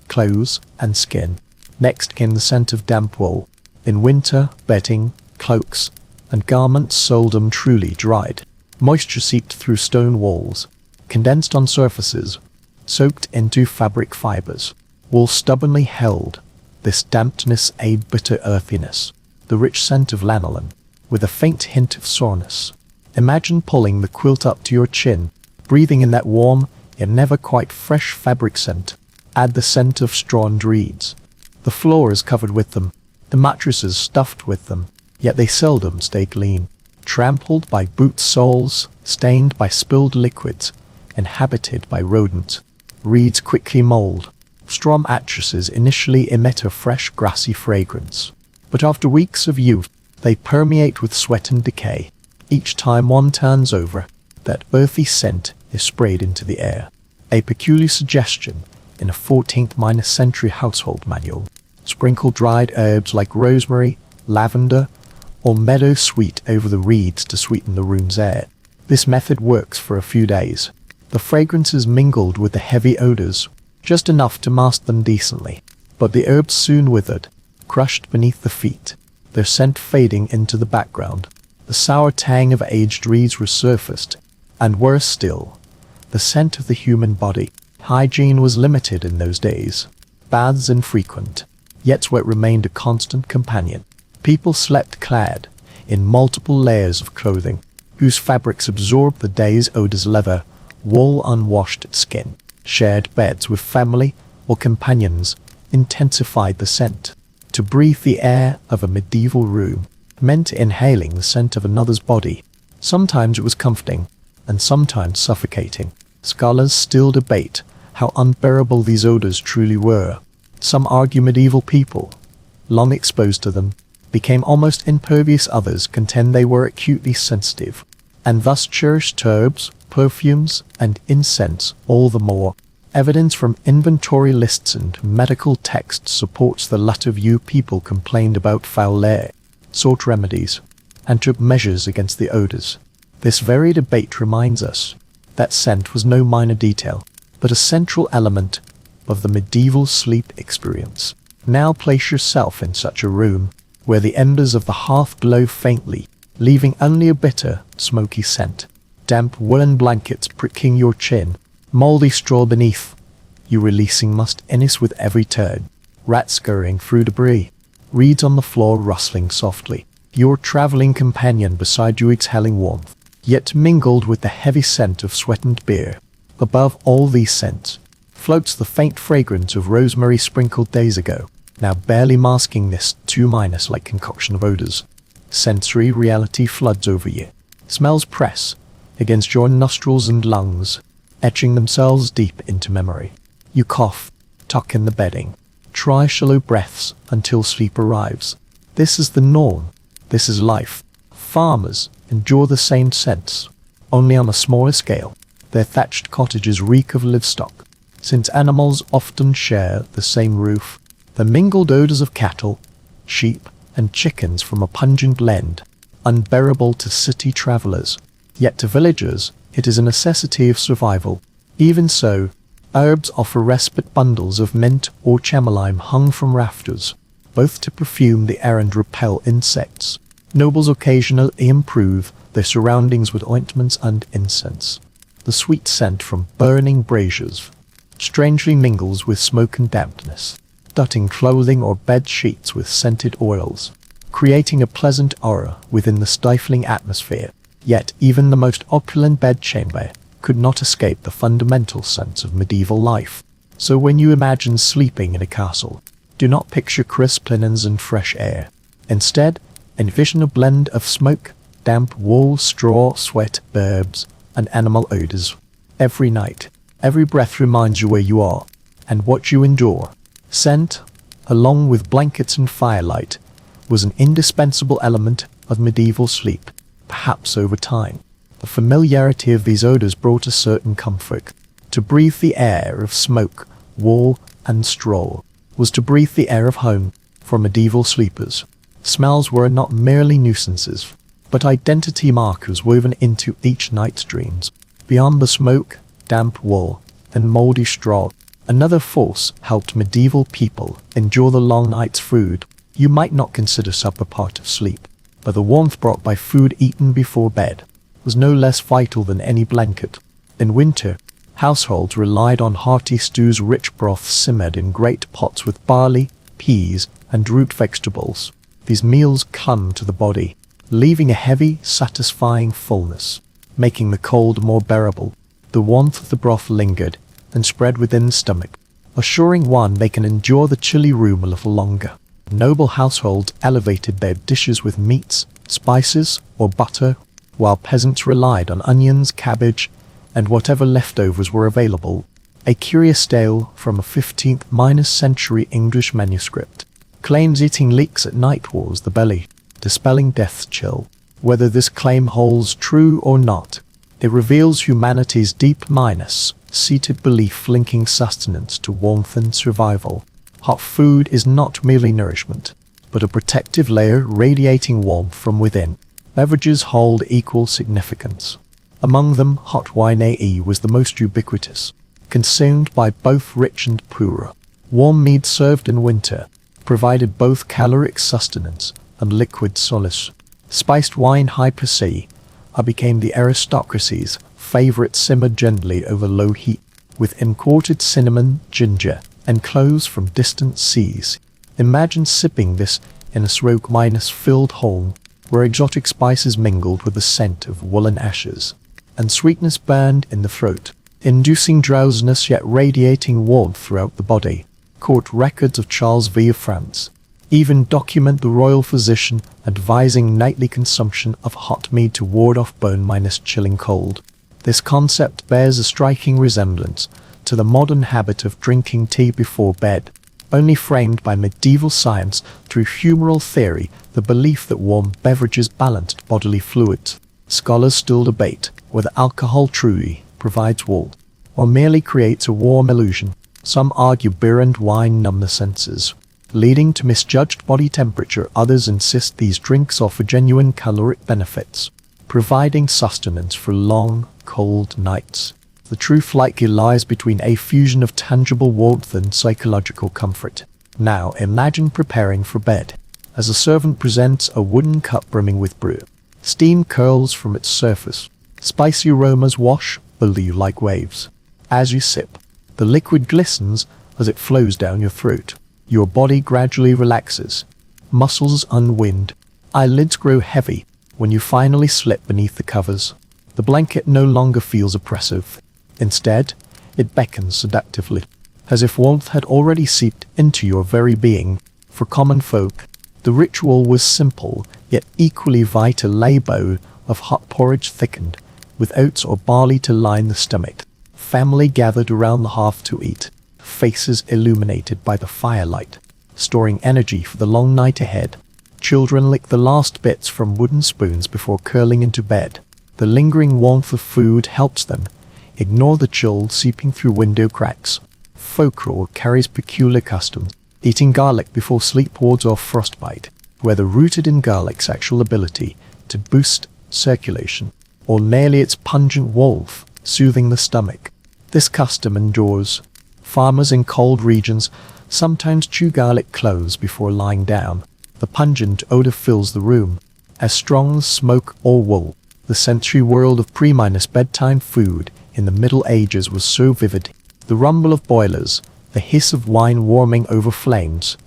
S1: clothes, and skin. Next came the scent of damp wool. In winter, bedding, cloaks, and garments seldom truly dried. Moisture seeped through stone walls, condensed on surfaces, soaked into fabric fibers. Wool stubbornly held this dampness, a bitter earthiness, the rich scent of lanolin, with a faint hint of soreness. Imagine pulling the quilt up to your chin, breathing in that warm, yet never quite fresh fabric scent. Add the scent of straw and reeds. The floor is covered with them, the mattresses stuffed with them, yet they seldom stay clean. Trampled by boot soles, stained by spilled liquids, inhabited by rodents. Reeds quickly mold. Straw mattresses initially emit a fresh, grassy fragrance, but after weeks of use, they permeate with sweat and decay. Each time one turns over, that earthy scent is sprayed into the air. A peculiar suggestion in a 14th century household manual. Sprinkle dried herbs like rosemary, lavender, or meadow sweet over the reeds to sweeten the room's air. This method works for a few days. The fragrances mingled with the heavy odors, just enough to mask them decently. But the herbs soon withered, crushed beneath the feet, their scent fading into the background. The sour tang of aged reeds resurfaced, and worse still, the scent of the human body. Hygiene was limited in those days, baths infrequent, yet sweat remained a constant companion. People slept clad in multiple layers of clothing, whose fabrics absorbed the day's odors. Leather, wool, unwashed skin. Shared beds with family or companions intensified the scent. To breathe the air of a medieval room meant inhaling the scent of another's body. Sometimes it was comforting, and sometimes suffocating. Scholars still debate how unbearable these odors truly were. Some argue medieval people, long exposed to them, became almost impervious. Others contend they were acutely sensitive, and thus cherished herbs, perfumes, and incense all the more. Evidence from inventory lists and medical texts supports the latter view. People complained about foul air, sought remedies, and took measures against the odors. This very debate reminds us that scent was no minor detail, but a central element of the medieval sleep experience. Now place yourself in such a room, where the embers of the hearth glow faintly, leaving only a bitter, smoky scent. Damp woolen blankets pricking your chin, mouldy straw beneath you releasing must innis with every turn. Rats scurrying through debris, reeds on the floor rustling softly. Your traveling companion beside you exhaling warmth, yet mingled with the heavy scent of sweat and beer. Above all these scents floats the faint fragrance of rosemary sprinkled days ago, now barely masking this two-minus-like concoction of odors. Sensory reality floods over you. Smells press against your nostrils and lungs, etching themselves deep into memory. You cough, tuck in the bedding, try shallow breaths until sleep arrives. This is the norm. This is life. Farmers endure the same scents, only on a smaller scale. Their thatched cottages reek of livestock. Since animals often share the same roof, the mingled odors of cattle, sheep, and chickens form a pungent blend, unbearable to city travelers. Yet to villagers, it is a necessity of survival. Even so, herbs offer respite. Bundles of mint or chamomile hung from rafters, both to perfume the air and repel insects. Nobles occasionally improve their surroundings with ointments and incense. The sweet scent from burning braziers strangely mingles with smoke and dampness, dotting clothing or bed sheets with scented oils, creating a pleasant aura within the stifling atmosphere. Yet even the most opulent bedchamber could not escape the fundamental sense of medieval life. So when you imagine sleeping in a castle, do not picture crisp linens and fresh air. Instead, envision a blend of smoke, damp wool, straw, sweat, herbs, and animal odors. Every night, every breath reminds you where you are and what you endure. Scent, along with blankets and firelight, was an indispensable element of medieval sleep. Perhaps over time, the familiarity of these odors brought a certain comfort. To breathe the air of smoke, wool, and straw was to breathe the air of home for medieval sleepers. Smells were not merely nuisances, but identity markers woven into each night's dreams. Beyond the smoke, damp wool, and moldy straw, another force helped medieval people endure the long night's food. You might not consider supper part of sleep, but the warmth brought by food eaten before bed was no less vital than any blanket. In winter, households relied on hearty stews. Rich broths simmered in great pots with barley, peas, and root vegetables. These meals clung to the body, leaving a heavy, satisfying fullness, making the cold more bearable. The warmth of the broth lingered and spread within the stomach, assuring one they can endure the chilly room a little longer. Noble households elevated their dishes with meats, spices, or butter, while peasants relied on onions, cabbage, and whatever leftovers were available. A curious tale from a 15th-century English manuscript claims eating leeks at night warms the belly, dispelling death's chill. Whether this claim holds true or not, it reveals humanity's deep-seated belief linking sustenance to warmth and survival. Hot food is not merely nourishment, but a protective layer radiating warmth from within. Beverages hold equal significance. Among them, hot wine was the most ubiquitous, consumed by both rich and poor. Warm mead served in winter provided both caloric sustenance and liquid solace. Spiced wine became the aristocracy's favorite, simmered gently over low heat, with imported cinnamon, ginger, and cloves from distant seas. Imagine sipping this in a smoke-filled home, where exotic spices mingled with the scent of woolen ashes, and sweetness burned in the throat, inducing drowsiness yet radiating warmth throughout the body. Court records of Charles V of France even document the royal physician advising nightly consumption of hot mead to ward off bone-chilling cold. This concept bears a striking resemblance to the modern habit of drinking tea before bed, only framed by medieval science through humoral theory, the belief that warm beverages balanced bodily fluids. Scholars still debate whether alcohol truly provides warmth or merely creates a warm illusion. Some argue beer and wine numb the senses, leading to misjudged body temperature. Others insist these drinks offer genuine caloric benefits, providing sustenance for long, cold nights. The truth likely lies between a fusion of tangible warmth and psychological comfort. Now imagine preparing for bed. As a servant presents a wooden cup brimming with brew, steam curls from its surface. Spicy aromas wash over you like waves. As you sip, the liquid glistens as it flows down your throat. Your body gradually relaxes. Muscles unwind. Eyelids grow heavy when you finally slip beneath the covers. The blanket no longer feels oppressive. Instead, it beckons seductively, as if warmth had already seeped into your very being. For common folk, the ritual was simple, yet equally vital. A bowl of hot porridge thickened with oats or barley to line the stomach. Family gathered around the hearth to eat, faces illuminated by the firelight, storing energy for the long night ahead. Children lick the last bits from wooden spoons before curling into bed. The lingering warmth of food helps them ignore the chill seeping through window cracks. Folklore carries peculiar customs. Eating garlic before sleep wards off frostbite, whether rooted in garlic's actual ability to boost circulation, or merely its pungent warmth soothing the stomach. This custom endures. Farmers in cold regions sometimes chew garlic cloves before lying down. The pungent odor fills the room, as strong as smoke or wool. The sensory world of pre-bedtime food in the Middle Ages was so vivid. The rumble of boilers, the hiss of wine warming over flames,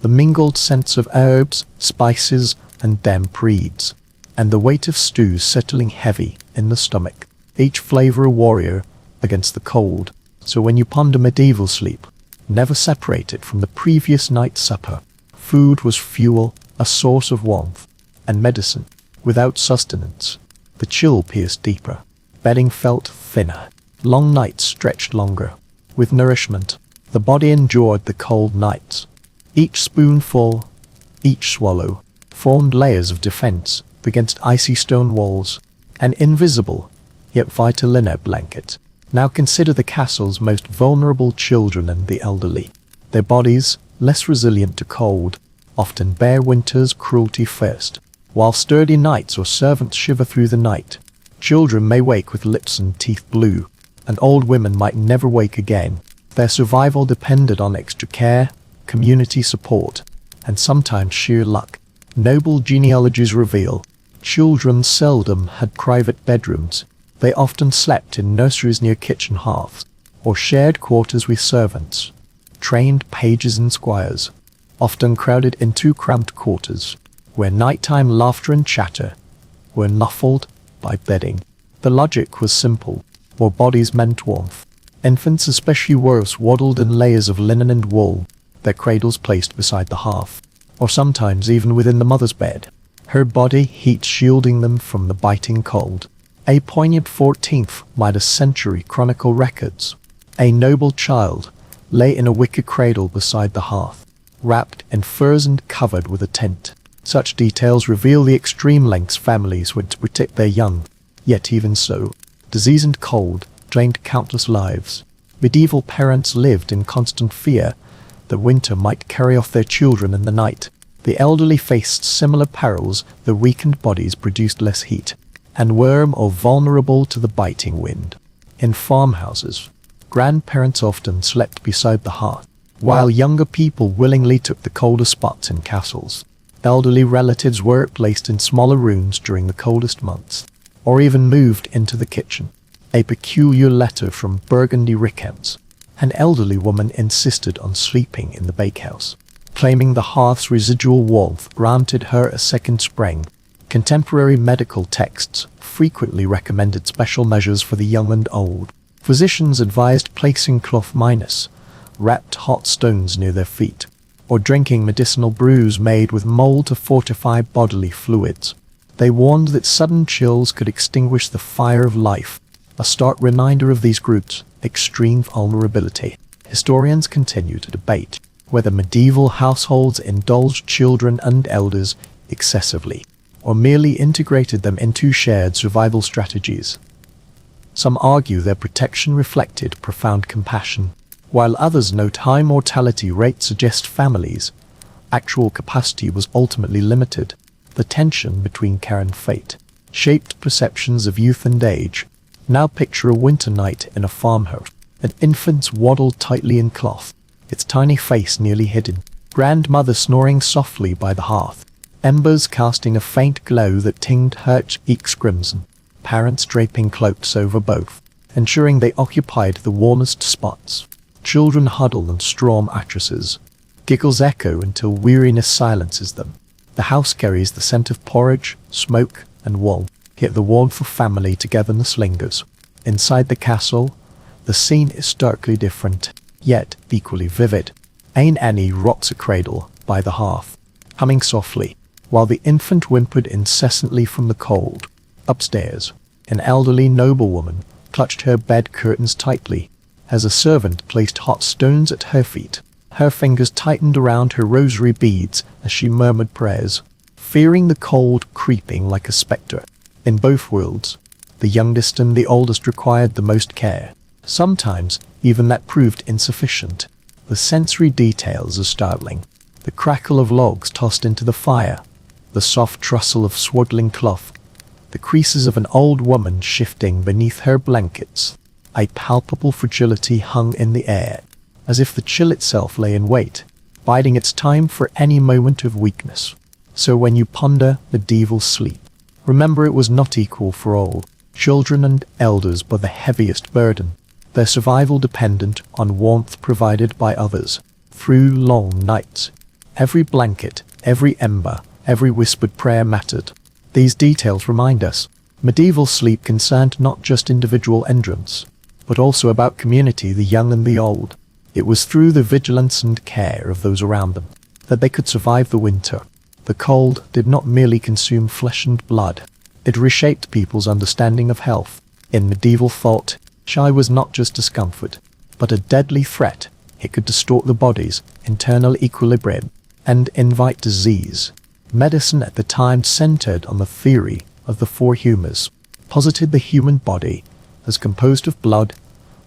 S1: the mingled scents of herbs, spices, and damp reeds, and the weight of stews settling heavy in the stomach, each flavor a warrior against the cold. So when you ponder medieval sleep, never separate it from the previous night's supper. Food was fuel, a source of warmth, and medicine. Without sustenance, the chill pierced deeper. Bedding felt thinner. Long nights stretched longer. With nourishment, the body endured the cold nights. Each spoonful, each swallow, formed layers of defense against icy stone walls, an invisible, yet vital inner blanket. Now consider the castle's most vulnerable children and the elderly. Their bodies, less resilient to cold, often bear winter's cruelty first. While sturdy knights or servants shiver through the night, children may wake with lips and teeth blue, and old women might never wake again. Their survival depended on extra care, community support, and sometimes sheer luck. Noble genealogies reveal children seldom had private bedrooms. They often slept in nurseries near kitchen hearths, or shared quarters with servants. Trained pages and squires, often crowded into cramped quarters, where nighttime laughter and chatter were muffled by bedding. The logic was simple. More bodies meant warmth. Infants, especially, were swaddled in layers of linen and wool, their cradles placed beside the hearth, or sometimes even within the mother's bed, her body heat shielding them from the biting cold. A poignant 14th century chronicle records a noble child lay in a wicker cradle beside the hearth, wrapped in furs and covered with a tent. Such details reveal the extreme lengths families went to protect their young. Yet even so, disease and cold drained countless lives. Medieval parents lived in constant fear that winter might carry off their children in the night. The elderly faced similar perils. Their weakened bodies produced less heat, and were more vulnerable to the biting wind. In farmhouses, grandparents often slept beside the hearth, while younger people willingly took the colder spots in castles. Elderly relatives were placed in smaller rooms during the coldest months, or even moved into the kitchen. A peculiar letter from Burgundy recounts an elderly woman insisted on sleeping in the bakehouse, claiming the hearth's residual warmth granted her a second spring. Contemporary medical texts frequently recommended special measures for the young and old. Physicians advised placing cloth minus wrapped hot stones near their feet, or drinking medicinal brews made with mold to fortify bodily fluids. They warned that sudden chills could extinguish the fire of life, a stark reminder of these groups' extreme vulnerability. Historians continue to debate whether medieval households indulged children and elders excessively, or merely integrated them into shared survival strategies. Some argue their protection reflected profound compassion, while others note high mortality rates suggest families' actual capacity was ultimately limited. The tension between care and fate shaped perceptions of youth and age. Now picture a winter night in a farmhouse. An infant waddled tightly in cloth, its tiny face nearly hidden. Grandmother snoring softly by the hearth, embers casting a faint glow that tinged her cheeks crimson. Parents draping cloaks over both, ensuring they occupied the warmest spots. Children huddle on straw mattresses. Giggles echo until weariness silences them. The house carries the scent of porridge, smoke, and wool, yet the warmth of family togetherness lingers. Inside the castle, the scene is starkly different, yet equally vivid. Aunt Annie rocks a cradle by the hearth, humming softly, while the infant whimpered incessantly from the cold. Upstairs, an elderly noblewoman clutched her bed curtains tightly, as a servant placed hot stones at her feet. Her fingers tightened around her rosary beads as she murmured prayers, fearing the cold creeping like a spectre. In both worlds, the youngest and the oldest required the most care. Sometimes, even that proved insufficient. The sensory details are startling. The crackle of logs tossed into the fire, the soft rustle of swaddling cloth, the creases of an old woman shifting beneath her blankets. A palpable fragility hung in the air, as if the chill itself lay in wait, biding its time for any moment of weakness. So when you ponder medieval sleep, remember it was not equal for all. Children and elders bore the heaviest burden, their survival dependent on warmth provided by others. Through long nights, every blanket, every ember, every whispered prayer mattered. These details remind us, medieval sleep concerned not just individual entrance, but also about community, the young and the old. It was through the vigilance and care of those around them that they could survive the winter. The cold did not merely consume flesh and blood, it reshaped people's understanding of health. In medieval thought, shy was not just discomfort, but a deadly threat. It could distort the body's internal equilibrium and invite disease. Medicine at the time centered on the theory of the four humours, posited the human body as composed of blood,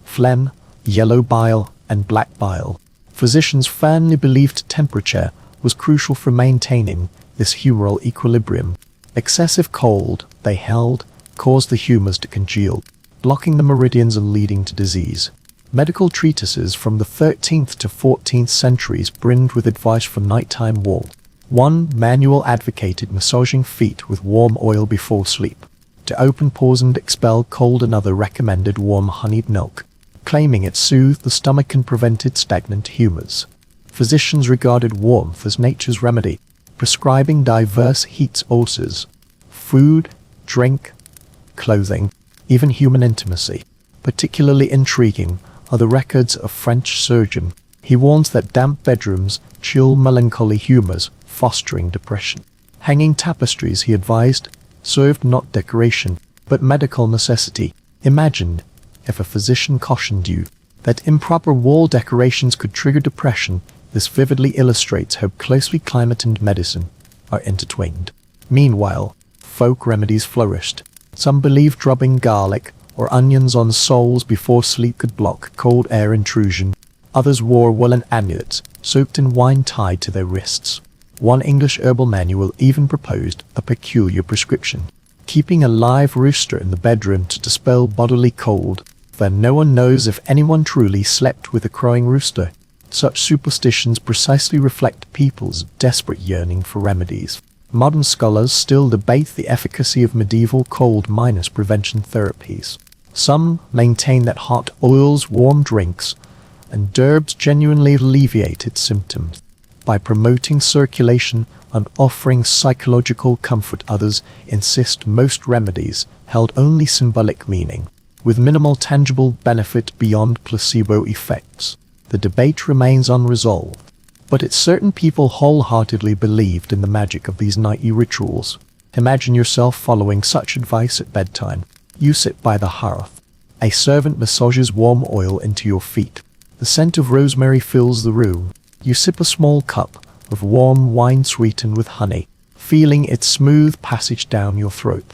S1: phlegm, yellow bile, and black bile. Physicians firmly believed temperature was crucial for maintaining this humoral equilibrium. Excessive cold, they held, caused the humours to congeal, blocking the meridians and leading to disease. Medical treatises from the 13th to 14th centuries brimmed with advice for nighttime walk. One manual advocated massaging feet with warm oil before sleep to open pores and expel cold. Another recommended warm honeyed milk, claiming it soothed the stomach and prevented stagnant humours. Physicians regarded warmth as nature's remedy, prescribing diverse heat sources: food, drink, clothing, even human intimacy. Particularly intriguing are the records of French surgeon. He warns that damp bedrooms chill melancholy humours, fostering depression. Hanging tapestries, he advised, served not decoration, but medical necessity. Imagine if a physician cautioned you that improper wall decorations could trigger depression. This vividly illustrates how closely climate and medicine are intertwined. Meanwhile, folk remedies flourished. Some believed rubbing garlic or onions on soles before sleep could block cold air intrusion. Others wore woolen amulets soaked in wine tied to their wrists. One English herbal manual even proposed a peculiar prescription: keeping a live rooster in the bedroom to dispel bodily cold. Then no one knows if anyone truly slept with a crowing rooster. Such superstitions precisely reflect people's desperate yearning for remedies. Modern scholars still debate the efficacy of medieval cold minus prevention therapies. Some maintain that hot oils, warm drinks, and herbs genuinely alleviated symptoms by promoting circulation and offering psychological comfort. Others insist most remedies held only symbolic meaning, with minimal tangible benefit beyond placebo effects. The debate remains unresolved. But it's certain people wholeheartedly believed in the magic of these nightly rituals. Imagine yourself following such advice at bedtime. You sit by the hearth. A servant massages warm oil into your feet. The scent of rosemary fills the room. You sip a small cup of warm wine sweetened with honey, feeling its smooth passage down your throat.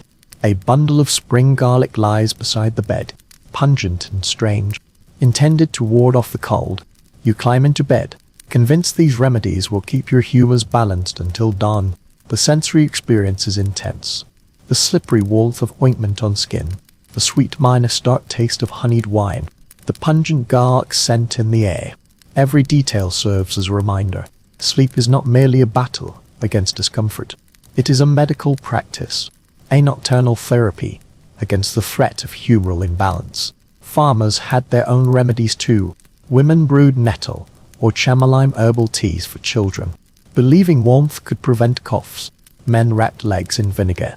S1: A bundle of spring garlic lies beside the bed, pungent and strange, intended to ward off the cold. You climb into bed, convinced these remedies will keep your humors balanced until dawn. The sensory experience is intense. The slippery warmth of ointment on skin, the sweet minus dark taste of honeyed wine, the pungent garlic scent in the air. Every detail serves as a reminder. Sleep is not merely a battle against discomfort. It is a medical practice, a nocturnal therapy against the threat of humoral imbalance. Farmers had their own remedies too. Women brewed nettle or chamomile herbal teas for children, believing warmth could prevent coughs. Men wrapped legs in vinegar,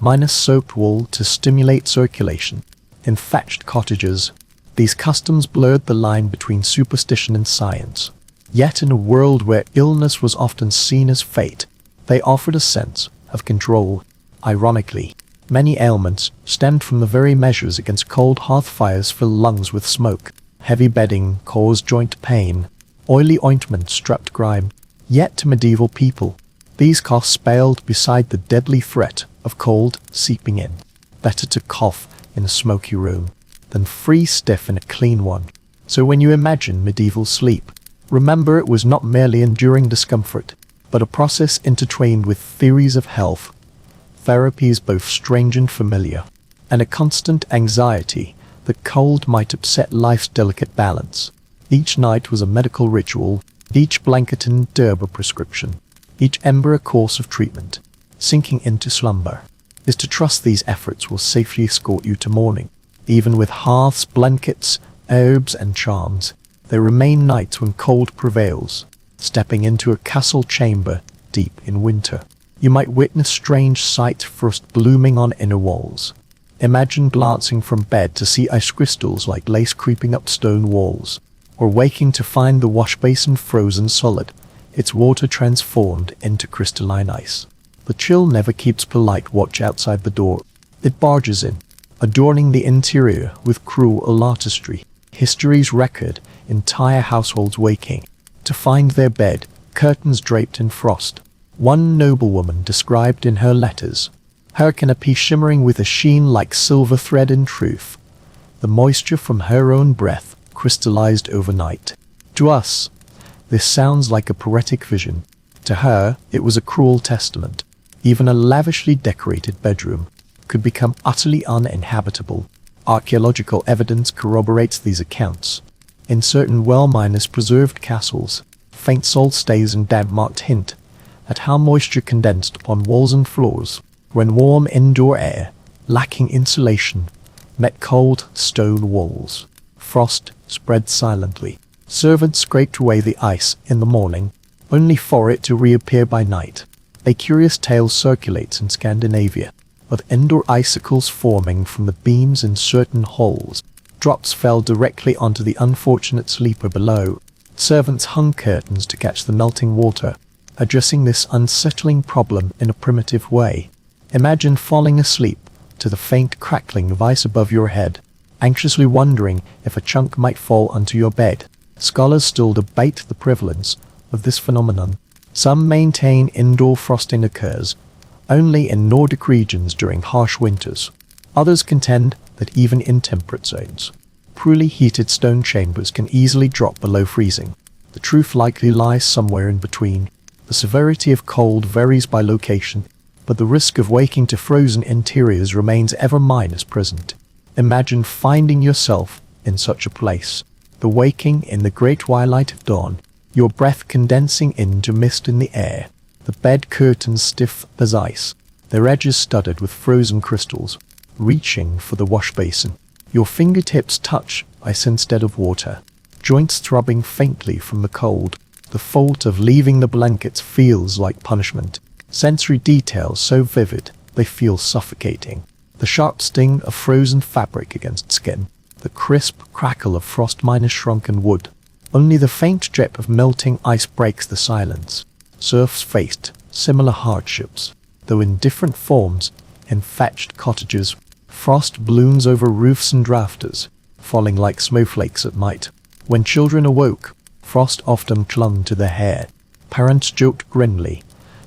S1: minus soaked wool to stimulate circulation. In thatched cottages, these customs blurred the line between superstition and science. Yet in a world where illness was often seen as fate, they offered a sense of control. Ironically, many ailments stemmed from the very measures against cold hearth fires fill lungs with smoke. Heavy bedding caused joint pain. Oily ointment struck grime. Yet to medieval people, these coughs paled beside the deadly threat of cold seeping in. Better to cough in a smoky room than freeze stiff in a clean one. So when you imagine medieval sleep, remember it was not merely enduring discomfort, but a process intertwined with theories of health, therapies both strange and familiar, and a constant anxiety that cold might upset life's delicate balance. Each night was a medical ritual, each blanket an herb a prescription, each ember a course of treatment. Sinking into slumber is to trust these efforts will safely escort you to morning. Even with hearths, blankets, herbs, and charms, there remain nights when cold prevails. Stepping into a castle chamber deep in winter, you might witness strange sight, frost blooming on inner walls. Imagine glancing from bed to see ice crystals like lace creeping up stone walls, or waking to find the wash basin frozen solid, its water transformed into crystalline ice. The chill never keeps polite watch outside the door. It barges in, adorning the interior with cruel artistry. History's record entire households waking to find their bed curtains draped in frost. One noblewoman described in her letters her canopy shimmering with a sheen like silver thread. In truth, the moisture from her own breath crystallized overnight. To us, this sounds like a poetic vision. To her, it was a cruel testament. Even a lavishly decorated bedroom could become utterly uninhabitable. Archaeological evidence corroborates these accounts. In certain well-miners preserved castles, faint salt stains and damp marked hint at how moisture condensed upon walls and floors when warm indoor air, lacking insulation, met cold stone walls. Frost spread silently. Servants scraped away the ice in the morning, only for it to reappear by night. A curious tale circulates in Scandinavia of indoor icicles forming from the beams in certain holes. Drops fell directly onto the unfortunate sleeper below. Servants hung curtains to catch the melting water, addressing this unsettling problem in a primitive way. Imagine falling asleep to the faint crackling of ice above your head, anxiously wondering if a chunk might fall onto your bed. Scholars still debate the prevalence of this phenomenon. Some maintain indoor frosting occurs only in Nordic regions during harsh winters. Others contend that even in temperate zones, poorly heated stone chambers can easily drop below freezing. The truth likely lies somewhere in between. The severity of cold varies by location, but the risk of waking to frozen interiors remains ever present. Imagine finding yourself in such a place. The waking in the great twilight of dawn, your breath condensing into mist in the air, the bed curtains stiff as ice, their edges studded with frozen crystals, reaching for the wash basin. Your fingertips touch ice instead of water, joints throbbing faintly from the cold. The fault of leaving the blankets feels like punishment. Sensory details so vivid they feel suffocating. The sharp sting of frozen fabric against skin, the crisp crackle of frost minus shrunken wood, Only the faint drip of melting ice breaks the silence. Serfs faced similar hardships, though in different forms. In thatched cottages, frost blooms over roofs and rafters, falling like snowflakes at night. When children awoke, frost often clung to their hair. Parents joked grimly.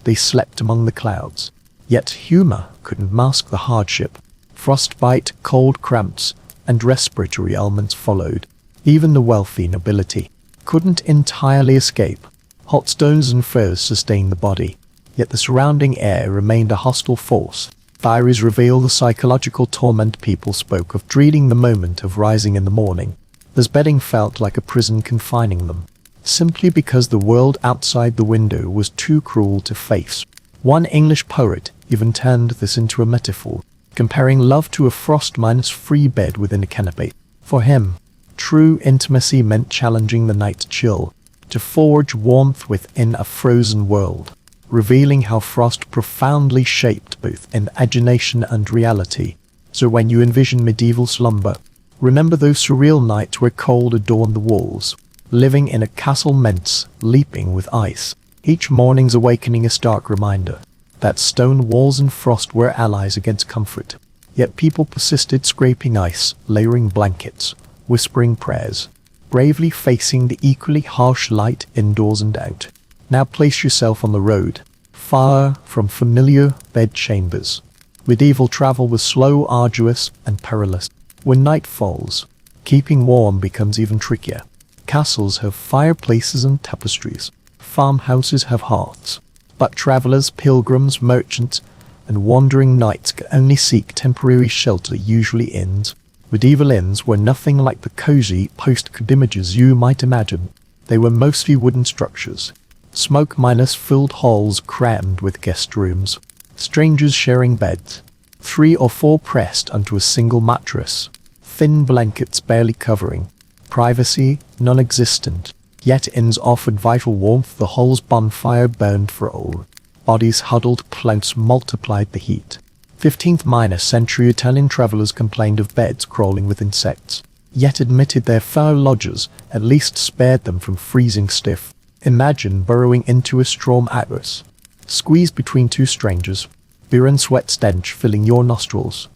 S1: They slept among the clouds. Yet humor couldn't mask the hardship. Frostbite, cold cramps, and respiratory ailments followed. Even the wealthy nobility couldn't entirely escape. Hot stones and furs sustained the body, yet the surrounding air remained a hostile force. Diaries reveal the psychological torment people spoke of, dreading the moment of rising in the morning, as bedding felt like a prison confining them, simply because the world outside the window was too cruel to face. One English poet even turned this into a metaphor, comparing love to a frost-free bed within a canopy. For him, true intimacy meant challenging the night chill, to forge warmth within a frozen world, revealing how frost profoundly shaped both imagination and reality. So when you envision medieval slumber, remember those surreal nights where cold adorned the walls, living in a castle meant leaping with ice. Each morning's awakening a stark reminder that stone walls and frost were allies against comfort. Yet people persisted, scraping ice, layering blankets, whispering prayers, bravely facing the equally harsh light indoors and out. Now place yourself on the road, far from familiar bed chambers. Medieval travel was slow, arduous, and perilous. When night falls, keeping warm becomes even trickier. Castles have fireplaces and tapestries. Farmhouses have hearths. But travelers, pilgrims, merchants, and wandering knights can only seek temporary shelter, usually inns. Medieval inns were nothing like the cozy postcard images you might imagine. They were mostly wooden structures, smoke-filled halls crammed with guest rooms, strangers sharing beds, 3 or 4 pressed onto a single mattress, thin blankets barely covering, privacy non-existent. Yet inns offered vital warmth. The hall's bonfire burned for all. Bodies huddled, plants multiplied the heat. 15th-century Italian travelers complained of beds crawling with insects, yet admitted their foul lodgers at least spared them from freezing stiff. Imagine burrowing into a straw mattress, squeezed between 2 strangers, beer and sweat stench filling your nostrils.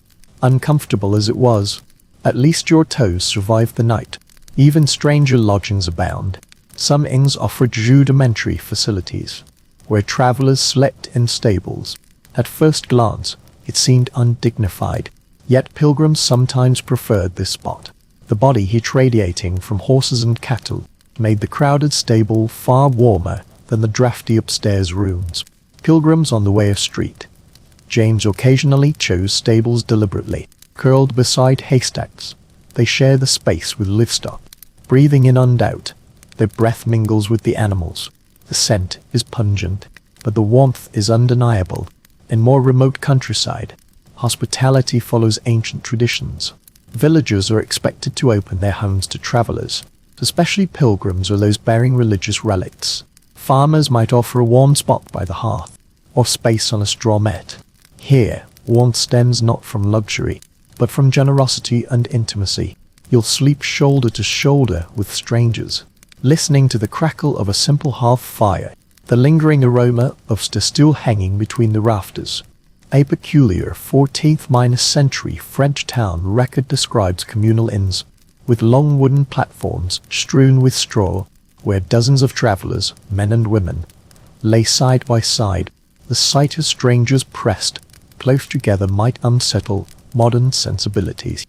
S1: Uncomfortable as it was, at least your toes survived the night. Even stranger lodgings abound. Some inns offered rudimentary facilities, where travelers slept in stables. At first glance, it seemed undignified, yet pilgrims sometimes preferred this spot. The body heat radiating from horses and cattle made the crowded stable far warmer than the drafty upstairs rooms. Pilgrims on the way of street. James occasionally chose stables deliberately, curled beside haystacks. They share the space with livestock. Breathing in undoubt, their breath mingles with the animals. The scent is pungent, but the warmth is undeniable. In more remote countryside, hospitality follows ancient traditions. Villagers are expected to open their homes to travelers, especially pilgrims or those bearing religious relics. Farmers might offer a warm spot by the hearth, or space on a straw mat. Here, warmth stems not from luxury, but from generosity and intimacy. You'll sleep shoulder to shoulder with strangers, listening to the crackle of a simple hearth fire, the lingering aroma of stew hanging between the rafters. A peculiar 14th-century French town record describes communal inns, with long wooden platforms strewn with straw, where dozens of travelers, men and women, lay side by side. The sight of strangers pressed close together might unsettle modern sensibilities,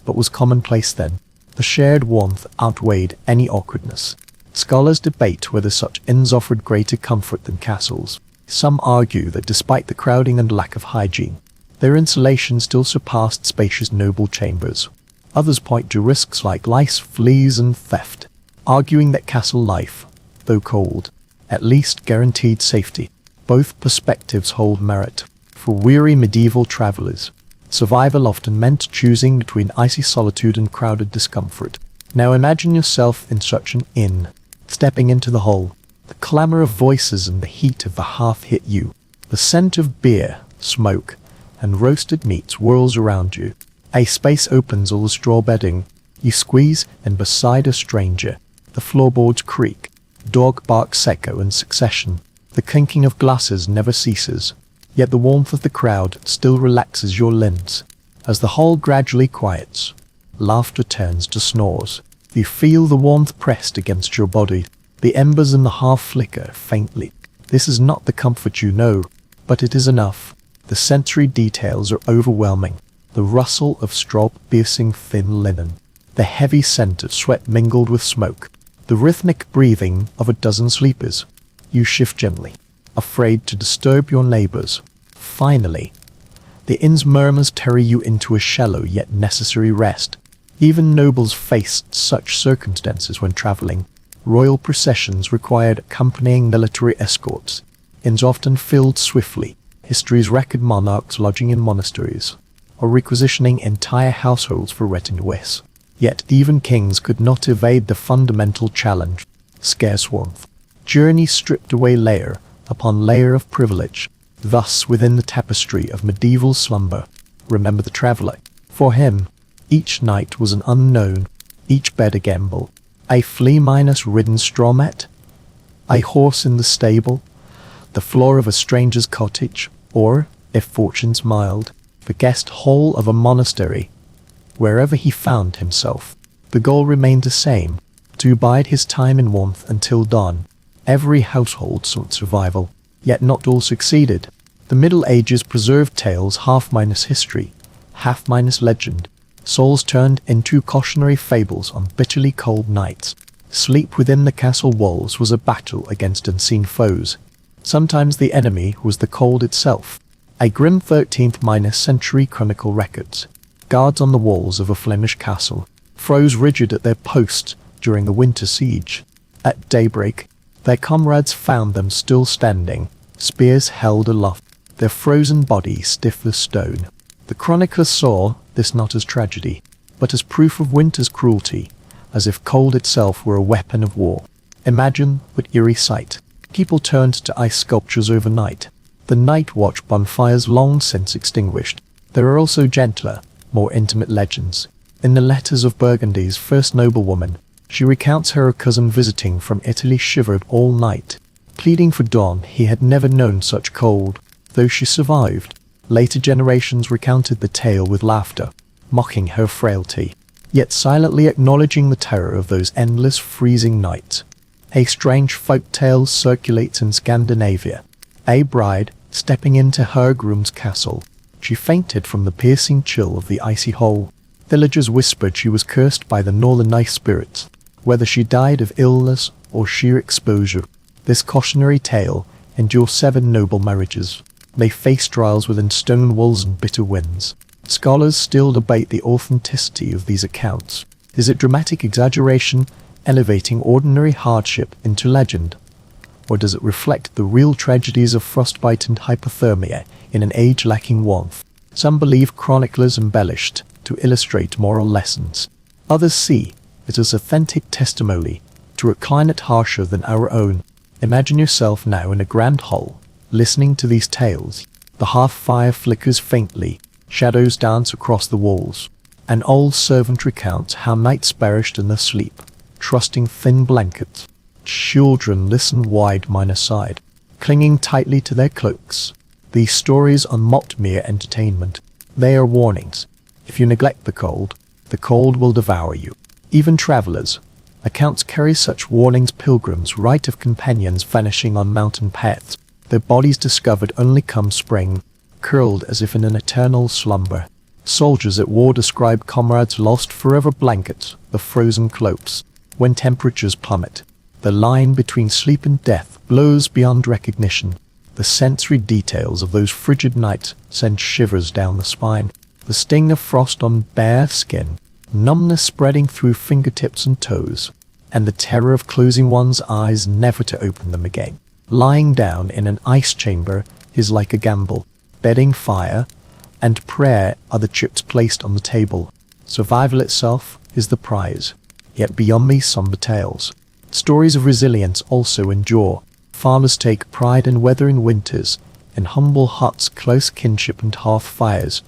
S1: but was commonplace then. The shared warmth outweighed any awkwardness. Scholars debate whether such inns offered greater comfort than castles. Some argue that despite the crowding and lack of hygiene, their insulation still surpassed spacious noble chambers. Others point to risks like lice, fleas, and theft, arguing that castle life, though cold, at least guaranteed safety. Both perspectives hold merit. For weary medieval travelers, survival often meant choosing between icy solitude and crowded discomfort. Now imagine yourself in such an inn, stepping into the hall. The clamor of voices and the heat of the hearth hit you. The scent of beer, smoke, and roasted meats whirls around you. A space opens all the straw bedding. You squeeze in beside a stranger, The floorboards creak. Dog barks echo in succession. The clinking of glasses never ceases. Yet the warmth of the crowd still relaxes your limbs. As the hall gradually quiets, laughter turns to snores. You feel the warmth pressed against your body. The embers in the hearth flicker faintly. This is not the comfort you know, but it is enough. The sensory details are overwhelming. The rustle of straw piercing thin linen. The heavy scent of sweat mingled with smoke. The rhythmic breathing of a dozen sleepers. You shift gently, afraid to disturb your neighbors. Finally, the inn's murmurs carry you into a shallow yet necessary rest. Even nobles faced such circumstances when traveling. Royal processions required accompanying military escorts. Inns often filled swiftly. History's record monarchs lodging in monasteries, or requisitioning entire households for retinues. Yet even kings could not evade the fundamental challenge: scarce warmth. Journey stripped away layer upon layer of privilege. Thus, within the tapestry of medieval slumber, remember the traveller. For him, each night was an unknown, each bed a gamble. A flea-minus-ridden straw mat, a horse in the stable, the floor of a stranger's cottage, or, if fortune smiled, the guest hall of a monastery. Wherever he found himself, the goal remained the same: to bide his time in warmth until dawn. Every household sought survival, yet not all succeeded. The Middle Ages preserved tales half minus history, half minus legend. Souls turned into cautionary fables on bitterly cold nights. Sleep within the castle walls was a battle against unseen foes. Sometimes the enemy was the cold itself. A grim 13th century chronicle records. Guards on the walls of a Flemish castle froze rigid at their posts during the winter siege. At daybreak, their comrades found them still standing, spears held aloft, their frozen bodies stiff as stone. The chronicler saw this not as tragedy, but as proof of winter's cruelty, as if cold itself were a weapon of war. Imagine what eerie sight. People turned to ice sculptures overnight. The night watch bonfires long since extinguished. There are also gentler, more intimate legends. In the letters of Burgundy's first noblewoman, she recounts her cousin visiting from Italy shivered all night, pleading for dawn. He had never known such cold, though she survived. Later generations recounted the tale with laughter, mocking her frailty, yet silently acknowledging the terror of those endless freezing nights. A strange folk tale circulates in Scandinavia. A bride, stepping into her groom's castle, she fainted from the piercing chill of the icy hole. Villagers whispered she was cursed by the northern ice spirits, whether she died of illness or sheer exposure. This cautionary tale endures 7 noble marriages. They face trials within stone walls and bitter winds. Scholars still debate the authenticity of these accounts. Is it dramatic exaggeration, elevating ordinary hardship into legend? Or does it reflect the real tragedies of frostbite and hypothermia in an age lacking warmth? Some believe chroniclers embellished to illustrate moral lessons. Others see it as authentic testimony to a climate harsher than our own. Imagine yourself now in a grand hall, listening to these tales. The hearth fire flickers faintly, shadows dance across the walls. An old servant recounts how nights perished in their sleep, trusting thin blankets. Children listen wide-side, clinging tightly to their cloaks. These stories are not mere entertainment. They are warnings. If you neglect the cold will devour you. Even travelers' accounts carry such warnings. Pilgrims write of companions vanishing on mountain paths, their bodies discovered only come spring, curled as if in an eternal slumber. Soldiers at war describe comrades lost forever blankets, the frozen cloaks. When temperatures plummet, the line between sleep and death blurs beyond recognition. The sensory details of those frigid nights send shivers down the spine. The sting of frost on bare skin, numbness spreading through fingertips and toes, and the terror of closing one's eyes never to open them again. Lying down in an ice chamber is like a gamble. Bedding, fire, and prayer are the chips placed on the table. Survival itself is the prize. Yet beyond these somber tales, stories of resilience also endure. Farmers take pride in weathering winters, in humble huts, close kinship and hearth fires,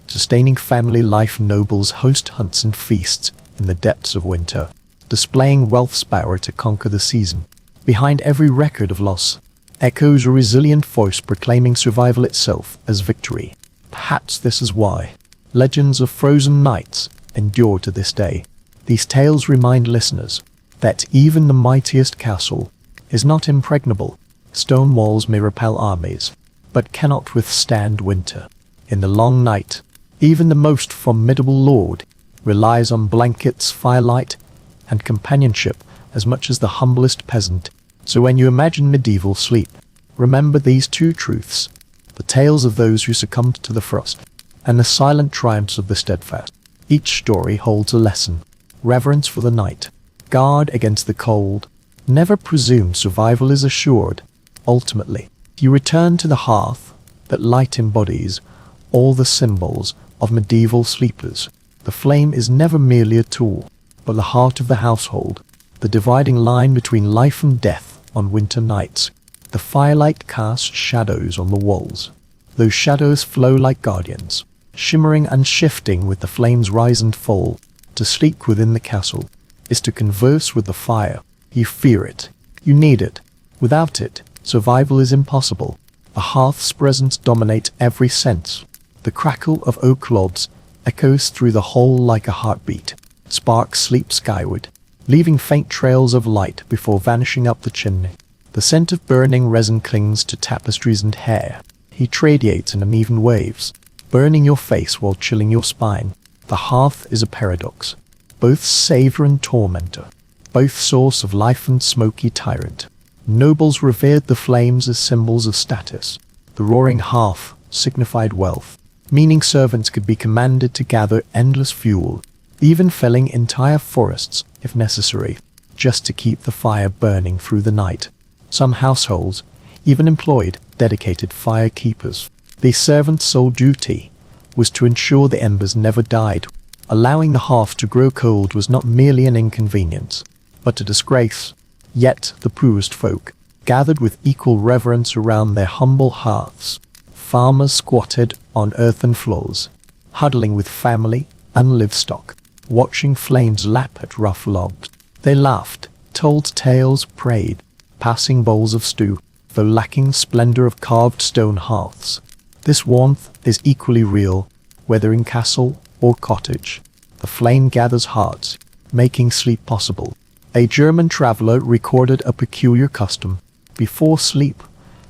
S1: sustaining family life. Nobles host hunts and feasts in the depths of winter. displaying wealth's power to conquer the season. Behind every record of loss, echoes a resilient voice proclaiming survival itself as victory. Perhaps this is why legends of frozen nights endure to this day. These tales remind listeners that even the mightiest castle is not impregnable. Stone walls may repel armies, but cannot withstand winter. In the long night, even the most formidable lord relies on blankets, firelight, and companionship as much as the humblest peasant. So when you imagine medieval sleep, remember these two truths: the tales of those who succumbed to the frost, and the silent triumphs of the steadfast. Each story holds a lesson: reverence for the night, guard against the cold, never presume survival is assured. Ultimately, you return to the hearth that light embodies all the symbols of medieval sleepers. The flame is never merely a tool, but the heart of the household, the dividing line between life and death on winter nights. The firelight casts shadows on the walls. Those shadows flow like guardians, shimmering and shifting with the flame's rise and fall. To sleep within the castle is to converse with the fire. You fear it. You need it. Without it, survival is impossible. The hearth's presence dominates every sense. The crackle of oak logs echoes through the hall like a heartbeat. Sparks sleep skyward, leaving faint trails of light before vanishing up the chimney. The scent of burning resin clings to tapestries and hair. Heat radiates in uneven waves, burning your face while chilling your spine. The hearth is a paradox, both savior and tormentor, both source of life and smoky tyrant. Nobles revered the flames as symbols of status. The roaring hearth signified wealth, meaning servants could be commanded to gather endless fuel, even felling entire forests if necessary, just to keep the fire burning through the night. Some households even employed dedicated fire keepers. These servants' sole duty was to ensure the embers never died. Allowing the hearth to grow cold was not merely an inconvenience, but a disgrace. Yet the poorest folk gathered with equal reverence around their humble hearths. Farmers squatted on earthen floors, huddling with family and livestock, watching flames lap at rough logs. They laughed, told tales, prayed, passing bowls of stew, though lacking splendor of carved stone hearths. This warmth is equally real, whether in castle or cottage. The flame gathers hearts, making sleep possible. A German traveler recorded a peculiar custom. Before sleep,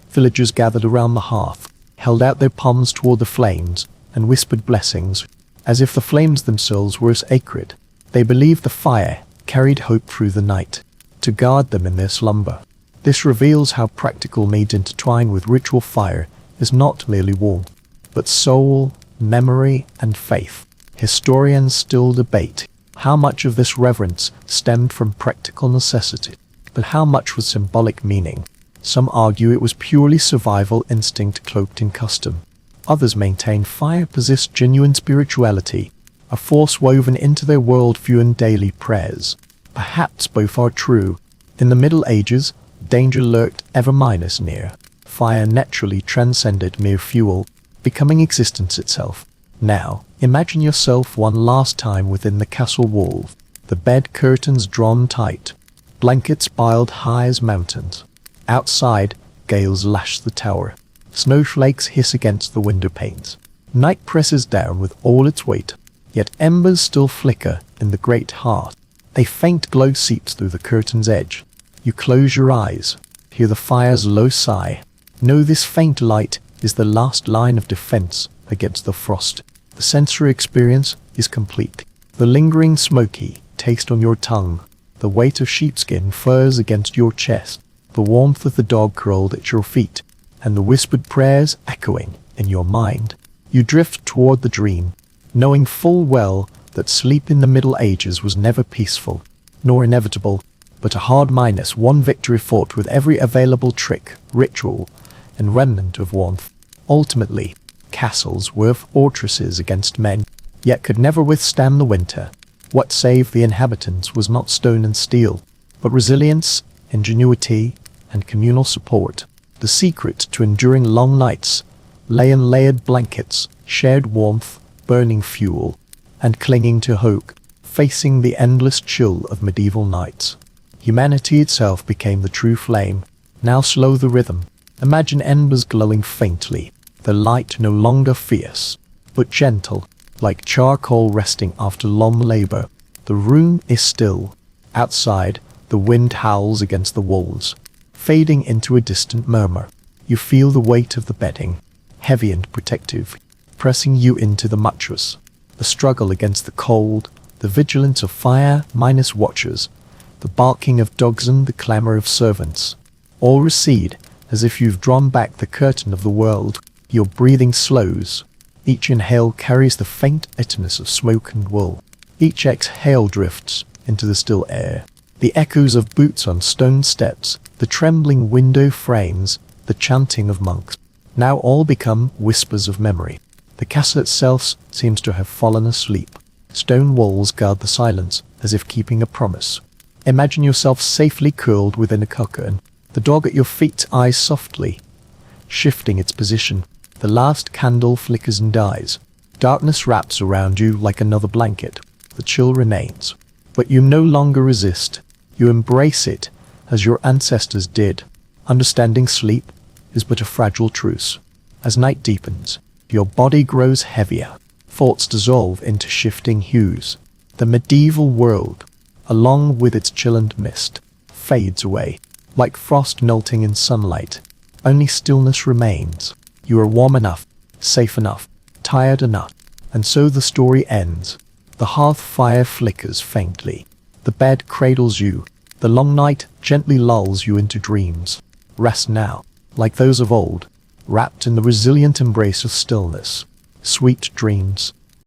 S1: villagers gathered around the hearth, held out their palms toward the flames, and whispered blessings, as if the flames themselves were sacred. They believed the fire carried hope through the night, to guard them in their slumber. This reveals how practical needs intertwine with ritual. Fire is not merely warmth, but soul, memory, and faith. Historians still debate how much of this reverence stemmed from practical necessity, but how much was symbolic meaning. Some argue it was purely survival instinct cloaked in custom. Others maintain fire possessed genuine spirituality, a force woven into their worldview and daily prayers. Perhaps both are true. In the Middle Ages, danger lurked ever minus near. Fire naturally transcended mere fuel, becoming existence itself. Now, imagine yourself one last time within the castle wall, the bed curtains drawn tight, blankets piled high as mountains. Outside, gales lash the tower. Snowflakes hiss against the window panes. Night presses down with all its weight, yet embers still flicker in the great hearth. A faint glow seeps through the curtain's edge. You close your eyes, hear the fire's low sigh. Know this faint light is the last line of defense against the frost. The sensory experience is complete. The lingering smoky taste on your tongue, the weight of sheepskin furs against your chest, the warmth of the dog curled at your feet, and the whispered prayers echoing in your mind. You drift toward the dream, knowing full well that sleep in the Middle Ages was never peaceful, nor inevitable, but a hard -1 victory fought with every available trick, ritual, and remnant of warmth. Ultimately, castles were fortresses against men, yet could never withstand the winter. What saved the inhabitants was not stone and steel, but resilience, ingenuity, and communal support. The secret to enduring long nights lay in layered blankets, shared warmth, burning fuel, and clinging to hope. facing the endless chill of medieval nights. Humanity itself became the true flame. Now slow the rhythm. Imagine embers glowing faintly, the light no longer fierce, but gentle, like charcoal resting after long labor. The room is still. Outside, the wind howls against the walls, fading into a distant murmur. You feel the weight of the bedding, heavy and protective, pressing you into the mattress. The struggle against the cold, the vigilance of fire minus watchers, the barking of dogs and the clamor of servants, all recede as if you've drawn back the curtain of the world. Your breathing slows. Each inhale carries the faint bitterness of smoke and wool. Each exhale drifts into the still air. The echoes of boots on stone steps, the trembling window frames, the chanting of monks, now all become whispers of memory. The castle itself seems to have fallen asleep. Stone walls guard the silence, as if keeping a promise. Imagine yourself safely curled within a cocoon. The dog at your feet eyes softly, shifting its position. The last candle flickers and dies. Darkness wraps around you like another blanket. The chill remains. But you no longer resist. You embrace it, as your ancestors did. Understanding sleep is but a fragile truce. As night deepens, your body grows heavier. Thoughts dissolve into shifting hues. The medieval world, along with its chill and mist, fades away, like frost melting in sunlight. Only stillness remains. You are warm enough, safe enough, tired enough, and so the story ends. The hearth fire flickers faintly. The bed cradles you. The long night gently lulls you into dreams. Rest now, like those of old, wrapped in the resilient embrace of stillness. Sweet dreams.